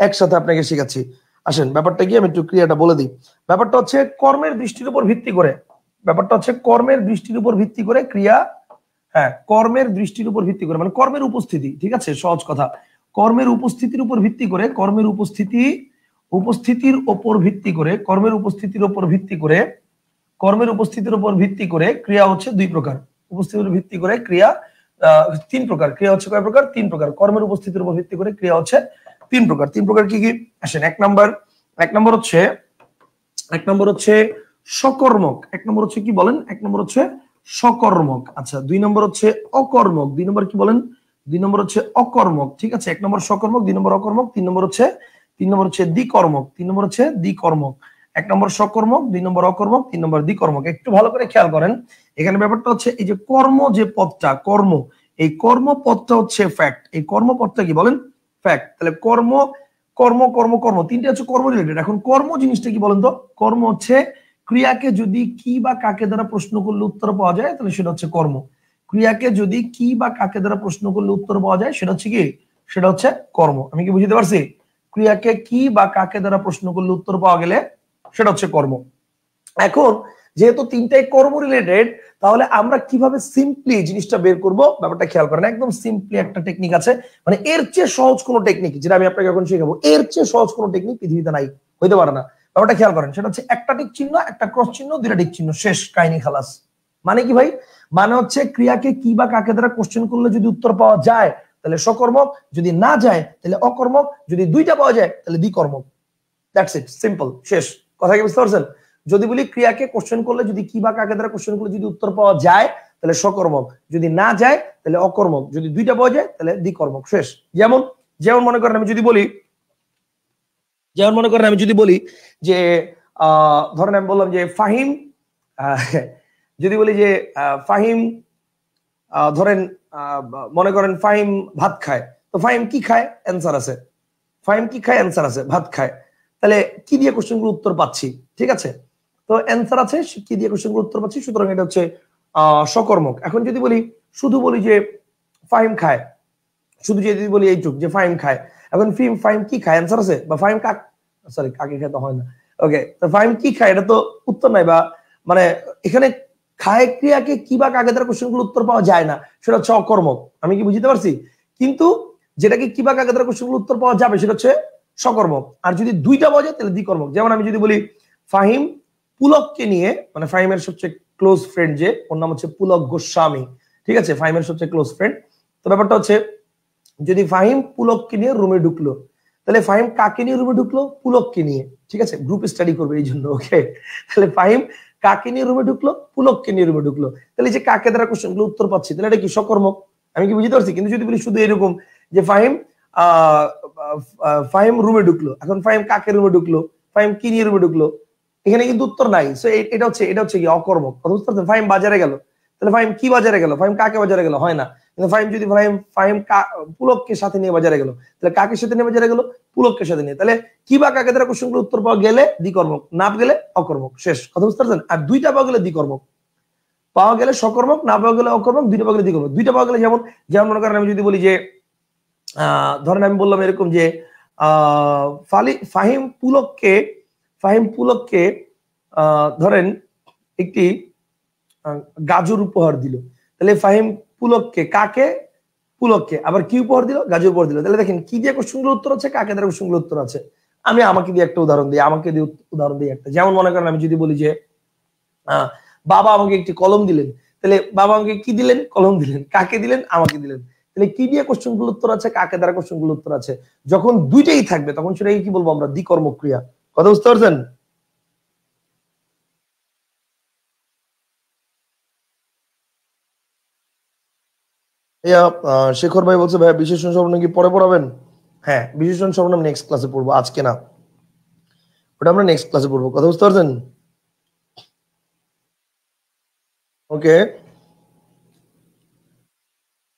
একসাথে আপনাকে শেখাচ্ছি। আসেন ব্যাপারটা কি আমি একটু ক্রিয়াটা বলে দিই। ব্যাপারটা হচ্ছে কর্মের দৃষ্টির উপর ভিত্তি করে, ব্যাপারটা হচ্ছে কর্মের দৃষ্টির উপর ভিত্তি করে ক্রিয়া, হ্যাঁ কর্মের দৃষ্টির উপর ভিত্তি করে মানে কর্মের উপস্থিতি, ঠিক আছে, সহজ কথা, কর্মের উপস্থিতির উপর ভিত্তি করে, কর্মের উপস্থিতি উপস্থিতির উপর ভিত্তি করে, কর্মের উপস্থিতির উপর ভিত্তি করে, কর্মের উপস্থিতির উপর ভিত্তি করে ক্রিয়া হচ্ছে দুই প্রকার। উপস্থিতির ভিত্তি করে ক্রিয়া তিন প্রকার। ক্রিয়া হচ্ছে কয় প্রকার? তিন প্রকার। কর্মের উপস্থিতির উপর ভিত্তি করে ক্রিয়া হচ্ছে তিন প্রকার। তিন প্রকার কি কি? আসেন, এক নম্বর হচ্ছে সকর্মক। এক নম্বর হচ্ছে কি বলেন? এক নম্বর হচ্ছে সকর্মক। আচ্ছা, দুই নম্বর হচ্ছে অকর্মক। দুই নম্বর কি বলেন? দুই নম্বর হচ্ছে অকর্মক। ঠিক আছে, এক নম্বর সকর্মক, দুই নম্বর অকর্মক, তিন নম্বর হচ্ছে দ্বিকর্মক। তিন নম্বর হচ্ছে দ্বিকর্মক। এক নম্বর সকর্মক, দুই নম্বর অকর্মক, তিন নম্বর দ্বিকর্মক। একটু ভালো করে খেয়াল করেন, এখানে ব্যাপারটা হচ্ছে এই যে কর্ম, যে পদটা কর্ম, এই কর্মপদটা হচ্ছে ফ্যাক্ট। এই কর্মপদটা কি বলেন? ফ্যাক্ট। তাহলে কর্ম কর্ম কর্ম কর্ম তিনটা হচ্ছে কর্ম রিলেটেড। এখন কর্ম জিনিসটা কি বলেন তো? কর্ম হচ্ছে ক্রিয়াকে যদি কি বা কাকে দ্বারা প্রশ্ন করলে উত্তর পাওয়া যায় তাহলে সেটা হচ্ছে কর্ম। ক্রিয়াকে যদি কি বা কাকে দ্বারা প্রশ্ন করলে উত্তর পাওয়া যায় সেটা হচ্ছে কি? সেটা হচ্ছে কর্ম। আমি কি বুঝতে পারছি? ক্রিয়াকে কি বা কাকে দ্বারা প্রশ্ন করলে উত্তর পাওয়া গেলে সেটা হচ্ছে কর্ম। এখন যেহেতু তিনটাই কর্ম রিলেটেড, তাহলে আমরা কিভাবে সিম্পলি জিনিসটা বের করব ব্যাপারটা খেয়াল করেন। একদম সিম্পলি একটা টেকনিক আছে, মানে এর চেয়ে সহজ কোনো টেকনিক, যেটা আমি আপনাকে এখন শেখাবো, এর চেয়ে সহজ কোনো টেকনিক পৃথিবীতে নাই, হইতে পারে না। ব্যাপারটা খেয়াল করেন, সেটা হচ্ছে একটা টিক চিহ্ন, একটা ক্রস চিহ্ন, দুইটা টিক চিহ্ন, শেষ, কাহিনী খালাস। মানে কি ভাই? মানে হচ্ছে ক্রিয়াকে কি বা কাকে দ্বারা কোশ্চেন করলে যদি উত্তর পাওয়া যায় তাহলে সকর্মক, যদি না যায় তাহলে অকর্মক, যদি দুইটা পাওয়া যায় তাহলে দ্বিকর্মক। দ্যাটস ইট, সিম্পল, শেষ। কথা কি বুঝতে পারছেন? যদি বলি ক্রিয়াকে কোশ্চেন করলে যদি কি বা কাকে দ্বারা কোশ্চেন করলে যদি উত্তর পাওয়া যায় তাহলে সকর্মক, যদি না যায় তাহলে অকর্মক, যদি দুইটা পাওয়া যায় তাহলে দ্বিকর্মক, শেষ। যেমন যেমন মনে করেন আমি যদি বলি যে ধরেন আমি বললাম যে ফাহিম, যদি বলি যে ফাহিম, ধরেন মনে করেন ফাহিম ভাত খায়, তো ফাহিম কি খায়? অ্যান্সার আছে। ফাহিম কি খায়? অ্যান্সার আছে, ভাত খায়। তাহলে কি দিয়ে কোশ্চেনগুলো উত্তর পাচ্ছি? ঠিক আছে, তো অ্যান্সার আছে, কি দিয়ে কোশ্চেনগুলো উত্তর পাচ্ছি, সুতরাং এটা হচ্ছে সকর্মক। এখন যদি বলি, শুধু বলি যে ফাহিম খায়, শুধু যদি বলি এইটুক যে ফাহিম খায়, এখন ফাহিম কি খায়? অ্যান্সার আছে, বা ফাহিম কাক, সরি কাকে খায় তো হয় না, ওকে, তো ফাহিম কি খায় এটা তো উত্তর নাই, বা মানে এখানে খায় ক্রিয়াকে কি বা কাকে দ্বারা কোশ্চেনগুলো উত্তর পাওয়া যায় না, সেটা হচ্ছে অকর্মক। আমি কি বুঝতে পারছি? কিন্তু যেটাকে কি বা কাকে দ্বারা কোশ্চেনগুলো উত্তর পাওয়া যাবে সেটা হচ্ছে সকর্মক। আর যদি দুইটা পাওয়া যায় তাহলে দ্বিকর্মক। যেমন আমি যদি বলি ফাহিম পুলককে নিয়ে, মানে ফাহিমের সবচেয়ে ক্লোজ ফ্রেন্ড, যে ওর নাম হচ্ছে পুলক গোস্বামী, ঠিক আছে, ফাহিমের সবচেয়ে ক্লোজ ফ্রেন্ড। তো ব্যাপারটা হচ্ছে যদি ফাহিম পুলককে নিয়ে রুমে ঢুকলো, তাহলে ফাহিম কাকে নিয়ে রুমে ঢুকলো? পুলককে নিয়ে, ঠিক আছে, গ্রুপ স্টাডি করবে এই জন্য, ওকে। তাহলে ফাহিম কাকে নিয়ে রুমে ঢুকলো? পুলককে নিয়ে রুমে ঢুকলো। তাহলে যে কাকে দ্বারা কোশ্চেনগুলো উত্তর পাচ্ছি, তাহলে এটা কি সকর্মক। আমি কি বুঝতে পারছি? কিন্তু যদি বলি শুধু এরকম যে ফাহিম রুমে ঢুকলো, এখন ফাহিম কাকে রুমে ঢুকলো? ফাহিম কি নিয়ে রুমে ঢুকলো? এখানে কিন্তু উত্তর নাই। সো এটা হচ্ছে কি? অকর্মক। কথা বুঝতে পারছেন? ফাহিম বাজারে গেল, তাহলে ফাহিম কি বাজারে গেল? ফাহিম কাকে বাজারে গেল? হয় না। কিন্তু ফাহিম যদি ফাহিম পুলককে সাথে নিয়ে বাজারে গেল, তাহলে কাকে সাথে নিয়ে বাজারে গেল? পুলককে সাথে নিয়ে। তাহলে কি বা কাকে দ্বারা কোশ্চেনগুলো উত্তর পাওয়া গেলে দ্বিকর্মক, না গেলে অকর্মক, শেষ। কথা বুঝতে পারছেন? আর দুইটা পাওয়া গেলে দ্বিকর্মক, পাওয়া গেলে সকর্মক, না পাওয়া গেলে অকর্মক, দুইটা পাওয়া গেলে দ্বিকর্মক। দুইটা পাওয়া গেলে যেমন যেমন মনে করেন আমি যদি বলি যে ধরেন আমি বললাম এরকম যে ফাহিম পুলককে ধরেন একটি গাজর উপহার দিল, তাহলে ফাহিম পুলককে, কাকে? পুলককে। আবার কি উপহার দিল? গাজর উপহার দিল। তাহলে দেখেন কি দিয়ে কোশ্চেনগুলো উত্তর আছে, কাকে দ্বারা কোশ্চেনগুলো উত্তর আছে। আমি আমাকে দিয়ে একটা উদাহরণ দিই, উদাহরণ দিই একটা। যেমন মনে করেন আমি যদি বলি যে বাবা আমাকে একটি কলম দিলেন, তাহলে বাবা আমাকে কি দিলেন? কলম দিলেন। কাকে দিলেন? আমাকে দিলেন। তাহলে কি দিয়ে কোশ্চেনগুলো উত্তর আছে, কাকে দ্বারা কোশ্চেনগুলো উত্তর আছে। যখন দুইটাই থাকবে তখন সেটাকে কি বলবো আমরা? দ্বিকর্মক ক্রিয়া। কথা বুঝতে পারছেন? শেখর ভাই বলছে ভাইয়া বিশেষণ সর্বনাম কি পরে পড়াবেন? হ্যাঁ, বিশেষণ সর্বনাম নেক্সট ক্লাসে পড়বো, আজকে না, ওটা আমরা নেক্সট ক্লাসে পড়বো। কথা বুঝতে পারছেন? ওকে,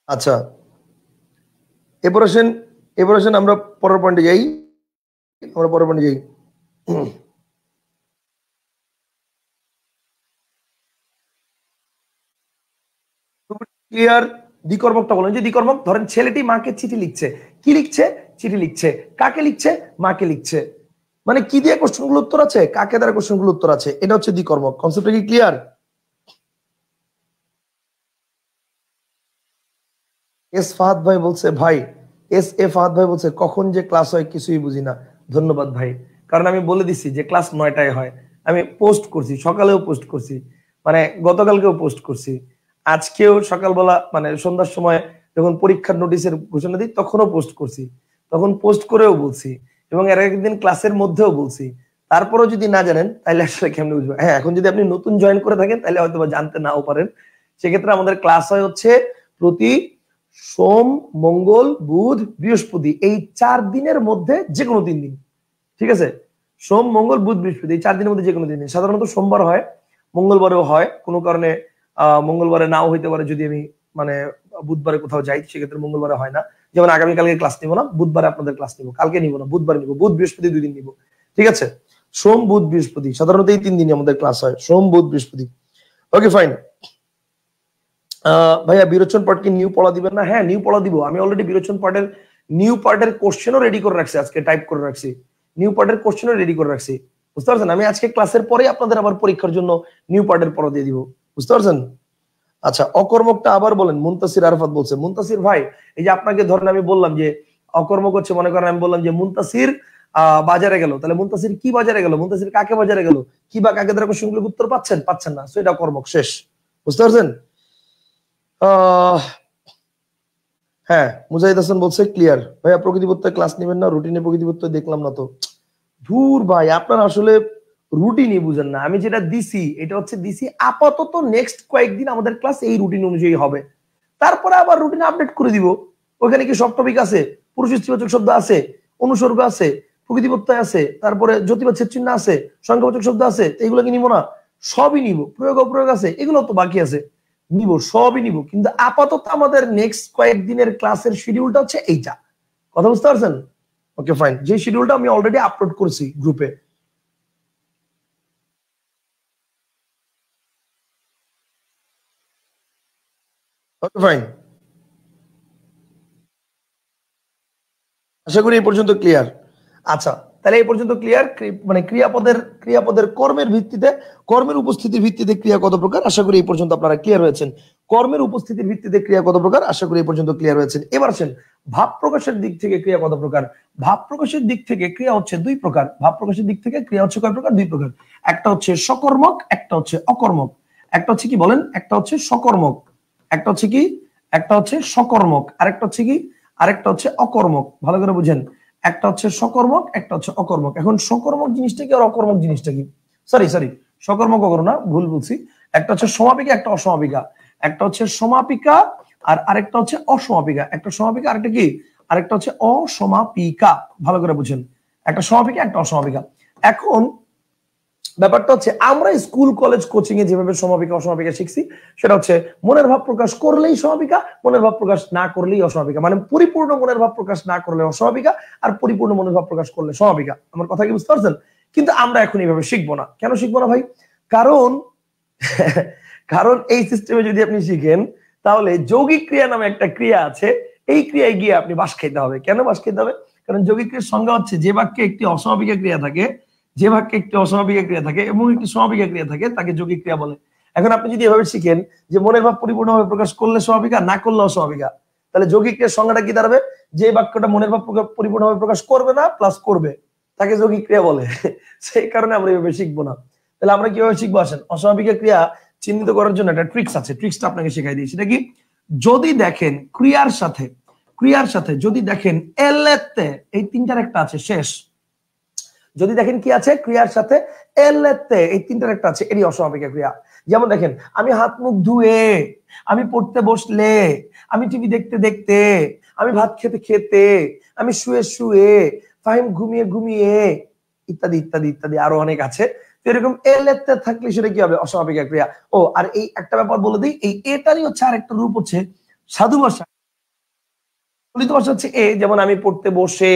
আচ্ছা, এবার আসেন আমরা পরের পয়েন্টে যাই। ক্লিয়ার? দ্বিকর্মকটা বলেন। যে দ্বিকর্মক, ধরেন ছেলেটি মাকে চিঠি লিখছে, কি লিখছে? চিঠি লিখছে। কাকে লিখছে? মাকে লিখছে। মানে কি দিয়ে কোশ্চেনগুলো উত্তর আছে, কাকে দ্বারা কোশ্চেনগুলো উত্তর আছে, এটা হচ্ছে দ্বিকর্মক। কনসেপ্টটা কি ক্লিয়ার? এস ফাহাদ ভাই বলছে ভাই, এস এ ফাহাদ ভাই বলছে কখন যে ক্লাস হয় কিছুই বুঝি না। ধন্যবাদ ভাই। কারণ আমি বলে দিচ্ছি যে ক্লাস 9টায় হয়। আমি পোস্ট করছি, সকালেও পোস্ট করছি, মানে গতকালকেও পোস্ট করছি, আজকেও সকালবেলা মানে সন্ধ্যার সময় যখন পরীক্ষার নোটিশের ঘোষণা দিই তখনও পোস্ট করছি, তখন পোস্ট করেও বলছি, এবং এর একদিন ক্লাসের মধ্যেও বলছি। তারপরেও যদি না জানেন তাহলে আসলে কেমনে বুঝবো? হ্যাঁ, এখন যদি আপনি নতুন জয়েন করে থাকেন তাহলে হয়তো জানতে নাও পারেন। সেক্ষেত্রে আমাদের ক্লাস হয় হচ্ছে প্রতি সোম, মঙ্গল, বুধ, বৃহস্পতি, এই 4 দিনের মধ্যে যে কোনো 3 দিন। ঠিক আছে? সোম, মঙ্গল, বুধ, বৃহস্পতি, এই 4 দিনের মধ্যে যে কোনো 3 দিন। সাধারণত সোমবার হয়, মঙ্গলবারেও হয়, কোনো কারণে মঙ্গলবারে নাও হইতে পারে যদি আমি মানে বুধবারে কোথাও যাই, সেক্ষেত্রে মঙ্গলবারে হয় না। যেমন আগামীকালকে ক্লাস নিব না, বুধবারে আপনাদের ক্লাস নিব, কালকে নিব না, বুধবার নিব, বুধ বৃহস্পতি 2 দিন নিব। ঠিক আছে? সোম, বুধ, বৃহস্পতি, সাধারণত এই 3 দিনই আমাদের ক্লাস হয়, সোম, বুধ, বৃহস্পতি। ওকে, ফাইন। ভাইয়া বিরোচন পার্ট কি নিউ পড়া দিবেন না? হ্যাঁ, নিউ পড়া দিব। আমি অলরেডি বিরোচন পার্টের নিউ পার্টের কোশ্চেনও রেডি করে রাখছি, আজকে টাইপ করে রাখছি, নিউ পার্টের কোশ্চেনও রেডি করে রাখছি। বুঝতে পারছেন? আমি আজকে ক্লাসের পরেই আপনাদের আবার পরীক্ষার জন্য নিউ পার্টের পড়া দিয়ে দিব। বুঝতে পারছেন? আচ্ছা, অকর্মকটা আবার বলেন। মুনতাসির আরাফাত বলছে। মুনতাসির ভাই, এই যে আপনাকে ধরেন আমি বললাম যে অকর্মক হচ্ছে, মনে করেন আমি বললাম যে মুনতাসির বাজারে গেল, তাহলে মুনতাসির কি বাজারে গেল, মুনতাসির কাকে বাজারে গেল, কি বা কাকে দ্বারা কোশ্চেনগুলোর উত্তর পাচ্ছেন? পাচ্ছেন না, সো এটা কর্মক, শেষ। বুঝতে পারছেন? হ্যাঁ, মুজাহিদ হাসান বলছে ক্লিয়ার। ভাইয়া প্রকৃতিবত্তায় ক্লাস নেবেন না? রুটিনে প্রকৃতিবত্তা দেখলাম না তো। ধুর ভাই, আপনারা আসলে রুটিনই বুঝেন না। আমি যেটা দিছি এটা হচ্ছে দিছি আপাতত নেক্সট কয়েকদিন আমাদের ক্লাস এই রুটিন অনুযায়ী হবে, তারপরে আবার রুটিন আপডেট করে দিব। ওখানে কি সব টপিক আছে? পুরুষ স্ত্রীবাচক শব্দ আছে, অনুসর্গ আছে, প্রকৃতিবত্তায় আছে, তারপরে জ্যোতিবাচক চিহ্ন আছে, সংখ্যাবাচক শব্দ আছে, এগুলো কি নিব না? সবই নিব। প্রয়োগ অপ্রয়োগ আছে, এগুলো তো বাকি আছে, নিব, সবই নিব। কিন্তু আপাতত আমাদের নেক্সট কয়েকদিনের ক্লাসের শিডিউলটা হচ্ছে এইটা। কথা বুঝতে পারছেন? ওকে, ফাইন। যে শিডিউলটা আমি অলরেডি আপলোড করেছি গ্রুপে। ওকে, ফাইন। আশা করি এই পর্যন্ত ক্লিয়ার। আচ্ছা, তাহলে এই পর্যন্ত ক্লিয়ার। মানে ক্রিয়াপদের কর্মের ভিত্তিতে, কর্মের উপস্থিতির ভিত্তিতে ক্রিয়া কত প্রকার, আশা করি এই পর্যন্ত আপনারা ক্লিয়ার হয়েছেন। কর্মের উপস্থিতির ভিত্তিতে ক্রিয়া কত প্রকার, আশা করি এই পর্যন্ত ক্লিয়ার হয়েছেন। এবার আসেন ভাব প্রকাশের দিক থেকে ক্রিয়া কত প্রকার। ভাব প্রকাশের দিক থেকে ক্রিয়া হচ্ছে 2 প্রকার। ভাব প্রকাশের দিক থেকে ক্রিয়া হচ্ছে কয় প্রকার? 2 প্রকার। একটা হচ্ছে সকর্মক, একটা হচ্ছে অকর্মক। একটা হচ্ছে কি বলেন? একটা হচ্ছে সকর্মক, একটা হচ্ছে কি, একটা হচ্ছে সকর্মক, আরেকটা হচ্ছে কি, আরেকটা হচ্ছে অকর্মক। ভালো করে বুঝেন, একটা হচ্ছে সকর্মক, একটা হচ্ছে অকর্মক। এখন সকর্মক জিনিসটা কি আর অকর্মক জিনিসটা কি? সরি সরি, সকর্মক অকর্মক না, ভুল বলছি। একটা হচ্ছে সমাপিকা, একটা অসমাপিকা। একটা হচ্ছে সমাপিকা আর আরেকটা হচ্ছে অসমাপিকা। একটা সমাপিকা, আরেকটা কি, আরেকটা হচ্ছে অসমাপিকা। ভালো করে বুঝেন, একটা সমাপিকা, একটা অসমাপিকা। এখন ব্যাপারটা হচ্ছে আমরা স্কুল কলেজ কোচিং এ যেভাবে সমাপিকা অসমাপিকা শিখছি, সেটা হচ্ছে মনের ভাব প্রকাশ করলেই সমাপিকা, মনের ভাব প্রকাশ না করলেই অসমাপিকা। মানে পরিপূর্ণ মনের ভাব প্রকাশ না করলে অসমাপিকা, আর পরিপূর্ণ মনের ভাব প্রকাশ করলে সমাপিকা। আমার কথা কি বুঝতে পারছেন? কিন্তু আমরা এখন এইভাবে শিখবো না। কেন শিখবো না ভাই? কারণ কারণ এই সিস্টেমে যদি আপনি শিখেন, তাহলে যৌগিক ক্রিয়া নামে একটা ক্রিয়া আছে, এই ক্রিয়ায় গিয়ে আপনি বাস খাইতে হবে। কেন বাস খাইতে হবে? কারণ যৌগিক ক্রিয়ার সংজ্ঞা হচ্ছে যে বাক্যে একটি অসমাপিকা ক্রিয়া থাকে, যে বাক্যে একটি অসমাপিকা ক্রিয়া থাকে এবং একটি সমাপিকা ক্রিয়া থাকে, তাকে যৌগিক ক্রিয়া বলে। এখন আপনি যদি এভাবে শিখেন যে মনের ভাব পরিপূর্ণভাবে প্রকাশ করলে সমাপিকা, না করলে অসমাপিকা, তাহলে যৌগিক ক্রিয়ার সংজ্ঞাটা কি দাঁড়াবে? যে বাক্যটা মনের ভাব পরিপূর্ণভাবে প্রকাশ করবে না প্লাস করবে, তাকে যৌগিক ক্রিয়া বলে। সেই কারণে আমরা এভাবে শিখবো না। তাহলে আমরা কিভাবে শিখবো? আসেন, অস্বাভাবিক ক্রিয়া চিহ্নিত করার জন্য একটা ট্রিক্স আছে, ট্রিক্সটা আপনাকে শেখাই দিই। সেটা কি? যদি দেখেন ক্রিয়ার সাথে যদি দেখেন এলেতে, এই তিনটার একটা আছে শেষ। যদি দেখেন কি আছে ক্রিয়ার সাথে এলেতে, এই তিনটার একটা আছে, এরই অস্বাভাবিক ক্রিয়া। যেমন দেখেন, আমি হাত মুখ ধুয়ে, আমি পড়তে বসলে, আমি টিভি দেখতে দেখতে, আমি ভাত খেতে খেতে, আমি শুয়ে শুয়ে, ফাহিম ঘুমিয়ে ঘুমিয়ে, ইত্যাদি ইত্যাদি ইত্যাদি আরো অনেক আছে। এরকম এলেতে থাকলে সেটা কি হবে? অস্বাভাবিক ক্রিয়া। ও, আর এই একটা ব্যাপার বলে দিই, এই এটারই হচ্ছে আরেকটা রূপ হচ্ছে সাধু ভাষা। চলিত ভাষা হচ্ছে এ, যেমন আমি পড়তে বসে,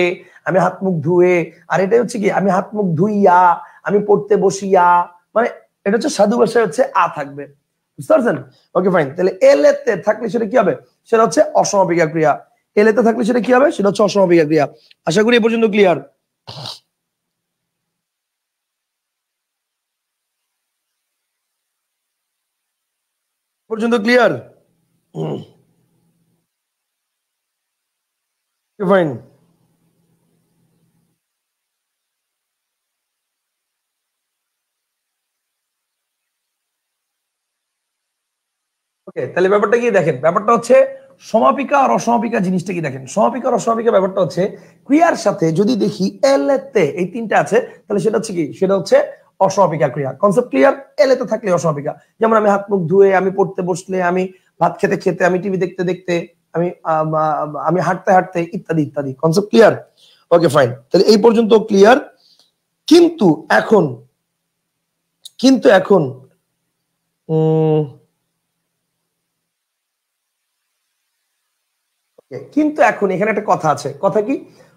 আমি হাত মুখ ধুয়ে, আর এটা হচ্ছে কি, আমি হাত মুখ ধুইয়া, আমি পড়তে বসিয়া। মানে এটা হচ্ছে সাধু ভাষায় হচ্ছে আ থাকবে। বুঝতে পারছেন? ওকে, ফাইন। তাহলে এলেতে থাকলে সেটা কি হবে? সেটা হচ্ছে অসমাপিকা ক্রিয়া। এলেতে থাকলে সেটা কি হবে? সেটা হচ্ছে অসমাপিকা ক্রিয়া। আশা করি এ পর্যন্ত ক্লিয়ার। পর্যন্ত ক্লিয়ার? ফাইন। তাহলে ব্যাপারটা কি দেখেন, ব্যাপারটা হচ্ছে সমাপিকা আর অসমাপিকা জিনিসটা কি দেখেন। সমাপিকা আর অসমাপিকা ব্যাপারটা হচ্ছে ক্রিয়ার সাথে যদি দেখি এল এতে এই তিনটা আছে, তাহলে সেটা হচ্ছে কি, সেটা হচ্ছে অসমাপিকা ক্রিয়া। Concept clear? এল এতে থাকলে অসমাপিকা। যেমন আমি হাত মুখ ধুয়ে, আমি পড়তে বসলে, আমি ভাত খেতে খেতে, আমি টিভি দেখতে দেখতে, আমি আমি হাঁটতে হাঁটতে, ইত্যাদি ইত্যাদি। Concept clear? ওকে ফাইন, তাহলে এই পর্যন্ত ক্লিয়ার। কিন্তু এখন কিন্তু এখন এখানে একটা কথা আছে। কথা কি?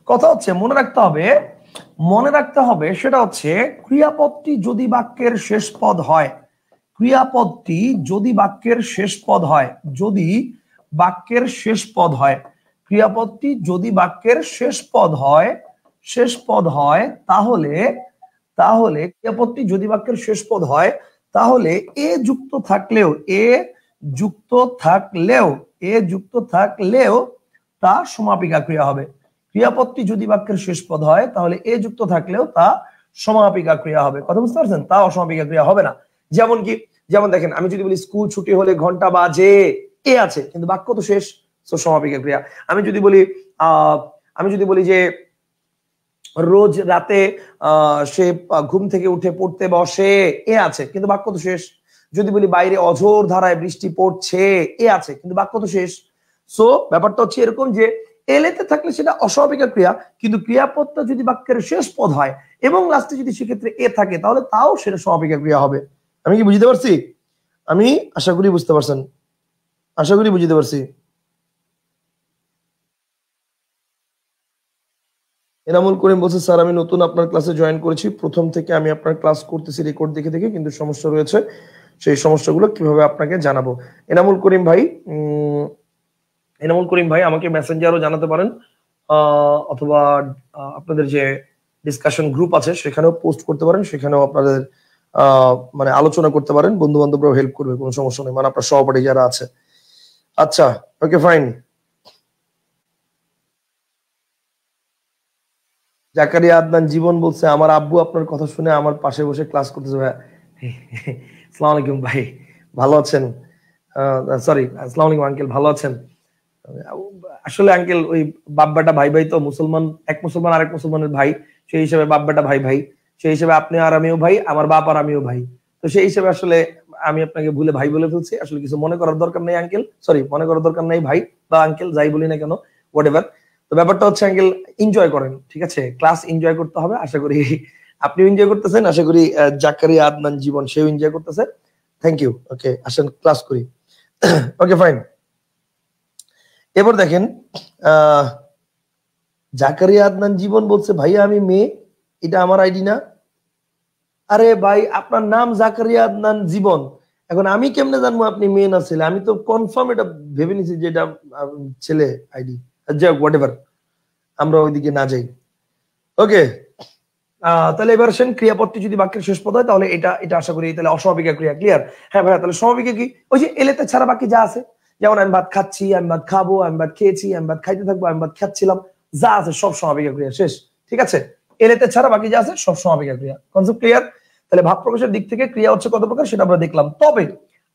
কথা হচ্ছে মনে রাখতে হবে সেটা হচ্ছে ক্রিয়াপদটি যদি বাক্যের শেষ পদ হয়, ক্রিয়াপদটি যদি বাক্যের শেষ পদ হয়, যদি বাক্যের শেষ পদ হয়, ক্রিয়াপদটি যদি বাক্যের শেষ পদ হয় তাহলে ক্রিয়াপদটি যদি বাক্যের শেষ পদ হয় তাহলে এ যুক্ত থাকলেও তা সমাপিকা ক্রিয়া হবে। ক্রিয়াপদটি যদি বাক্যের শেষ পদ হয় তাহলে এ যুক্ত থাকলেও তা সমাপিকা ক্রিয়া হবে। কথা বুঝতে পারছেন? তা অসমাপিকা ক্রিয়া হবে না। যেমন কি, যেমন দেখেন, আমি যদি বলি স্কুল ছুটি হলে ঘন্টা বাজে, এ আছে কিন্তু বাক্য তো শেষ, তো সমাপিকা ক্রিয়া। আমি যদি বলি যে রোজ রাতে সে ঘুম থেকে উঠে পড়তে বসে, এ আছে কিন্তু বাক্য তো শেষ। যদি বলি বাইরে অঝোর ধারায় বৃষ্টি পড়ছে, এ আছে কিন্তু বাক্য তো শেষ। সো ব্যাপারটা হচ্ছে এরকম যে এলেতে থাকলে সেটা অস্বাভাবিক ক্রিয়া, কিন্তু ক্রিয়াপদটা যদি বাক্যের শেষ পদ হয় এবং লাস্টে যদি সেক্ষেত্রে এ থাকে তাহলে তাও সেটা স্বাভাবিক ক্রিয়া হবে। আমি কি বুঝতে পারছি? আমি আশা করি বুঝতে পারছেন, আশা করি বুঝতে পারছি। এনামুল করিম বলছে, স্যার আমি নতুন আপনার ক্লাসে জয়েন করেছি, প্রথম থেকে আমি আপনার ক্লাস করতেছি রেকর্ড দেখে দেখে, কিন্তু সমস্যা রয়েছে, সেই সমস্যাগুলো কিভাবে আপনাকে জানাবো। এনামুল করিম ভাই আমাকে মেসেঞ্জারও জানাতে পারেন, অথবা আপনাদের যে ডিসকাশন গ্রুপ আছে সেখানেও পোস্ট করতে পারেন, সেখানেও আপনাদের মানে আলোচনা করতে পারেন, বন্ধু বান্ধবরাও হেল্প করবে, কোনো সমস্যা নেই, মানে আপনার সহপাঠী যারা আছে। আচ্ছা, ওকে ফাইন। জাকারিয়া আদনান জীবন বলছে, আমার আব্বু আপনার কথা শুনে আমার পাশে বসে ক্লাস করতেছে। ভাই আসসালামু আলাইকুম ভাই, ভালো আছেন? সরি, আসসালামু আলাইকুম আঙ্কেল, ভালো আছেন? আসলে আঙ্কেল ওই বাপ বেটা ভাই ভাই তো, মুসলমান এক মুসলমান আরেক মুসলমানের ভাই, সেই হিসেবে বাপ বেটা ভাই ভাই, সেই হিসেবে আপনি আর আমিও ভাই, আমার বাপ আর আমিও ভাই, তো সেই হিসেবে আসলে আমি আপনাকে ভুলে ভাই বলে ফেলছি। আসলে কিছু মনে করার দরকার নেই আঙ্কেল, সরি মনে করার দরকার নেই ভাই বা আঙ্কেল, যাই বলি না কেন, হোয়াট এভার। তো ব্যাপারটা হচ্ছে আঙ্কেল এনজয় করেন, ঠিক আছে? ক্লাস এনজয় করতে হবে, আশা করি আপনিও এনজয় করতেছেন, আশা করি জাকারিয়া আদনান জীবন সেও এনজয় করতেছে। Thank you. ওকে, আসেন ক্লাস করি। Okay fine. এবার দেখেন, জাকারিয়া আদনান জীবন বলছে, ভাইয়া আমি মেয়ে, এটা আমার আইডি না। আরে ভাই, আপনার নাম জাকারিয়া আদনান জীবন, এখন আমি কেমনে জানবো আপনি মেয়ে না ছেলে? আমি তো কনফার্ম এটা ভেবে নিছি যে এটা ছেলে আইডি। যাই হোক, হোয়াট এভার, আমরা ওইদিকে না যাই। ওকে, তাহলে এবার আসেন, ক্রিয়াপদটি যদি বাক্যের শেষ পদ হয় তাহলে এটা এটা আশা করি তাহলে অস্বাভাবিক ক্রিয়া। ক্লিয়ার? হ্যাঁ ভাইয়া, তাহলে স্বাভাবিক কি? ওই যে এলেতে ছাড়া বাকি যা আছে, যেমন আমি ভাত খাচ্ছি, আমি ভাত খাবো, আমি ভাত খেয়েছি, আমি ভাত খাইতে থাকবো, আমি ভাত খাচ্ছিলাম, যা আছে সব স্বাভাবিক ক্রিয়া, শেষ। ঠিক আছে? এলেতে ছাড়া বাকি যা আছে সব স্বাভাবিক ক্রিয়া। Concept clear? তাহলে ভাব প্রকাশের দিক থেকে ক্রিয়া হচ্ছে কত প্রকার সেটা আমরা দেখলাম। তবে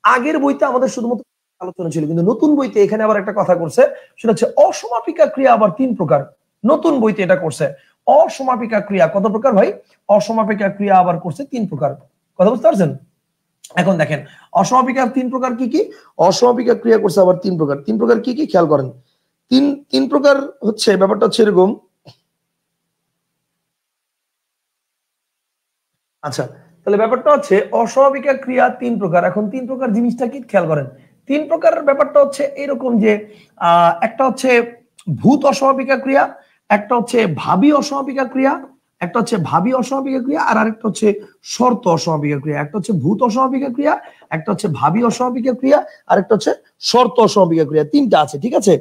আগের বইতে আমাদের শুধুমাত্র আলোচনা ছিল, কিন্তু নতুন বইতে এখানে আবার একটা কথা করছে, সেটা হচ্ছে অসমাপিকা ক্রিয়া আবার 3 প্রকার। নতুন বইতে এটা করছে। অসমাপিকা ক্রিয়া কত প্রকার ভাই? অসমাপিকা ক্রিয়া আবার করছে 3 প্রকার। কথা বুঝতে পারছেন? এখন দেখেন, অসমাপিকা 3 প্রকার কি কি? অসমাপিকা ক্রিয়া করছে আবার 3 প্রকার। 3 প্রকার কি কি খেয়াল করেন। তিন প্রকার হচ্ছে, ব্যাপারটা হচ্ছে এরকম। আচ্ছা, তাহলে ব্যাপারটা হচ্ছে অস্বাভাবিক ক্রিয়া 3 প্রকার। এখন 3 প্রকার জিনিসটা কি খেয়াল করেন। 3 প্রকারের ব্যাপারটা হচ্ছে এরকম যে একটা হচ্ছে ভূত অস্বাভাবিক ক্রিয়া, একটা হচ্ছে ভাবী অস্বাভাবিক ক্রিয়া, একটা হচ্ছে ভাবী অস্বাভাবিক ক্রিয়া, আর আরেকটা হচ্ছে শর্ত অস্বাভাবিক ক্রিয়া। একটা হচ্ছে ভূত অস্বাভাবিক ক্রিয়া, একটা হচ্ছে ভাবী অস্বাভাবিক ক্রিয়া, আর একটা হচ্ছে শর্ত অস্বাভাবিক ক্রিয়া। 3টা আছে, ঠিক আছে?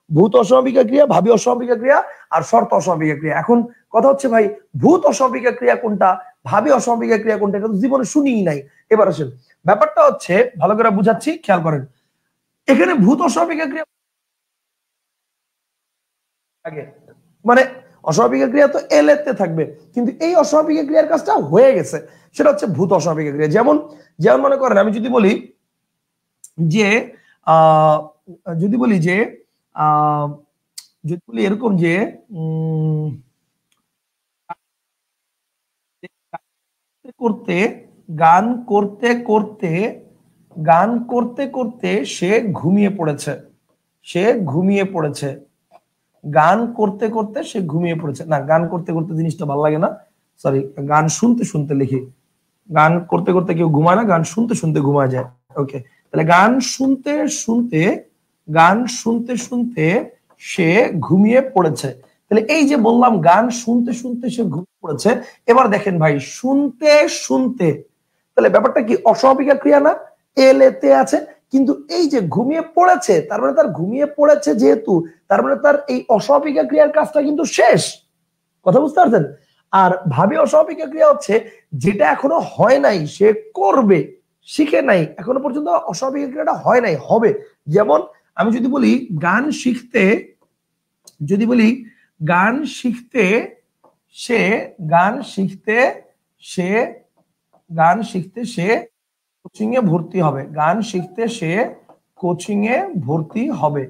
ভূত অস্বাভাবিক ক্রিয়া, ভাবী অস্বাভাবিক ক্রিয়া, আর শর্ত অস্বাভাবিক ক্রিয়া। এখন কথা হচ্ছে ভাই, ভূত অস্বাভাবিক ক্রিয়া কোনটা, ভাবী অস্বাভাবিক ক্রিয়া কোনটা, এটা তো জীবনে শুনিই নাই। এবার আসেন, ব্যাপারটা হচ্ছে ভালো করে বুঝাচ্ছি, খেয়াল করেন। এখানে ভূত অস্বাভাবিক ক্রিয়া আগে, মানে অস্বাভাবিক ক্রিয়া তো এলেতে থাকবে, কিন্তু এই অস্বাভাবিক ক্রিয়ার কাজটা হয়ে গেছে, সেটা হচ্ছে ভূত অস্বাভাবিক ক্রিয়া। যেমন যেমন মনে করেন আমি যদি বলি যে যদি বলি যে যদি বলি এরকম যে করতে গান করতে করতে গান করতে করতে সে ঘুমিয়ে পড়েছে, সে ঘুমিয়ে পড়েছে, গান করতে করতে সে ঘুমিয়ে পড়েছে। না, গান করতে করতে জিনিসটা ভালো লাগে না, সরি, গান শুনতে শুনতে লিখি। গান করতে করতে কেউ ঘুমায় না, গান শুনতে শুনতে ঘুমায় যায়। ওকে, তাহলে গান শুনতে শুনতে, গান শুনতে শুনতে সে ঘুমিয়ে পড়েছে। তাহলে এই যে বললাম গান শুনতে শুনতে সে ঘুমিয়ে পড়েছে, এবার দেখেন ভাই শুনতে শুনতে, তাহলে ব্যাপারটা কি অস্বাভাবিক ক্রিয়া না? এতে আছে, কিন্তু এই যে ঘুমিয়ে পড়েছে তার মানে তার ঘুমিয়ে পড়েছে যেহেতু, তার মানে তার এই অস্বাভাবিক ক্রিয়ার কাজটা কিন্তু শেষ। কথা বুঝতে পারছেন? আর ভাবি অস্বাভাবিক ক্রিয়া হচ্ছে যেটা এখনো হয় নাই সে করবে, শিখে নাই এখনো পর্যন্ত, অস্বাভাবিক ক্রিয়াটা হয় নাই, হবে। যেমন আমি যদি বলি গান শিখতে, যদি বলি গান শিখতে সে, গান শিখতে সে, গান শিখতে সে কোচিং এ ভর্তি হবে, গান শিখতে সে কোচিং এ ভর্তি হবে,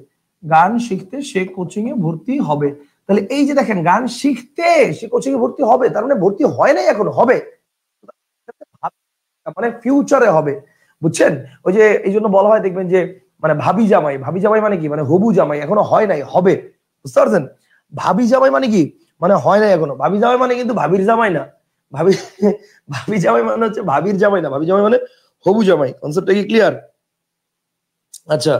গান শিখতে সে কোচিং এ ভর্তি হবে। তাহলে এই যে দেখেন গান শিখতে সে কোচিং এ ভর্তি হবে, তার মানে ভর্তি হয় নাই এখনো, হবে, মানে ফিউচারে হবে। বুঝছেন? ওই যে এই জন্য বলা হয় দেখবেন যে মানে ভাবি জামাই, ভাবি জামাই মানে কি, মানে হবু জামাই, এখনো হয় নাই, হবে। বুঝতে পারছেন? ভাবি জামাই মানে কি, মানে হয় নাই এখনো। ভাবি জামাই মানে কিন্তু ভাবির জামাই না, ভাবি ভাবি জামাই মানে হচ্ছে ভাবির জামাই না, ভাবি জামাই মানে হবু জামাই। কনসেপ্টটা কি ক্লিয়ার? আচ্ছা,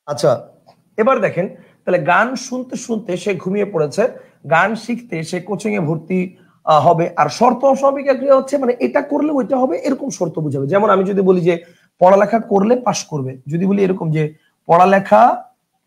আচ্ছা, এবার দেখেন তাহলে গান শুনতে শুনতে সে ঘুমিয়ে পড়েছে, গান শিখতে সে কোচিং এ ভর্তি হবে। আর শর্ত অস্বাভাবিক ক্রিয়া হচ্ছে মানে এটা করলে ওইটা হবে, এরকম শর্ত বুঝাবে। যেমন আমি যদি বলি যে পড়ালেখা করলে পাশ করবে, যদি বলি এরকম যে পড়ালেখা,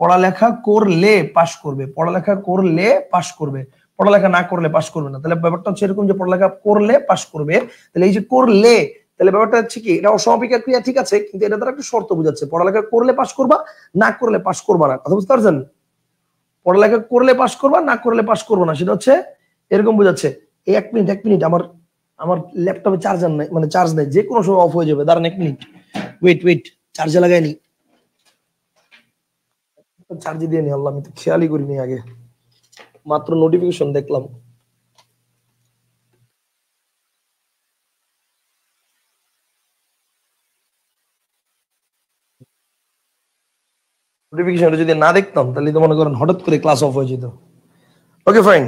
পড়ালেখা করলে পাশ করবে, পড়ালেখা করলে পাশ করবে, পড়ালেখা না করলে পাশ করবে না, তাহলে ব্যাপারটা হচ্ছে এরকম যে পড়ালেখা করলে পাশ করবে। তাহলে এই যে করলে, তাহলে ব্যাপারটা হচ্ছে কি, এটা অস্বাভাবিক ক্রিয়া ঠিক আছে, কিন্তু এটা দ্বারা একটা শর্ত বুঝাচ্ছে, পড়ালেখা করলে পাশ করবা, না করলে পাশ করবা না। কথা বুঝতে পারছেন? পড়ালেখা করলে পাশ করবা, না করলে পাশ করবো না, সেটা হচ্ছে এরকম বোঝাচ্ছে। এই এক মিনিট, এক মিনিট, আমার আমার ল্যাপটপে চার্জার নাই, মানে চার্জ নেই, যে কোনো সময় অফ হয়ে যাবে, দাঁড়ান এক মিনিট, ওয়েট ওয়েট, চার্জে লাগাইনি, চার্জে দিয়ে নি। আল্লাহ, আমি তো খেয়ালই করিনি আগে, মাত্র নোটিফিকেশন দেখলাম। নোটিফিকেশনটা যদি না দেখতাম তাহলে তো মনে করেন হঠাৎ করে ক্লাস অফ হয়ে যেত। Okay fine.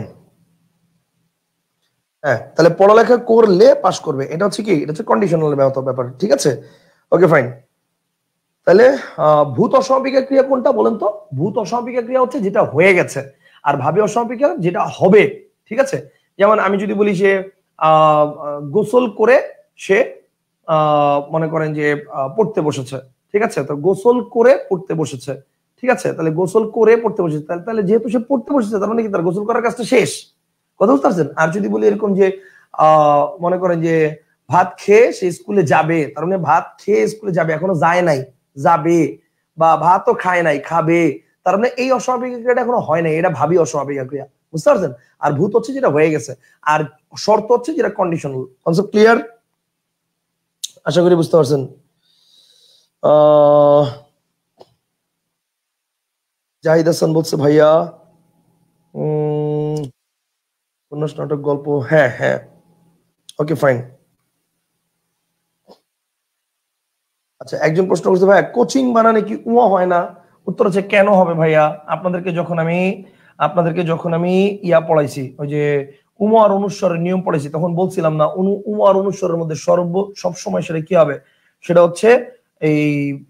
হ্যাঁ, তাহলে পড়ালেখা করলে পাশ করবে, এটা হচ্ছে কি, এটা হচ্ছে কন্ডিশনাল ব্যাপার, ঠিক আছে? ওকে ফাইন। তাহলে ভূত অস্বাভাবিক ক্রিয়া কোনটা বলেন তো? ভূত অস্বাভাবিক ক্রিয়া হচ্ছে যেটা হয়ে গেছে, আর ভাবি অস্বাভাবিক যেটা হবে, ঠিক আছে? যেমন আমি যদি বলি যে গোসল করে সে মনে করেন যে পড়তে বসেছে, ঠিক আছে? তো গোসল করে পড়তে বসেছে, ঠিক আছে? তাহলে গোসল করে পড়তে বসেছে, তাহলে যেহেতু সে পড়তে বসেছে তার মানে কি তার গোসল করার কাজটা শেষ। কথা বুঝতে পারছেন? আর যদি বলি এরকম যে মনে করেন যে ভাত খেয়ে সে স্কুলে যাবে, তার মানে ভাত খেয়ে স্কুলে যাবে, এখনো যায় নাই, যাবে, বা ভাতও খায় নাই, খাবে, তার মানে এই অস্বাভাবিক ক্রিয়াটা এখনো হয় নাই, এটা ভাবি অস্বাভাবিক ক্রিয়া। বুঝতে পারছেন? আর ভূত হচ্ছে যেটা হয়ে গেছে, আর শর্ত হচ্ছে যেটা কন্ডিশনাল। Concept clear? আশা করি বুঝতে পারছেন। জাহিদ হাসান বলছে ভাইয়া উপন্যাস, নাটক, গল্প, হ্যাঁ হ্যাঁ, ওকে ফাইন। আচ্ছা, একজন প্রশ্ন করছে ভাইয়া কোচিং বানানে কি উয়া হয় না? উত্তর হচ্ছে কেন হবে ভাইয়া, আপনাদেরকে যখন আমি ইয়া পড়াইছি, ওই যে উম আর অনুস্বরের নিয়ম পড়াইছি, তখন বলছিলাম না উম আর অনুস্বরের মধ্যে সবসময় সেটা কি হবে, সেটা হচ্ছে এই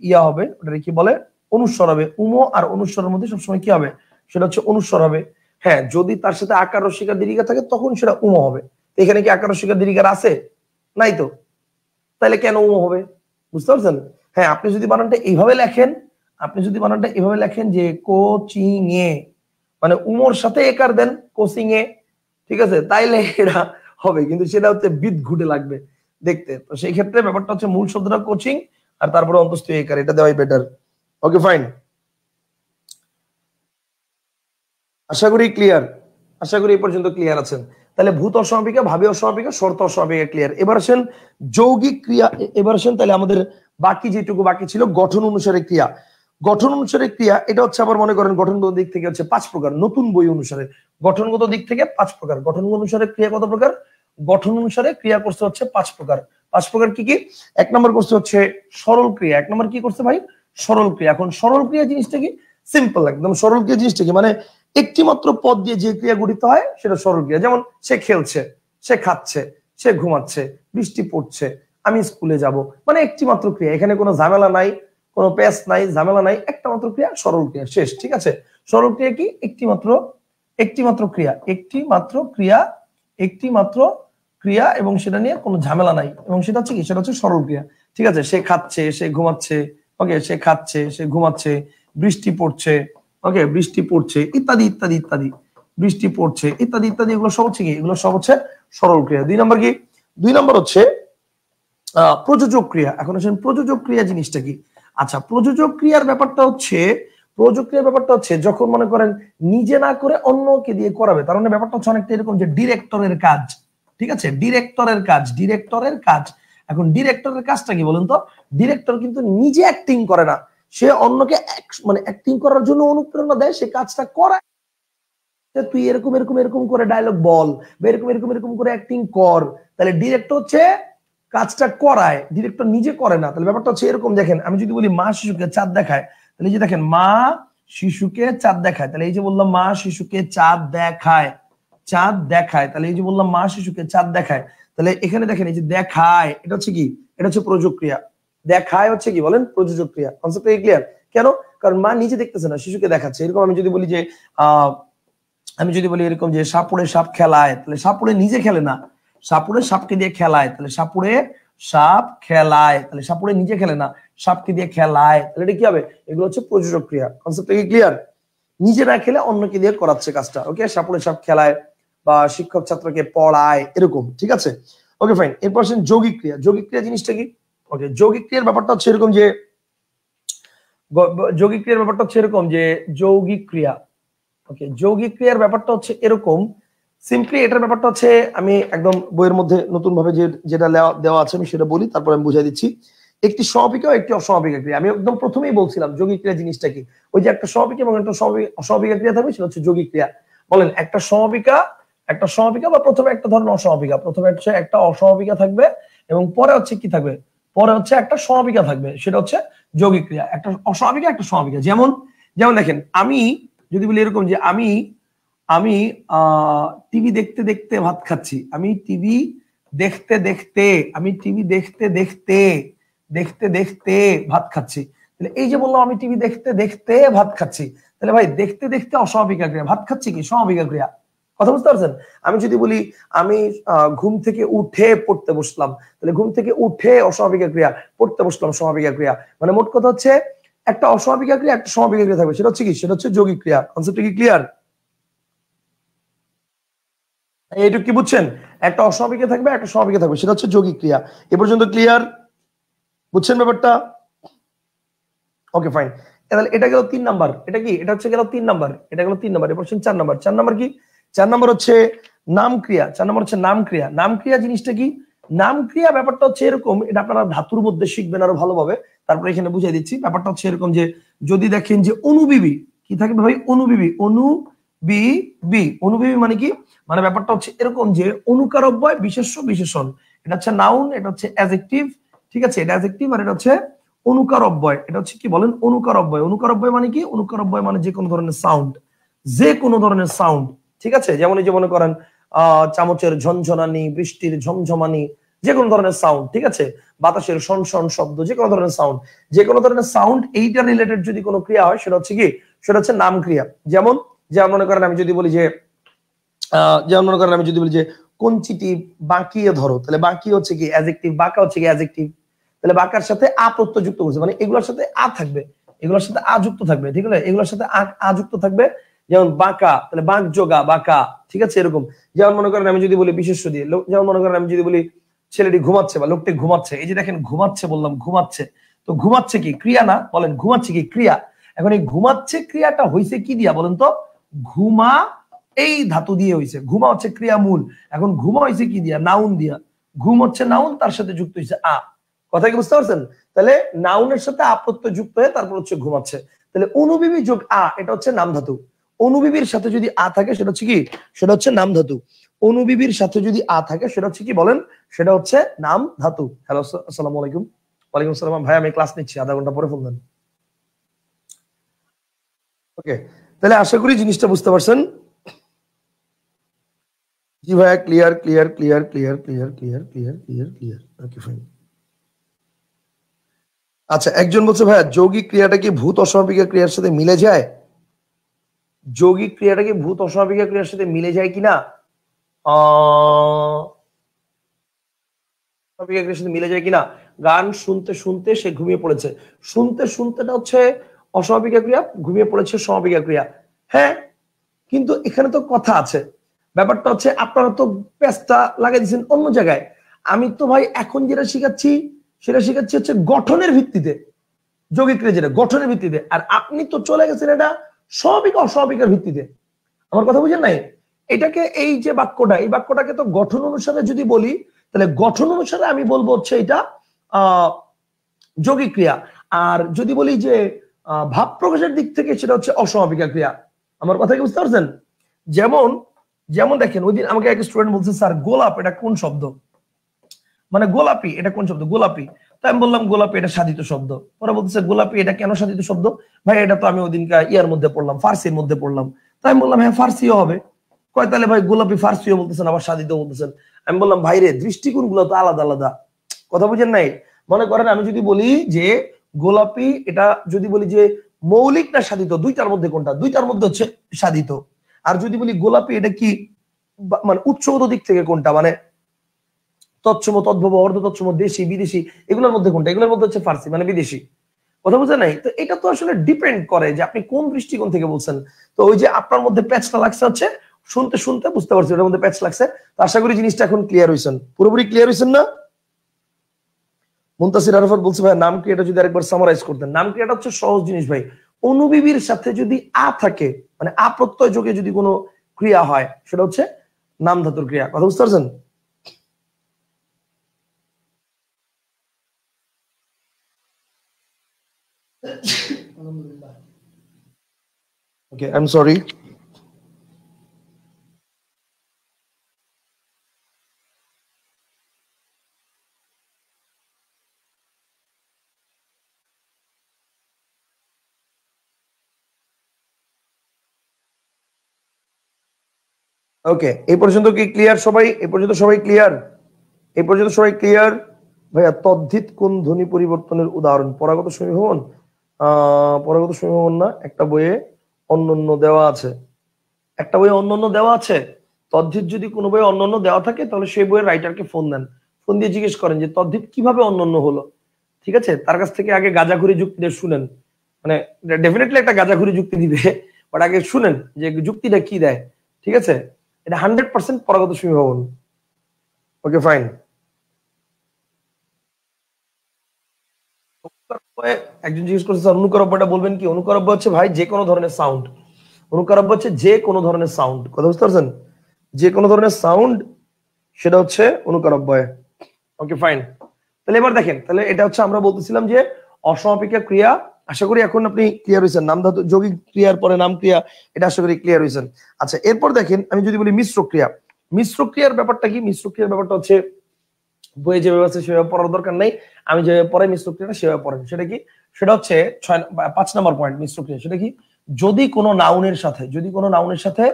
ইয়া হবে, ওটা কি বলে, অনুস্বর হবে। উম আর অনুস্বরের মধ্যে সবসময় কি হবে, সেটা হচ্ছে অনুস্বর হবে। হ্যাঁ, যদি তার সাথে আকার রসিকার দীর্ঘ থাকে তখন সেটা উম হবে। এখানে কি আকার রসিকার দীর্ঘ আছে? নাই তো, তাহলে কেন উম হবে? বুঝতে পারছেন? হ্যাঁ, আপনি যদি বানানটা এইভাবে লেখেন, আপনি যদি বানানটা এইভাবে লেখেন যে কোচিং এ, মানে উমর সাথে একার দেন কোচিং এ, ঠিক আছে, তাইলে এটা হবে, কিন্তু সেটা হচ্ছে বিদ ঘুটে লাগবে দেখতে। তো সেই ক্ষেত্রে ব্যাপারটা হচ্ছে মূল শব্দটা কোচিং আর তারপরে অন্তস্থ একার, এটা দেওয়াই বেটার। ওকে ফাইন, আশা করি ক্লিয়ার, আশা করি এই পর্যন্ত ক্লিয়ার আছেন। তাহলে ভূত অসমাপিকা, ভাবী অসমাপিকা, শর্ত অসমাপিকা ক্লিয়ার। এবার আসেন যৌগিক ক্রিয়া, এবার আসেন তাহলে আমাদের বাকি যেটুকু বাকি ছিল গঠন অনুসারে ক্রিয়া। গঠন অনুসারে ক্রিয়া এটা হচ্ছে আবার মনে করেন গঠনগত দিক থেকে হচ্ছে 5 প্রকার, নতুন বই অনুসারে গঠনগত দিক থেকে 5 প্রকার। গঠন অনুসারে ক্রিয়া কত প্রকার? গঠন অনুসারে ক্রিয়া করতে হচ্ছে 5 প্রকার। 5 প্রকার কি কি? 1 নম্বর করতে হচ্ছে সরল ক্রিয়া। 1 নম্বর কি করছে ভাই? সরল ক্রিয়া। এখন সরল ক্রিয়া জিনিসটা কি? সিম্পল, একদম সরল ক্রিয়া জিনিসটা কি? মানে একটি মাত্র পদ দিয়ে যে ক্রিয়া গঠিত হয় সেটা সরল ক্রিয়া। যেমন সে খেলছে, সে খাচ্ছে, সে ঘুমাচ্ছে, বৃষ্টি পড়ছে, আমি স্কুলে যাব, মানে একটি মাত্র ক্রিয়া। এখানে কোনো ঝামেলা নাই, কোনো পেস নাই, ঝামেলা নাই, একটা মাত্র ক্রিয়া, সরল ক্রিয়া, শেষ। ঠিক আছে, সরল ক্রিয়া কি? একটি মাত্র ক্রিয়া, একটি মাত্র ক্রিয়া, একটি মাত্র ক্রিয়া, এবং সেটা নিয়ে কোনো ঝামেলা নাই, এবং সেটা হচ্ছে কি? সেটা হচ্ছে সরল ক্রিয়া। ঠিক আছে, সে খাচ্ছে, সে ঘুমাচ্ছে, ওকে, সে খাচ্ছে, সে ঘুমাচ্ছে, বৃষ্টি পড়ছে, ওকে, বৃষ্টি পড়ছে, ইত্যাদি ইত্যাদি ইত্যাদি, বৃষ্টি পড়ছে, ইত্যাদি ইত্যাদি, এগুলো সব হচ্ছে কি? এগুলো সব হচ্ছে সরল ক্রিয়া। 2 নম্বর কি? 2 নম্বর হচ্ছে প্রযোজক ক্রিয়া। এখন আসেন প্রযোজক ক্রিয়া জিনিসটা কি? আচ্ছা, প্রযোজক ক্রিয়ার ব্যাপারটা হচ্ছে, প্রযোজক ক্রিয়ার ব্যাপারটা হচ্ছে যখন মনে করেন নিজে না করে অন্যকে দিয়ে করাবে। তার মানে ব্যাপারটা হচ্ছে অনেকটা এরকম যে ডিরেক্টরের কাজ। ঠিক আছে, ডিরেক্টরের কাজ, ডিরেক্টরের কাজ। এখন ডিরেক্টরের কাজটা কি বলেন তো? ডিরেক্টর কিন্তু নিজে অ্যাক্টিং করে না, সে অন্যকে মানে অ্যাক্টিং করার জন্য অনুপ্রেরণা দেয়, সে কাজটা করায়, তুই এরকম এরকম এরকম করে ডায়লগ বল, বা এরকম এরকম এরকম করে অ্যাক্টিং কর। তাহলে ডিরেক্টর হচ্ছে কাজটা করায়, ডিরেক্টর নিজে করে না। তাহলে ব্যাপারটা হচ্ছে এরকম, দেখেন আমি যদি বলি মা শিশুকে চাঁদ দেখায়, তাহলে এই যে দেখেন মা শিশুকে চাঁদ দেখায়, তাহলে এই যে বললাম মা শিশুকে চাঁদ দেখায়, চাঁদ দেখায়, তাহলে এই যে বললাম মা শিশুকে চাঁদ দেখায়, তাহলে এখানে দেখেন এই যে দেখায়, এটা হচ্ছে কি? এটা হচ্ছে প্রযোজক ক্রিয়া। দেখায় হচ্ছে কি বলেন? প্রযোজক ক্রিয়া। কনসেপ্টটা ক্লিয়ার? কেন? কারণ মা নিজে দেখতেছে না, শিশুকে দেখাচ্ছে। এরকম আমি যদি বলি যে আমি যদি বলি এরকম যে সাপুড়ে সাপ খেলায়, তাহলে সাপুড়ে নিজে খেলে না, সাপুড়ে সাপকে দিয়ে খেলায়, তাহলে সাপুড়ে সাপ খেলায়, তাহলে সাপুড়ে নিজে খেলে না, সাপকে দিয়ে খেলায়, তাহলে এটা কি হবে? এগুলো হচ্ছে প্রযোজক ক্রিয়া। কনসেপ্টটা কি ক্লিয়ার? নিজে না খেলে অন্যকে দিয়ে করাচ্ছে কাজটা। ওকে, সাপুড়ে সাপ খেলায়, বা শিক্ষক ছাত্রকে পড়ায়, এরকম। ঠিক আছে, ওকে ফাইন। এরপর আসেন যৌগিক ক্রিয়া। যৌগিক ক্রিয়া জিনিসটা কি? ওকে, যৌগিক ক্রিয়ার ব্যাপারটা হচ্ছে এরকম যে যৌগিক ক্রিয়ার ব্যাপারটা হচ্ছে এরকম যে যৌগিক ক্রিয়া, ওকে, যৌগিক ক্রিয়ার ব্যাপারটা হচ্ছে এরকম সিম্পলি। এটার ব্যাপারটা হচ্ছে আমি একদম বইয়ের মধ্যে নতুন ভাবে যেটা দেওয়া আছে আমি সেটা বলি, তারপর আমি বুঝাই দিচ্ছি। একটি সমাপিকা ও একটি অসমাপিকা ক্রিয়া। আমি একদম প্রথমেই বলছিলাম যৌগিক ক্রিয়া জিনিসটা কি। ওই যে একটা সমাপিকা এবং একটা অসমাপিকা ক্রিয়া থাকবে, সেটা হচ্ছে যৌগিক ক্রিয়া। বলেন একটা সমাপিকা বা প্রথমে একটা ধরনের অসমাপিকা, প্রথমে হচ্ছে একটা অসমাপিকা থাকবে এবং পরে হচ্ছে কি থাকবে? পরে হচ্ছে একটা সমাপিকা থাকবে, সেটা হচ্ছে যৌগিক ক্রিয়া। একটা অসমাপিকা, একটা সমাপিকা। যেমন যেমন দেখেন আমি যদি বলি এরকম যে আমি আমি টিভি দেখতে দেখতে ভাত খাচ্ছি, আমি টিভি দেখতে দেখতে, আমি টিভি দেখতে দেখতে দেখতে দেখতে ভাত খাচ্ছি। তাহলে এই যে বললাম আমি টিভি দেখতে দেখতে ভাত খাচ্ছি, তাহলে ভাই দেখতে দেখতে অসমাপিকা ক্রিয়া, ভাত খাচ্ছি কি? সমাপিকা ক্রিয়া। কথা বুঝতে পারছেন? আমি যদি বলি আমি ঘুম থেকে উঠে পড়তে বসলাম, তাহলে ঘুম থেকে উঠে অসমাপিকা ক্রিয়া, পড়তে বসলাম সমাপিকা ক্রিয়া। মানে মোট কথা হচ্ছে একটা অসমাপিকা ক্রিয়া, একটা সমাপিকা ক্রিয়া থাকবে, সেটা হচ্ছে কি? সেটা হচ্ছে যৌগিক ক্রিয়া। কনসেপ্টটা কি ক্লিয়ার? এইটুকু কি বুঝছেন? একটা অসমাপিকা থাকবে, একটা সমাপিকা থাকবে, সেটা হচ্ছে যৌগিক ক্রিয়া। এ পর্যন্ত ক্লিয়ার? বুঝছেন ব্যাপারটা? ওকে ফাইন। তাহলে এটা গেল 3 নাম্বার। এটা কি? এটা হচ্ছে গেল 3 নাম্বার। এটা গেল 3 নাম্বার। এরপর 4 নাম্বার। 4 নাম্বার কি? 4 নাম্বার হচ্ছে নাম ক্রিয়া। 4 নাম্বার হচ্ছে নাম ক্রিয়া। নাম ক্রিয়া জিনিসটা কি? নাম ক্রিয়া ব্যাপারটা হচ্ছে এরকম, এটা আপনারা ধাতুর মধ্যে শিখবেন আরো ভালোভাবে, তারপরে এখানে বুঝাই দিচ্ছি। ব্যাপারটা হচ্ছে এরকম যে যদি দেখেন যে অনুবিবি কি থাকবে ভাই? অনুবিবি, অনুবিবি মানে কি? মানে ব্যাপারটা হচ্ছে এরকম যে অনুকার অব্যয়, বিশেষ্য, বিশেষণ। এটা হচ্ছে নাউন, এটা হচ্ছে অ্যাডজেক্টিভ। ঠিক আছে, এটা অ্যাডজেক্টিভ আর এটা হচ্ছে অনুকার অব্যয়। এটা হচ্ছে কি বলেন? অনুকার অব্যয়। অনুকার অব্যয় মানে কি? অনুকার অব্যয় মানে যে কোনো ধরনের সাউন্ড, যে কোনো ধরনের সাউন্ড। ঠিক আছে, যেমন এই যে মনে করেন চামচের ঝনঝনানি, বৃষ্টির ঝমঝমানি, যে কোনো ধরনের সাউন্ড। ঠিক আছে, বাতাসের শনশন শব্দ, যে কোনো ধরনের সাউন্ড, যে কোনো ধরনের সাউন্ড, এইটা রিলেটেড যদি কোনো ক্রিয়া হয় সেটা হচ্ছে কি? সেটা হচ্ছে নাম ক্রিয়া। যেমন যেমন মনে করেন আমি যদি বলি যে যেমন মনে করেন আমি যদি বলি যে কঞ্চিটি বাঁকিয়ে ধরো, তাহলে বাঁকিয়ে হচ্ছে কি? অ্যাডজেক্টিভ। বাঁকা হচ্ছে কি? অ্যাডজেক্টিভ। তাহলে বাঁকার সাথে আ প্রত্যয় যুক্ত করছে, মানে এগুলোর সাথে আ থাকবে, এগুলোর সাথে আ যুক্ত থাকবে। ঠিক আছে, এগুলোর সাথে আ যুক্ত থাকবে। যেমন বাঁকা, তাহলে বাঁক যোগা বাঁকা। ঠিক আছে, এরকম। যেমন মনে করেন আমি যদি বলি বিশেষ্য দিয়ে, যেমন মনে করেন আমি যদি বলি ছেলেটি ঘুমাচ্ছে বা লোকটি ঘুমাচ্ছে, এই যে দেখেন ঘুমাচ্ছে বললাম, ঘুমাচ্ছে, তো ঘুমাচ্ছে কি ক্রিয়া না, বলেন ঘুমাচ্ছে কি ক্রিয়া। এখন এই ঘুমাচ্ছে ক্রিয়াটা হইছে কি দিয়া বলেন তো, ঘুমা এই ধাতু দিয়ে হইছে, ঘুমা হচ্ছে ক্রিয়া মূল, এখন ঘুমা হইছে কি দিয়া, নাউন দিয়া, ঘুম হচ্ছে নাউন, তার সাথে যুক্ত হইছে আ। কথা কি বুঝতে পারছেন? তাহলে নাউনের সাথে আ প্রত্যয় যুক্ত হয়ে তারপর হচ্ছে ঘুমাচ্ছে। তাহলে অনুবিবি যোগ আ এটা হচ্ছে নাম ধাতু। অনুবিবির সাথে যদি আ থাকে সেটা হচ্ছে কি, সেটা হচ্ছে নাম ধাতু। অনুবিবির সাথে যদি আ থাকে সেটা হচ্ছে কি বলেন, সেটা হচ্ছে নাম ধাতু। হ্যালো আসসালামু আলাইকুম। ওয়ালাইকুম আসসালাম ভাই, আমি ক্লাস নিচ্ছি, আধা ঘন্টা পরে ফোন দেন। ওকে, তাহলে আশা করি জিনিসটা বুঝতে পারছেন। জি ভাইয়া, clear clear clear clear clear clear clear clear clear. Okay fine. আচ্ছা, একজন বলছে ভাইয়া যৌগিক ক্রিয়াটা কি ভূত অস্বাভাবিক ক্রিয়ার সাথে মিলে যায়? যৌগিক ক্রিয়াটা কি ভূত অস্বাভাবিক ক্রিয়ার সাথে মিলে যায় কিনা? অস্বাভাবিক ক্রিয়ার সাথে মিলে যায় কিনা? গান শুনতে শুনতে সে ঘুমিয়ে পড়েছে, শুনতে শুনতেটা হচ্ছে অস্বাভাবিক ক্রিয়া, ঘুমিয়ে পড়েছে স্বাভাবিক ক্রিয়া। হ্যাঁ, কিন্তু এখানে তো কথা আছে, ব্যাপারটা হচ্ছে আপনারা তো পেঁচটা লাগিয়ে দিচ্ছেন অন্য জায়গায়। আমি তো ভাই এখন যেটা শিখাচ্ছি সেটা শিখাচ্ছি হচ্ছে গঠনের ভিত্তিতে, যৌগিক ক্রিয়া যেটা গঠনের ভিত্তিতে, আর আপনি তো চলে গেছেন এটা স্বাভাবিক অস্বাভাবিকের ভিত্তিতে। আমার কথা বুঝেন নাই? এটাকে এই যে বাক্যটা, এই বাক্যটাকে তো গঠন অনুসারে যদি বলি, তাহলে গঠন অনুসারে আমি বলবো হচ্ছে এটা যৌগিক ক্রিয়া। আর যদি বলি যে ভাব প্রকাশের দিক থেকে সেটা হচ্ছে অস্বাভাবিক ক্রিয়া। আমার কথা কি বুঝতে পারছেন? যেমন যেমন দেখেন, ওই দিন আমাকে এক স্টুডেন্ট বলছে স্যার গোলাপ এটা কোন শব্দ, মানে গোলাপি এটা কোন শব্দ, গোলাপি। তাই আমি বললাম গোলাপি এটা সাধিত শব্দ। ওরা বলতেছে গোলাপি এটা কেন সাধিত শব্দ? ভাই এটা তো আমি ওই দিন ইয়ার মধ্যে পড়লাম, ফার্সির মধ্যে পড়লাম। তাই আমি বললাম হ্যাঁ ফার্সিও হবে। কয় তাহলে ভাই গোলাপি ফার্সিও বলতেছেন আবার সাধিত বলতেছেন। আমি বললাম ভাই রে, দৃষ্টিকোণ গুলো তো আলাদা আলাদা, কথা বুঝেন নাই? মনে করেন আমি যদি বলি যে গোলাপি এটা যদি বলি যে মৌলিক না সাধিত, দুইটার মধ্যে কোনটা? দুইটার মধ্যে হচ্ছে সাধিত। আর যদি বলি গোলাপি এটা কি মানে উৎসগত দিক থেকে কোনটা, মানে তৎসম তদ্ভব অর্ধ তৎসম দেশি বিদেশি, এগুলোর মধ্যে কোনটা? এগুলোর মধ্যে হচ্ছে ফার্সি মানে বিদেশি। কথা বুঝে নাই? তো এটা তো আসলে ডিপেন্ড করে যে আপনি কোন দৃষ্টিকোণ থেকে বলছেন। তো ওই যে আপনার মধ্যে প্যাচটা লাগছে হচ্ছে শুনতে শুনতে বুঝতে পারছি ওটার মধ্যে প্যাচ লাগছে। তো আশা করি জিনিসটা এখন ক্লিয়ার হয়েছেন, পুরোপুরি ক্লিয়ার হয়েছেন না? মুনতাসির আরাফাত বলছে ভাই নাম ক্রিয়াটা যদি আরেকবার সামারাইজ করতেন। নাম ক্রিয়াটা হচ্ছে সহজ জিনিস ভাই, অনুবিবির সাথে যদি আ থাকে, মানে আ প্রত্যয় যোগে যদি কোনো ক্রিয়া হয় সেটা হচ্ছে নাম ধাতুর ক্রিয়া। কথা বুঝতে পারছেন? Okay, I'm sorry. ওকে, এই পর্যন্ত কি ক্লিয়ার সবাই? এই পর্যন্ত সবাই ক্লিয়ার? এই পর্যন্ত সবাই ক্লিয়ার? ভাইয়া তদ্ধিত কোন ধ্বনি পরিবর্তনের উদাহরণ? পরাগত সমীভবন, পরাগত সমীভবন না, একটা বইয়ে অন্যান্য দেওয়া আছে, একটা বইয়ে অন্যান্য দেওয়া আছে। তদ্ধিত যদি কোনো বইয়ে অন্যান্য দেওয়া থাকে তাহলে সেই বইয়ের রাইটারকে ফোন দেন, ফোন দিয়ে জিজ্ঞেস করেন যে তদ্ধিত কিভাবে অন্যান্য হলো। ঠিক আছে, তার কাছ থেকে আগে গাঁজাখুরি যুক্তিটা শুনেন, মানে ডেফিনেটলি একটা গাঁজাখুরি যুক্তি দিবে, বাট আগে শুনেন যে যুক্তিটা কি দেয়। ঠিক আছে, এটা 100% পরাগত সমীভবন। Okay fine. একজন জিজ্ঞেস করছে স্যার অনুকারব্যটা বলবেন কি? অনুকারব্য হচ্ছে ভাই যে কোনো ধরনের সাউন্ড, অনুকারব্য হচ্ছে যে কোনো ধরনের সাউন্ড। কথা বুঝতে পারছেন? যে কোনো ধরনের সাউন্ড সেটা হচ্ছে অনুকারব্য। ওকে ফাইন। তাহলে এবার দেখেন, তাহলে এটা হচ্ছে আমরা বলতেছিলাম যে অসমাপিক ক্রিয়া। আশা করি এখন আপনি ক্লিয়ার হয়েছেন, নাম ধাতু যৌগিক ক্রিয়ার পরে নাম ক্রিয়া, এটা আশা করি ক্লিয়ার হয়েছেন। আচ্ছা, এরপর দেখেন আমি যদি বলি মিশ্র ক্রিয়া। মিশ্র ক্রিয়ার ব্যাপারটা কি? মিশ্র ক্রিয়ার ব্যাপারটা হচ্ছে বইয়ে যেভাবে আছে সেভাবে পড়ার দরকার নেই, আমি যেভাবে পড়াই মিশ্র ক্রিয়াটা সেভাবে পড়েন। সেটা কি? সেটা হচ্ছে 5 নম্বর পয়েন্ট মিশ্র ক্রিয়া। সেটা কি? যদি কোনো নাউনের সাথে, যদি কোনো নাউনের সাথে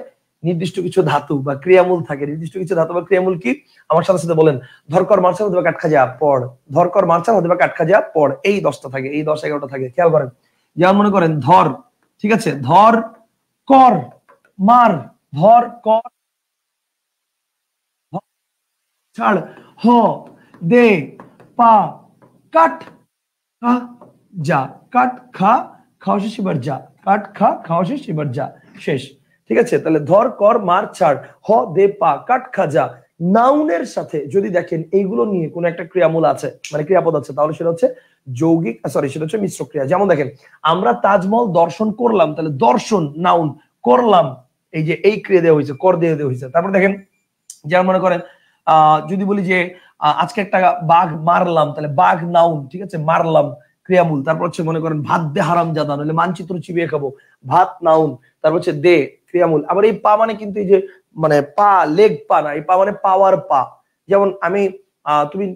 নির্দিষ্ট কিছু ধাতু বা ক্রিয়ামূল থাকে, নির্দিষ্ট কিছু ধাতু বা ক্রিয়ামূল কি? আমার সাথে সাথে বলেন, ধরকর মার্চাল অথবা কাটখা যা পড়, ধরকর মার্চাল অথবা কাটখা যা পড়, এই 10টা থাকে, এই 10-11টা থাকে। খেয়াল করেন, যেমন মনে করেন ধর, ঠিক আছে, ধর কর মার, ধর কর ছাড়, হ দে পা কাট খা যা, কাট খা খাওয়া শেষ এবার যা, কাট খা খাওয়া শেষ এবার যা, শেষ। ঠিক আছে, তাহলে ধর কর মার ছাড় হ দে পা কাট খা যা, নাউনের সাথে যদি দেখেন এইগুলো নিয়ে কোন একটা ক্রিয়ামূল আছে, মানে ক্রিয়াপদ আছে, তাহলে সেটা হচ্ছে যৌগিক, সরি সেটা হচ্ছে মিশ্র ক্রিয়া। যেমন দেখেন আমরা তাজমহল দর্শন করলাম, তাহলে দর্শন নাউন, করলাম এই যে এই ক্রিয়া দেওয়া হয়েছে, কর দিয়ে দেওয়া হয়েছে। তারপর দেখেন যেমন মনে করেন যদি বলি যে আজকে একটা বাঘ মারলাম, তাহলে বাঘ নাউন, ঠিক আছে, মারলাম ক্রিয়ামূল। তারপর হচ্ছে মনে করেন ভাত দে হারামজাদা, নাহলে মানচিত্র চিবিয়ে খাবো, ভাত নাউন, তারপর হচ্ছে দে ক্রিয়ামূল। আবার এই পা মানে কিন্তু এই যে মানে পা, লেগ পা না, এই পা মানে পাওয়ার পা। যেমন আমি তুমি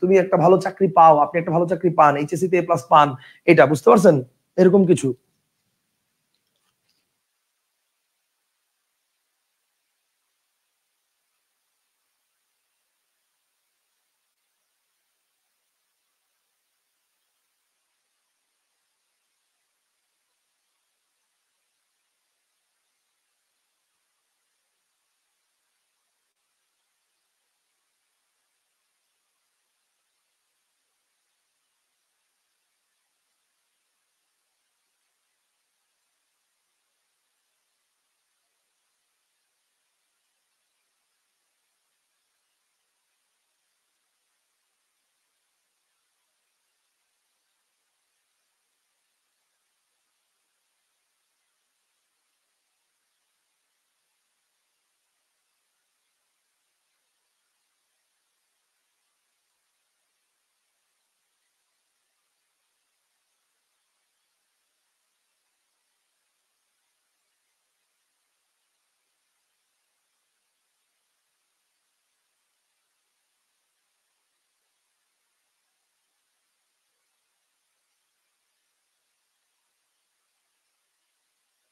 তুমি একটা ভালো চাকরি পাও, আপনি একটা ভালো চাকরি পান, এইচএসসি তে A+ পান, এটা বুঝতে পারছেন, এরকম কিছু।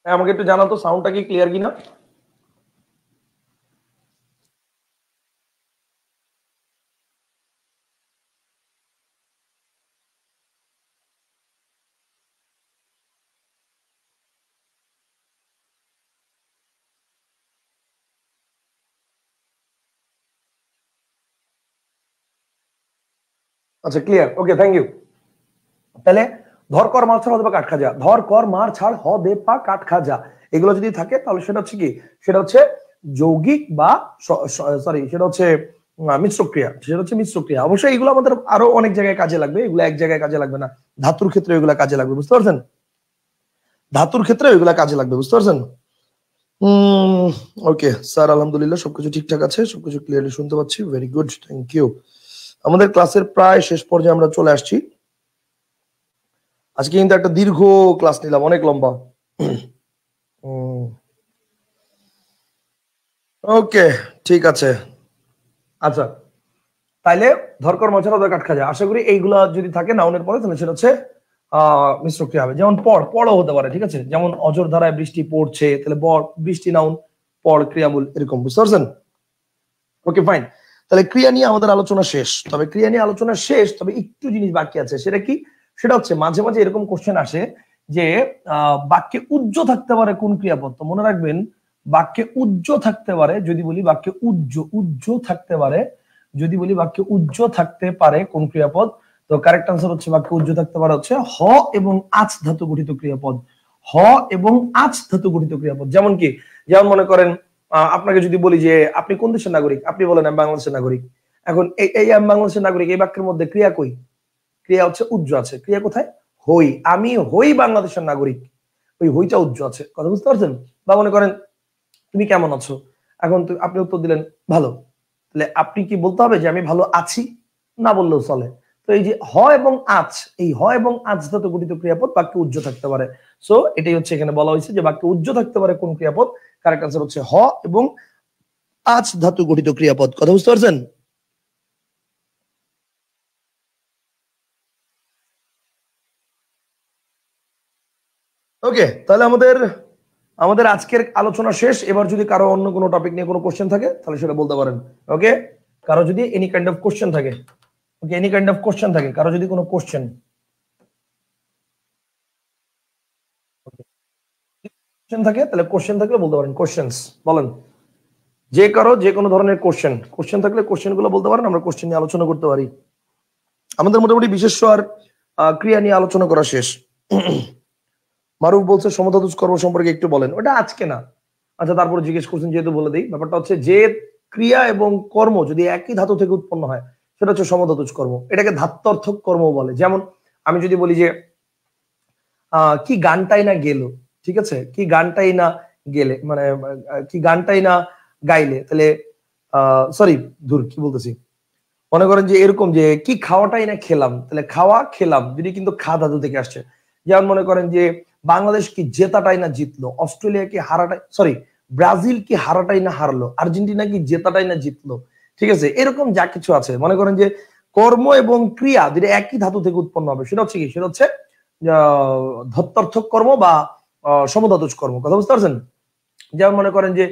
আমাকে একটু জানাতো সাউন্ডটা কি ক্লিয়ার কিনা। আচ্ছা ক্লিয়ার, ওকে, থ্যাংক ইউ। তাহলে ধর কর মার ছাড় হদে পা কাট খা যা, ধর কর মার ছাড় হদে পা কাট খা যা, এগুলো যদি থাকে তাহলে সেটা হচ্ছে কি, সেটা হচ্ছে যৌগিক বা সরি সেটা হচ্ছে মিশ্র ক্রিয়া, সেটা হচ্ছে মিশ্র ক্রিয়া। অবশ্যই এগুলো আমাদের আরো অনেক জায়গায় কাজে লাগবে, এগুলো এক জায়গায় কাজে লাগবে না। ধাতুর ক্ষেত্রে এগুলো কাজে লাগবে, বুঝতে পারছেন, ধাতুর ক্ষেত্রে এগুলো কাজে লাগবে, বুঝতে পারছেন। ওকে স্যার, আলহামদুলিল্লাহ সবকিছু ঠিকঠাক আছে, সবকিছু ক্লিয়ারলি শুনতে পাচ্ছি, ভেরি গুড, থ্যাংক ইউ। আমাদের ক্লাসের প্রায় শেষ পর্যায়ে আমরা চলে আসছি। আজকে কিন্তু একটা দীর্ঘ ক্লাস নিলাম, অনেক লম্বা। ওকে ঠিক আছে। আচ্ছা তাইলে ধরকর মছার ওদের কাট খাজা, আশা করি এইগুলা যদি থাকে নাউনের পরে তাহলে সেটা হচ্ছে মিশ্র ক্রিয়া হবে। যেমন পড়, পড়ও হতে পারে, ঠিক আছে, যেমন অজর ধারায় বৃষ্টি পড়ছে, তাহলে বৃষ্টি নাউন, পড় ক্রিয়ামূল, এরকম, বুঝতে পারছেন। ওকে ফাইন, তাহলে ক্রিয়া নিয়ে আমাদের আলোচনা শেষ। তবে ক্রিয়া নিয়ে আলোচনা শেষ, তবে একটু জিনিস বাকি আছে, সেটা কি, সেটা হচ্ছে মাঝে মাঝে এরকম কোশ্চেন আসে যে বাক্যে উজ্জ থাকতে পারে কোন ক্রিয়াপদ। তো মনে রাখবেন বাক্যে উজ্জ থাকতে পারে, যদি বলি বাক্যে উজ্জ থাকতে পারে, যদি বলি বাক্যে উজ্জ থাকতে পারে কোন ক্রিয়াপদ, তো কারেক্ট আনসার হচ্ছে বাক্যে উজ্জ থাকতে পারে হচ্ছে হ এবং আচ ধাতু গঠিত ক্রিয়াপদ, হ এবং আচ ধাতু গঠিত ক্রিয়াপদ। যেমন কি, যেমন মনে করেন আপনাকে যদি বলি যে আপনি কোন দেশের নাগরিক, আপনি বলেন আমি বাংলাদেশের নাগরিক। এখন এই আমি বাংলাদেশের নাগরিক, এই বাক্যের মধ্যে ক্রিয়া কই, ক্রিয়া হচ্ছে উজ্জ আছে, ক্রিয়া কোথায়, হই, আমি হই বাংলাদেশের নাগরিক, ওই হইটা উজ্জ আছে, কথা বুঝতে পারছেন। বা মনে করেন তুমি কেমন আছো, এখন আপনি উত্তর দিলেন ভালো, তাহলে আপনি কি বলতে হবে যে আমি ভালো আছি, না বললেও চলে। তো এই যে হ এবং আচ, এই হ এবং আচ ধাতু গঠিত ক্রিয়াপদ বাক্যে উজ্জ থাকতে পারে। সো এটাই হচ্ছে এখানে বলা হয়েছে যে বাক্যে উজ্জ থাকতে পারে কোন ক্রিয়াপদ, কারেক্ট আনসার হচ্ছে হ এবং আচ ধাতু গঠিত ক্রিয়াপদ, কথা বুঝতে পারছেন। ওকে তাহলে আমাদের আমাদের আজকের আলোচনা শেষ। এবার যদি কারো অন্য কোনো টপিক নিয়ে কোনো কোশ্চেন থাকে তাহলে সেটা বলতে পারেন। ওকে, কারো যদি এনি কাইন্ড অফ কোশ্চেন থাকে, ওকে, এনি কাইন্ড অফ কোশ্চেন থাকে, কারো যদি কোনো কোশ্চেন থাকে তাহলে কোশ্চেন থাকলে বলতে পারেন, কোশ্চেন্স বলেন, যে কারো যে কোনো ধরনের কোশ্চেন থাকলে কোশ্চেন গুলো বলতে পারেন, আমরা কোশ্চেন নিয়ে আলোচনা করতে পারি। আমাদের মোটামুটি বিশেষ আর ক্রিয়া নিয়ে আলোচনা করা শেষ। মারুফ বলছে সমধাতুজ কর্ম সম্পর্কে একটু বলেন, ওটা আজকে না। আচ্ছা তারপর জিজ্ঞেস করছেন যেহেতু বলে দিই, ব্যাপারটা হচ্ছে যে ক্রিয়া এবং কর্ম যদি একই ধাতু থেকে উৎপন্ন হয় সেটা হচ্ছে সমধাতুজ কর্ম। এটাকে ধাত্বার্থক কর্ম বলে। যেমন আমি যদি বলি যে কি গানটাই না গেল, ঠিক আছে, কি গানটাই না গেলে, মানে কি গানটাই না গাইলে, তাহলে সরি ধুর কি বলতেছি, মনে করেন যে এরকম যে কি খাওয়াটাই না খেলাম, তাহলে খাওয়া খেলাম যদি কিন্তু খা ধাতু থেকে আসছে। যেমন মনে করেন যে বাংলাদেশ কি জেতাটাই না জিতলো, অস্ট্রেলিয়া কি হারাটাই, সরি ব্রাজিল কি হারাটাই না হারলো, আর্জেন্টিনা কি জেতাটাই না জিতলো, ঠিক আছে, এরকম যা কিছু আছে। মনে করেন যে কর্ম এবং ক্রিয়া যদি একই ধাতু থেকে উৎপন্ন হবে, সেটা হচ্ছে কি, সেটা হচ্ছে ধত্তার্থক কর্ম বা সমধাতুজ কর্ম। কথা বুঝতে পারছেন? যেমন মনে করেন যে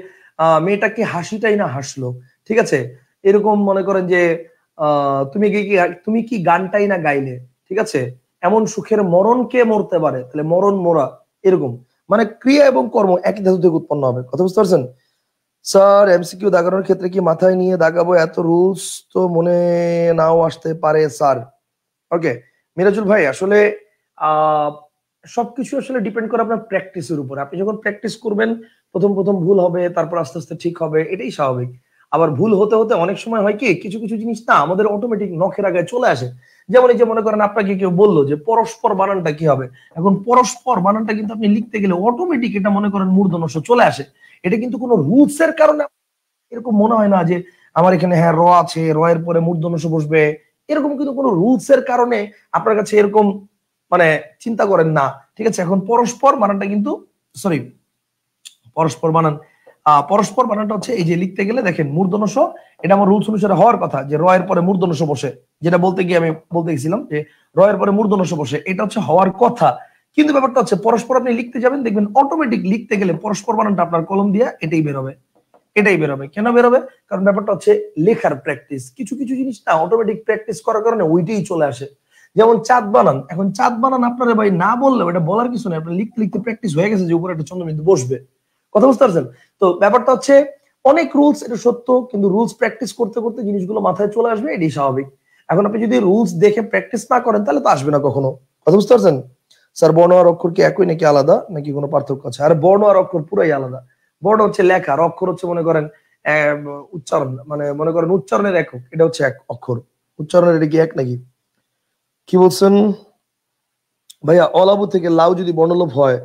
মেয়েটা কি হাসিটাই না হাসলো, ঠিক আছে, এরকম মনে করেন যে তুমি কি গানটাই না গাইলে, ঠিক আছে, এমন সুখের মরণ কে মরতে পারে, তাহলে মরণ মোরা, এরকম মানে ক্রিয়া এবং কর্ম একই ধাতু থেকে উৎপন্ন হবে। কথা বুঝতে পারছেন? স্যার এমসিকিউ দাগানোর ক্ষেত্রে কি মাথায় নিয়ে দাগাবো? এত রুলস তো মনে নাও আসতে পারে স্যার। ওকে মিরাজুল ভাই, আসলে সবকিছু আসলে ডিপেন্ড করে আপনার প্র্যাকটিসের উপর। আপনি যখন প্র্যাকটিস করবেন প্রথম প্রথম ভুল হবে, তারপর আস্তে আস্তে ঠিক হবে, এটাই স্বাভাবিক। আবার ভুল হতে হতে অনেক সময় হয় কি, কিছু কিছু জিনিস না আমাদের অটোমেটিক নখের আগে চলে আসে। যেমন এই যে মনে করেন আপনাকে কেউ বললো যে পরস্পর বানানটা কি হবে, এখন পরস্পর বানানটা কিন্তু আপনি লিখতে গেলে অটোমেটিক এটা মনে করেন মূর্ধন্য ষ চলে আসে। এটা কিন্তু কোনো রুলস এর কারণে এরকম মনে হয় না যে আমার এখানে হ্যাঁ র আছে, র এর পরে মূর্ধন্য ষ বসবে, এরকম কিন্তু কোনো রুলস এর কারণে আপনার কাছে এরকম মানে চিন্তা করেন না, ঠিক আছে। এখন পরস্পর বানানটা কিন্তু সরি পরস্পর বানান পরস্পর বানানটা হচ্ছে এই যে লিখতে গেলে দেখেন মূর্ধন্য ষ, এটা আমার রুলস অনুসারে হওয়ার কথা যে র এর পরে মূর্ধন্য ষ বসে, যেটা বলতে গিয়ে আমি বলতে গেছিলাম যে র এর পরে মূর্ধন্য ষ বসে, এটা হচ্ছে হওয়ার কথা। কিন্তু ব্যাপারটা হচ্ছে পরস্পর আপনি লিখতে যাবেন, দেখবেন অটোমেটিক লিখতে গেলে পরস্পর বানানটা আপনার কলম দিয়ে এটাই বেরোবে, এটাই বেরোবে। কেন বেরোবে? কারণ ব্যাপারটা হচ্ছে লেখার প্র্যাকটিস। কিছু কিছু জিনিস না অটোমেটিক প্র্যাকটিস করার কারণে ওইটাই চলে আসে। যেমন চাঁদ বানান, এখন চাঁদ বানান আপনারা ভাই না বললেও এটা বলার কিছু নেই, আপনার লিখতে লিখতে প্র্যাকটিস হয়ে গেছে যে উপরে একটা চন্দ্রবিন্দু বসবে। কথা বুঝতে পারছেন? তো ব্যাপারটা হচ্ছে অনেক রুলস, এটা সত্য, কিন্তু রুলস প্র্যাকটিস করতে করতে জিনিসগুলো মাথায় চলে আসবে, এটাই স্বাভাবিক। এখন আপনি যদি রুলস দেখে প্র্যাকটিস না করেন তাহলে তো আসবে না কখনো। কথা বুঝতে পারছেন? স্যার বর্ণ আর অক্ষর কি একই নাকি আলাদা, নাকি কোনো পার্থক্য আছে? আর বর্ণ আর অক্ষর পুরাই আলাদা। বর্ণ হচ্ছে লেখা, আর অক্ষর হচ্ছে মনে করেন উচ্চারণ, মানে মনে করেন উচ্চারণের একক, এটা হচ্ছে এক অক্ষর। উচ্চারণের এটা কি এক নাকি? কি বলছেন ভাইয়া? অলাবু থেকে লাউ যদি বর্ণলোপ হয়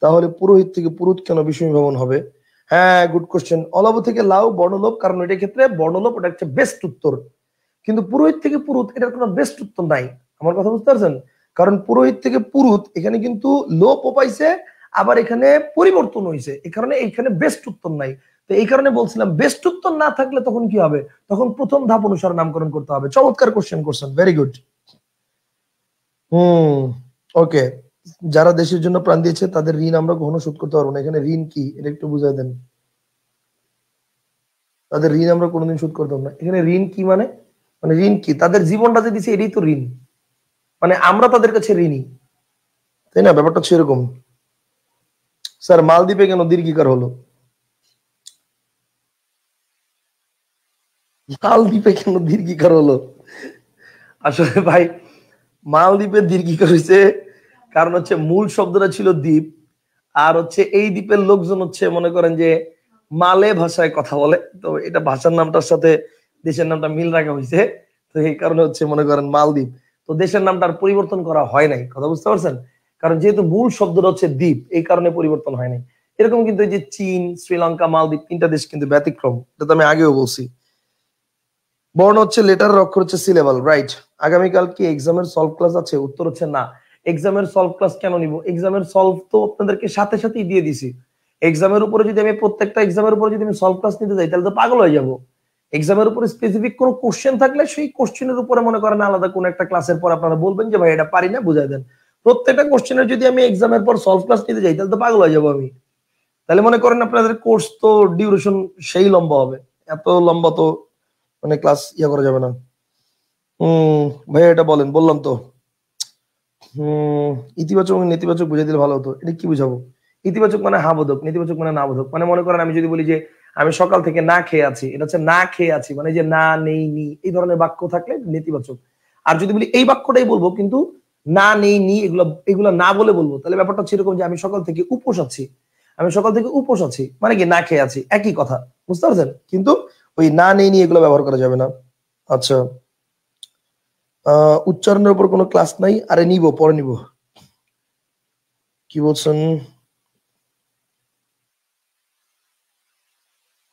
তাহলে পুরোহিত থেকে পুরুত কেন বিষমী ভবন হবে? হ্যাঁ গুড কোশ্চেন। অলাবু থেকে লাউ বর্ণলোপ, কারণ এটার ক্ষেত্রে বর্ণলোপ ওটা একটা বেস্ট উত্তর, কিন্তু পুরোহিত থেকে পুরুত এটার কোনো বেস্ট উত্তর নাই। আমার কথা বুঝতে পারছেন? কারণ পুরোহিত থেকে পুরুত এখানে কিন্তু লোপও পাইছে, আবার এখানে পরিবর্তন হয়েছে, এই কারণে এইখানে বেস্ট উত্তর নাই। তো এই কারণে বলছিলাম বেস্ট উত্তর না থাকলে তখন কি হবে, তখন প্রথম ধাপ অনুসারে নামকরণ করতে হবে। চমৎকার কোশ্চেন করছেন, ভেরি গুড। ওকে, যারা দেশের জন্য প্রাণ দিয়েছে তাদের ঋণ আমরা কখনো শোধ করতে পারবো না। এখানে ঋণ কি এটা একটু বুঝাই দেন। তাদের ঋণ আমরা কোনোদিন শোধ করতে পারবো না, এখানে ঋণ কি মানে, মানে ঋণ কি, তাদের জীবনটা যে দিছে এটাই তো ঋণ, মানে আমরা তাদের কাছে ঋণী, তাই না? ব্যাপারটা হচ্ছে এরকম। স্যার মালদ্বীপে কেন দীর্ঘিকার হলো? মালদ্বীপে কেন দীর্ঘিকার হলো? আসলে ভাই মালদ্বীপে দীর্ঘিকার হয়েছে কারণ হচ্ছে মূল শব্দটা ছিল দ্বীপ, আর হচ্ছে এই দ্বীপের লোকজন হচ্ছে মনে করেন যে মালে ভাষায় কথা বলে, তো এটা ভাষার নামটার সাথে দেশের নামটা মিল রাখা হয়েছে, তো এই কারণে হচ্ছে মনে করেন মালদ্বীপ। তো দেশের নামটা আর পরিবর্তন করা হয় নাই। কথা বুঝতে পারছেন? কারণ যেহেতু মূল শব্দটা হচ্ছে দ্বীপ, এই কারণে পরিবর্তন হয় নাই। এরকম কিন্তু এই যে চীন, শ্রীলঙ্কা, মালদ্বীপ তিনটা দেশ কিন্তু ব্যতিক্রম, এটা তো আমি আগেও বলছি। বর্ণ হচ্ছে লেটার, অক্ষর হচ্ছে সিলেবাল, রাইট। আগামীকাল কি এক্সামের সলভ ক্লাস আছে? উত্তর হচ্ছে না। এক্সামের সলভ ক্লাস কেন নিব? এক্সামের সলভ তো আপনাদেরকে সাথে সাথেই দিয়ে দিছি। এক্সামের উপরে যদি আমি প্রত্যেকটা এক্সামের উপরে যদি আমি সলভ ক্লাস নিতে যাই তাহলে তো পাগল হয়ে যাব। এক্সামের উপরে স্পেসিফিক কোনো কোশ্চেন থাকলে সেই কোশ্চেনের উপরে মনে করেন আলাদা কোন একটা ক্লাসের পর আপনারা বলবেন যে ভাই এটা পারি না, বুঝাই দেন। প্রত্যেকটা কোশ্চেনের যদি আমি এক্সামের পর সলভ ক্লাস নিতে যাই তাহলে তো পাগল হয়ে যাবো আমি। তাহলে মনে করেন আপনাদের কোর্স তো ডিউরেশন সেই লম্বা হবে, এত লম্বা তো মানে ক্লাস ইয়া করা যাবে না। ভাইয়া এটা বলেন, বললাম তো। ইতিবাচক এবং নেতিবাচক বুঝাই দিলে ভালো হতো। এটা কি বুঝাবো? ইতিবাচক মানে হা বোধক, নেতিবাচক মানে না বোধক। মানে মনে করেন আমি যদি বলি যে আমি সকাল থেকে না খেয়ে আছি, এটা হচ্ছে না খেয়ে আছি, মানে যে না নেই নি এই ধরনের বাক্য থাকলে নেতিবাচক। আর যদি বলি এই বাক্যটাই বলবো কিন্তু না নেই নি এগুলো এগুলো না বলে বলবো, তাহলে ব্যাপারটা হচ্ছে এরকম যে আমি সকাল থেকে উপোস আছি, আমি সকাল থেকে উপোস আছি মানে কি না খেয়ে আছি, একই কথা। বুঝতে পারছেন? কিন্তু ওই না নেই নি এগুলো ব্যবহার করা যাবে না। আচ্ছা উচ্চারণের উপর কোনো ক্লাস নাই, আরে নিব, পরে নিব। কি বলছেন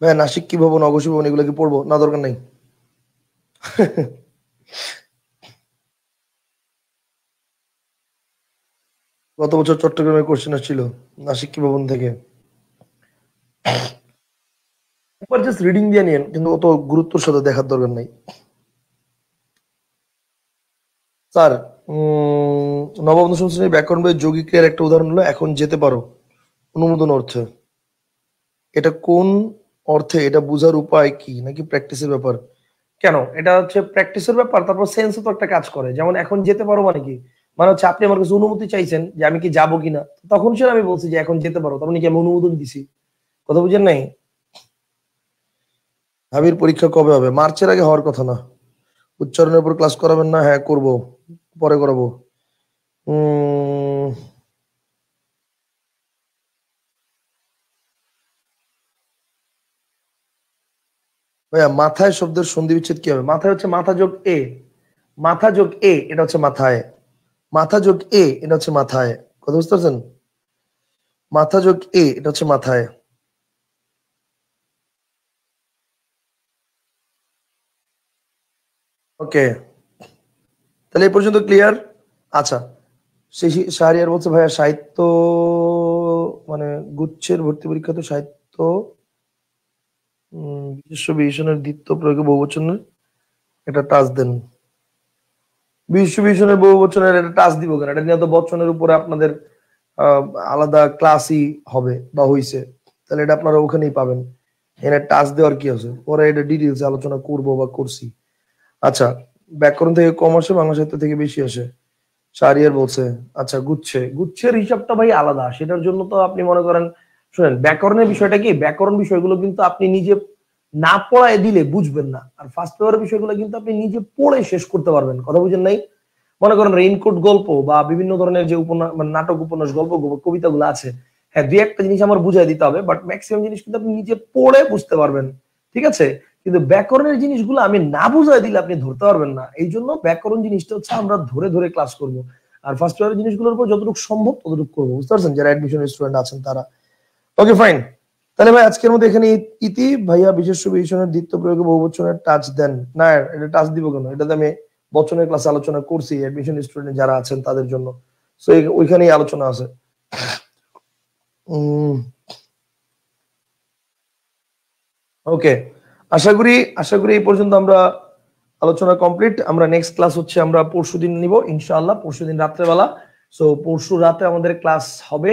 ভাই? নাসিক কি ভবন, অঘোষী ভবন এগুলো কি পড়বো? না, দরকার নাই। গত বছর চট্টগ্রামে কোশ্চেন আসছিল নাসিক কি ভবন থেকে। একবার জাস্ট রিডিং দিয়ে নিন, কিন্তু অত গুরুত্বের সাথে দেখার দরকার নাই স্যার। নবম দশম শ্রেণীর ব্যাকরণ বইয়ের যৌগিক ক্রিয়ার একটা উদাহরণ হলো এখন যেতে পারো, অনুমোদন অর্থে। এটা কোন অর্থে? এটা বোঝার উপায় কি, নাকি প্র্যাকটিসের ব্যাপার? কেন, এটা হচ্ছে প্র্যাকটিসের ব্যাপার, তারপর সেন্সও তো একটা কাজ করে। যেমন এখন যেতে পারো মানে কি, মানে হচ্ছে আপনি আমার কাছে অনুমতি চাইছেন যে আমি কি যাবো কিনা, তখন সে আমি বলছি যে এখন যেতে পারো, তখন কি আমি অনুমোদন দিছি। কথা বুঝেন নাই? ভাবির পরীক্ষা কবে হবে? মার্চের আগে হওয়ার কথা না। উচ্চারণের উপর ক্লাস করাবেন না? হ্যাঁ করব, পরে করাবো। উম ভাইয়া, মাথায় শব্দের সন্ধি বিচ্ছেদ কি হবে? মাথায় হচ্ছে মাথা যোগ এ, মাথা যোগ এ এটা হচ্ছে মাথায়, মাথা যোগ এ এটা হচ্ছে মাথায়। কথা বুঝতে পারছেন? মাথা যোগ এ এটা হচ্ছে মাথায়। ওকে, তাহলে এই পর্যন্ত ক্লিয়ার? আচ্ছা, সেই শাহরিয়ার বলছে ভাইয়া সাহিত্য মানে গুচ্ছের ভর্তি পরীক্ষা তো সাহিত্য নিজস্ব বিশেষণের দ্বিত্ব প্রয়োগে বহুবচনের একটা টাচ দেন। বিশ্ব বিশেষণের বহুবচনের একটা টাচ দিব কেন? এটা নিয়ে তো বচনের উপরে আপনাদের আহ, আলাদা ক্লাসই হবে বা হইছে, তাহলে এটা আপনারা ওখানেই পাবেন। এখানে টাচ দেওয়ার কি আছে, পরে এটা ডিটেলস আলোচনা করব বা করছি। আচ্ছা, ব্যাকরণ থেকে কম আসে, বাংলা সাহিত্য থেকে বেশি আসে, শাহরিয়ার বলছে। আচ্ছা, গুচ্ছের হিসাবটা ভাই আলাদা, সেটার জন্য তো আপনি মনে করেন, শুনেন ব্যাকরণের বিষয়টা কি, ব্যাকরণ বিষয়গুলো কিন্তু আপনি নিজে না পড়ায় দিলে বুঝবেন না, আর ফার্স্ট পেপারের বিষয়গুলো কিন্তু আপনি নিজে পড়ে শেষ করতে পারবেন। কথা বুঝেন নাই? মনে করেন রেইনকোট গল্প বা বিভিন্ন ধরনের যে উপন্যাস মানে নাটক উপন্যাস গল্প কবিতাগুলো আছে, হ্যাঁ দুই একটা জিনিস আমার বুঝাই দিতে হবে, বাট ম্যাক্সিমাম জিনিস কিন্তু আপনি নিজে পড়ে বুঝতে পারবেন। ঠিক আছে? কিন্তু ব্যাকরণের জিনিসগুলো আমি না বুঝাই দিলে আপনি ধরতে পারবেন না। এই জন্য ব্যাকরণ জিনিসটা হচ্ছে আমরা ধরে ধরে ক্লাস করব, আর ফার্স্ট ইয়ারের জিনিসগুলোর উপর যতটুকু সম্ভব ততটুকু করবো। বুঝতে পারছেন? যারা অ্যাডমিশন স্টুডেন্ট আছেন তারা। ওকে ফাইন, তাহলে ভাই আজকের মধ্যে এখানে ইতি। ভাইয়া বিশেষ বিশেষণের দ্বিত্ব প্রয়োগে বহুবচনের টাচ দেন না? এটা টাচ দিব কেন? এটাতে আমি বচনের ক্লাসে আলোচনা করছি অ্যাডমিশন স্টুডেন্ট যারা আছেন তাদের জন্য, সো ওইখানেই আলোচনা আছে। ওকে, আশা করি আশা করি এই পর্যন্ত আমরা আলোচনা কমপ্লিট। আমরা নেক্সট ক্লাস হচ্ছে আমরা পরশুদিন নিব ইনশাআল্লাহ, পরশুদিন রাত্রেবেলা। সো পরশু রাতে আমাদের ক্লাস হবে।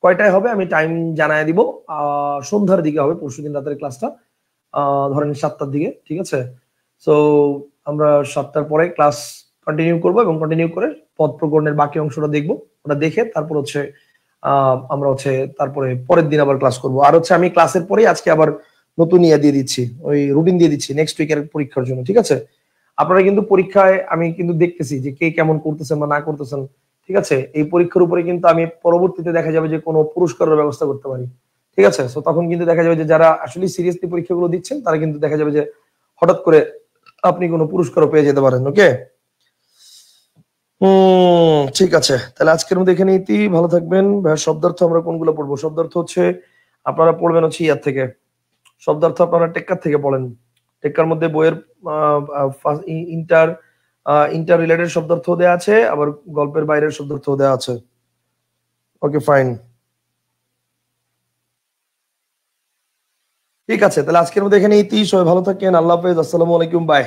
কয়টায় হবে আমি টাইম জানায় দিব। সন্ধ্যার দিকে হবে পরশুদিন রাতের ক্লাসটা, ধরেন 7টার দিকে। ঠিক আছে? সো আমরা 7টার পরে ক্লাস কন্টিনিউ করব, এবং কন্টিনিউ করে পদ প্রকরণের বাকি অংশটা দেখব। ওটা দেখে তারপর হচ্ছে আমরা হচ্ছে তারপরে পরের দিন আবার ক্লাস করব। আর হচ্ছে আমি ক্লাসের পরেই আজকে আবার নতুন ইয়ে দিয়ে দিচ্ছি, ওই রুটিন দিয়ে দিচ্ছি নেক্সট উইকের পরীক্ষার জন্য। ঠিক আছে? আপনারা কিন্তু পরীক্ষায় আমি কিন্তু দেখতেছি যে কে কেমন করতেছেন বা না করতেছেন। ঠিক আছে? এই পরীক্ষার উপরে কিন্তু আমি পরবর্তীতে দেখা যাবে যে কোনো পুরস্কারের ব্যবস্থা করতে পারি। ঠিক আছে? তো তখন কিন্তু দেখা যাবে যে যারা আসলে সিরিয়াসলি পরীক্ষাগুলো দিচ্ছেন তারা কিন্তু দেখা যাবে যে হঠাৎ করে আপনি কোনো পুরস্কারও পেয়ে যেতে পারেন। ওকে, ঠিক আছে, তাহলে আজকের মধ্যে এখানে ইতি। ভালো থাকবেন ভাই। শব্দার্থ আমরা কোনগুলো পড়বো? শব্দার্থ হচ্ছে আপনারা পড়বেন হচ্ছে ইয়ার থেকে, শব্দার্থ আপনারা টেক্কার থেকে পড়েন। টেক্কার মধ্যে বইয়ের ইন্টার ইন্টার রিলেটেড শব্দার্থ দেওয়া আছে, আবার গল্পের বাইরের শব্দার্থ দেওয়া আছে। ওকে ফাইন, ঠিক আছে, তাহলে আজকের মধ্যে এখানে ইতি। সবাই ভালো থাকেন, আল্লাহ হাফেজ, আসসালামু আলাইকুম, বাই।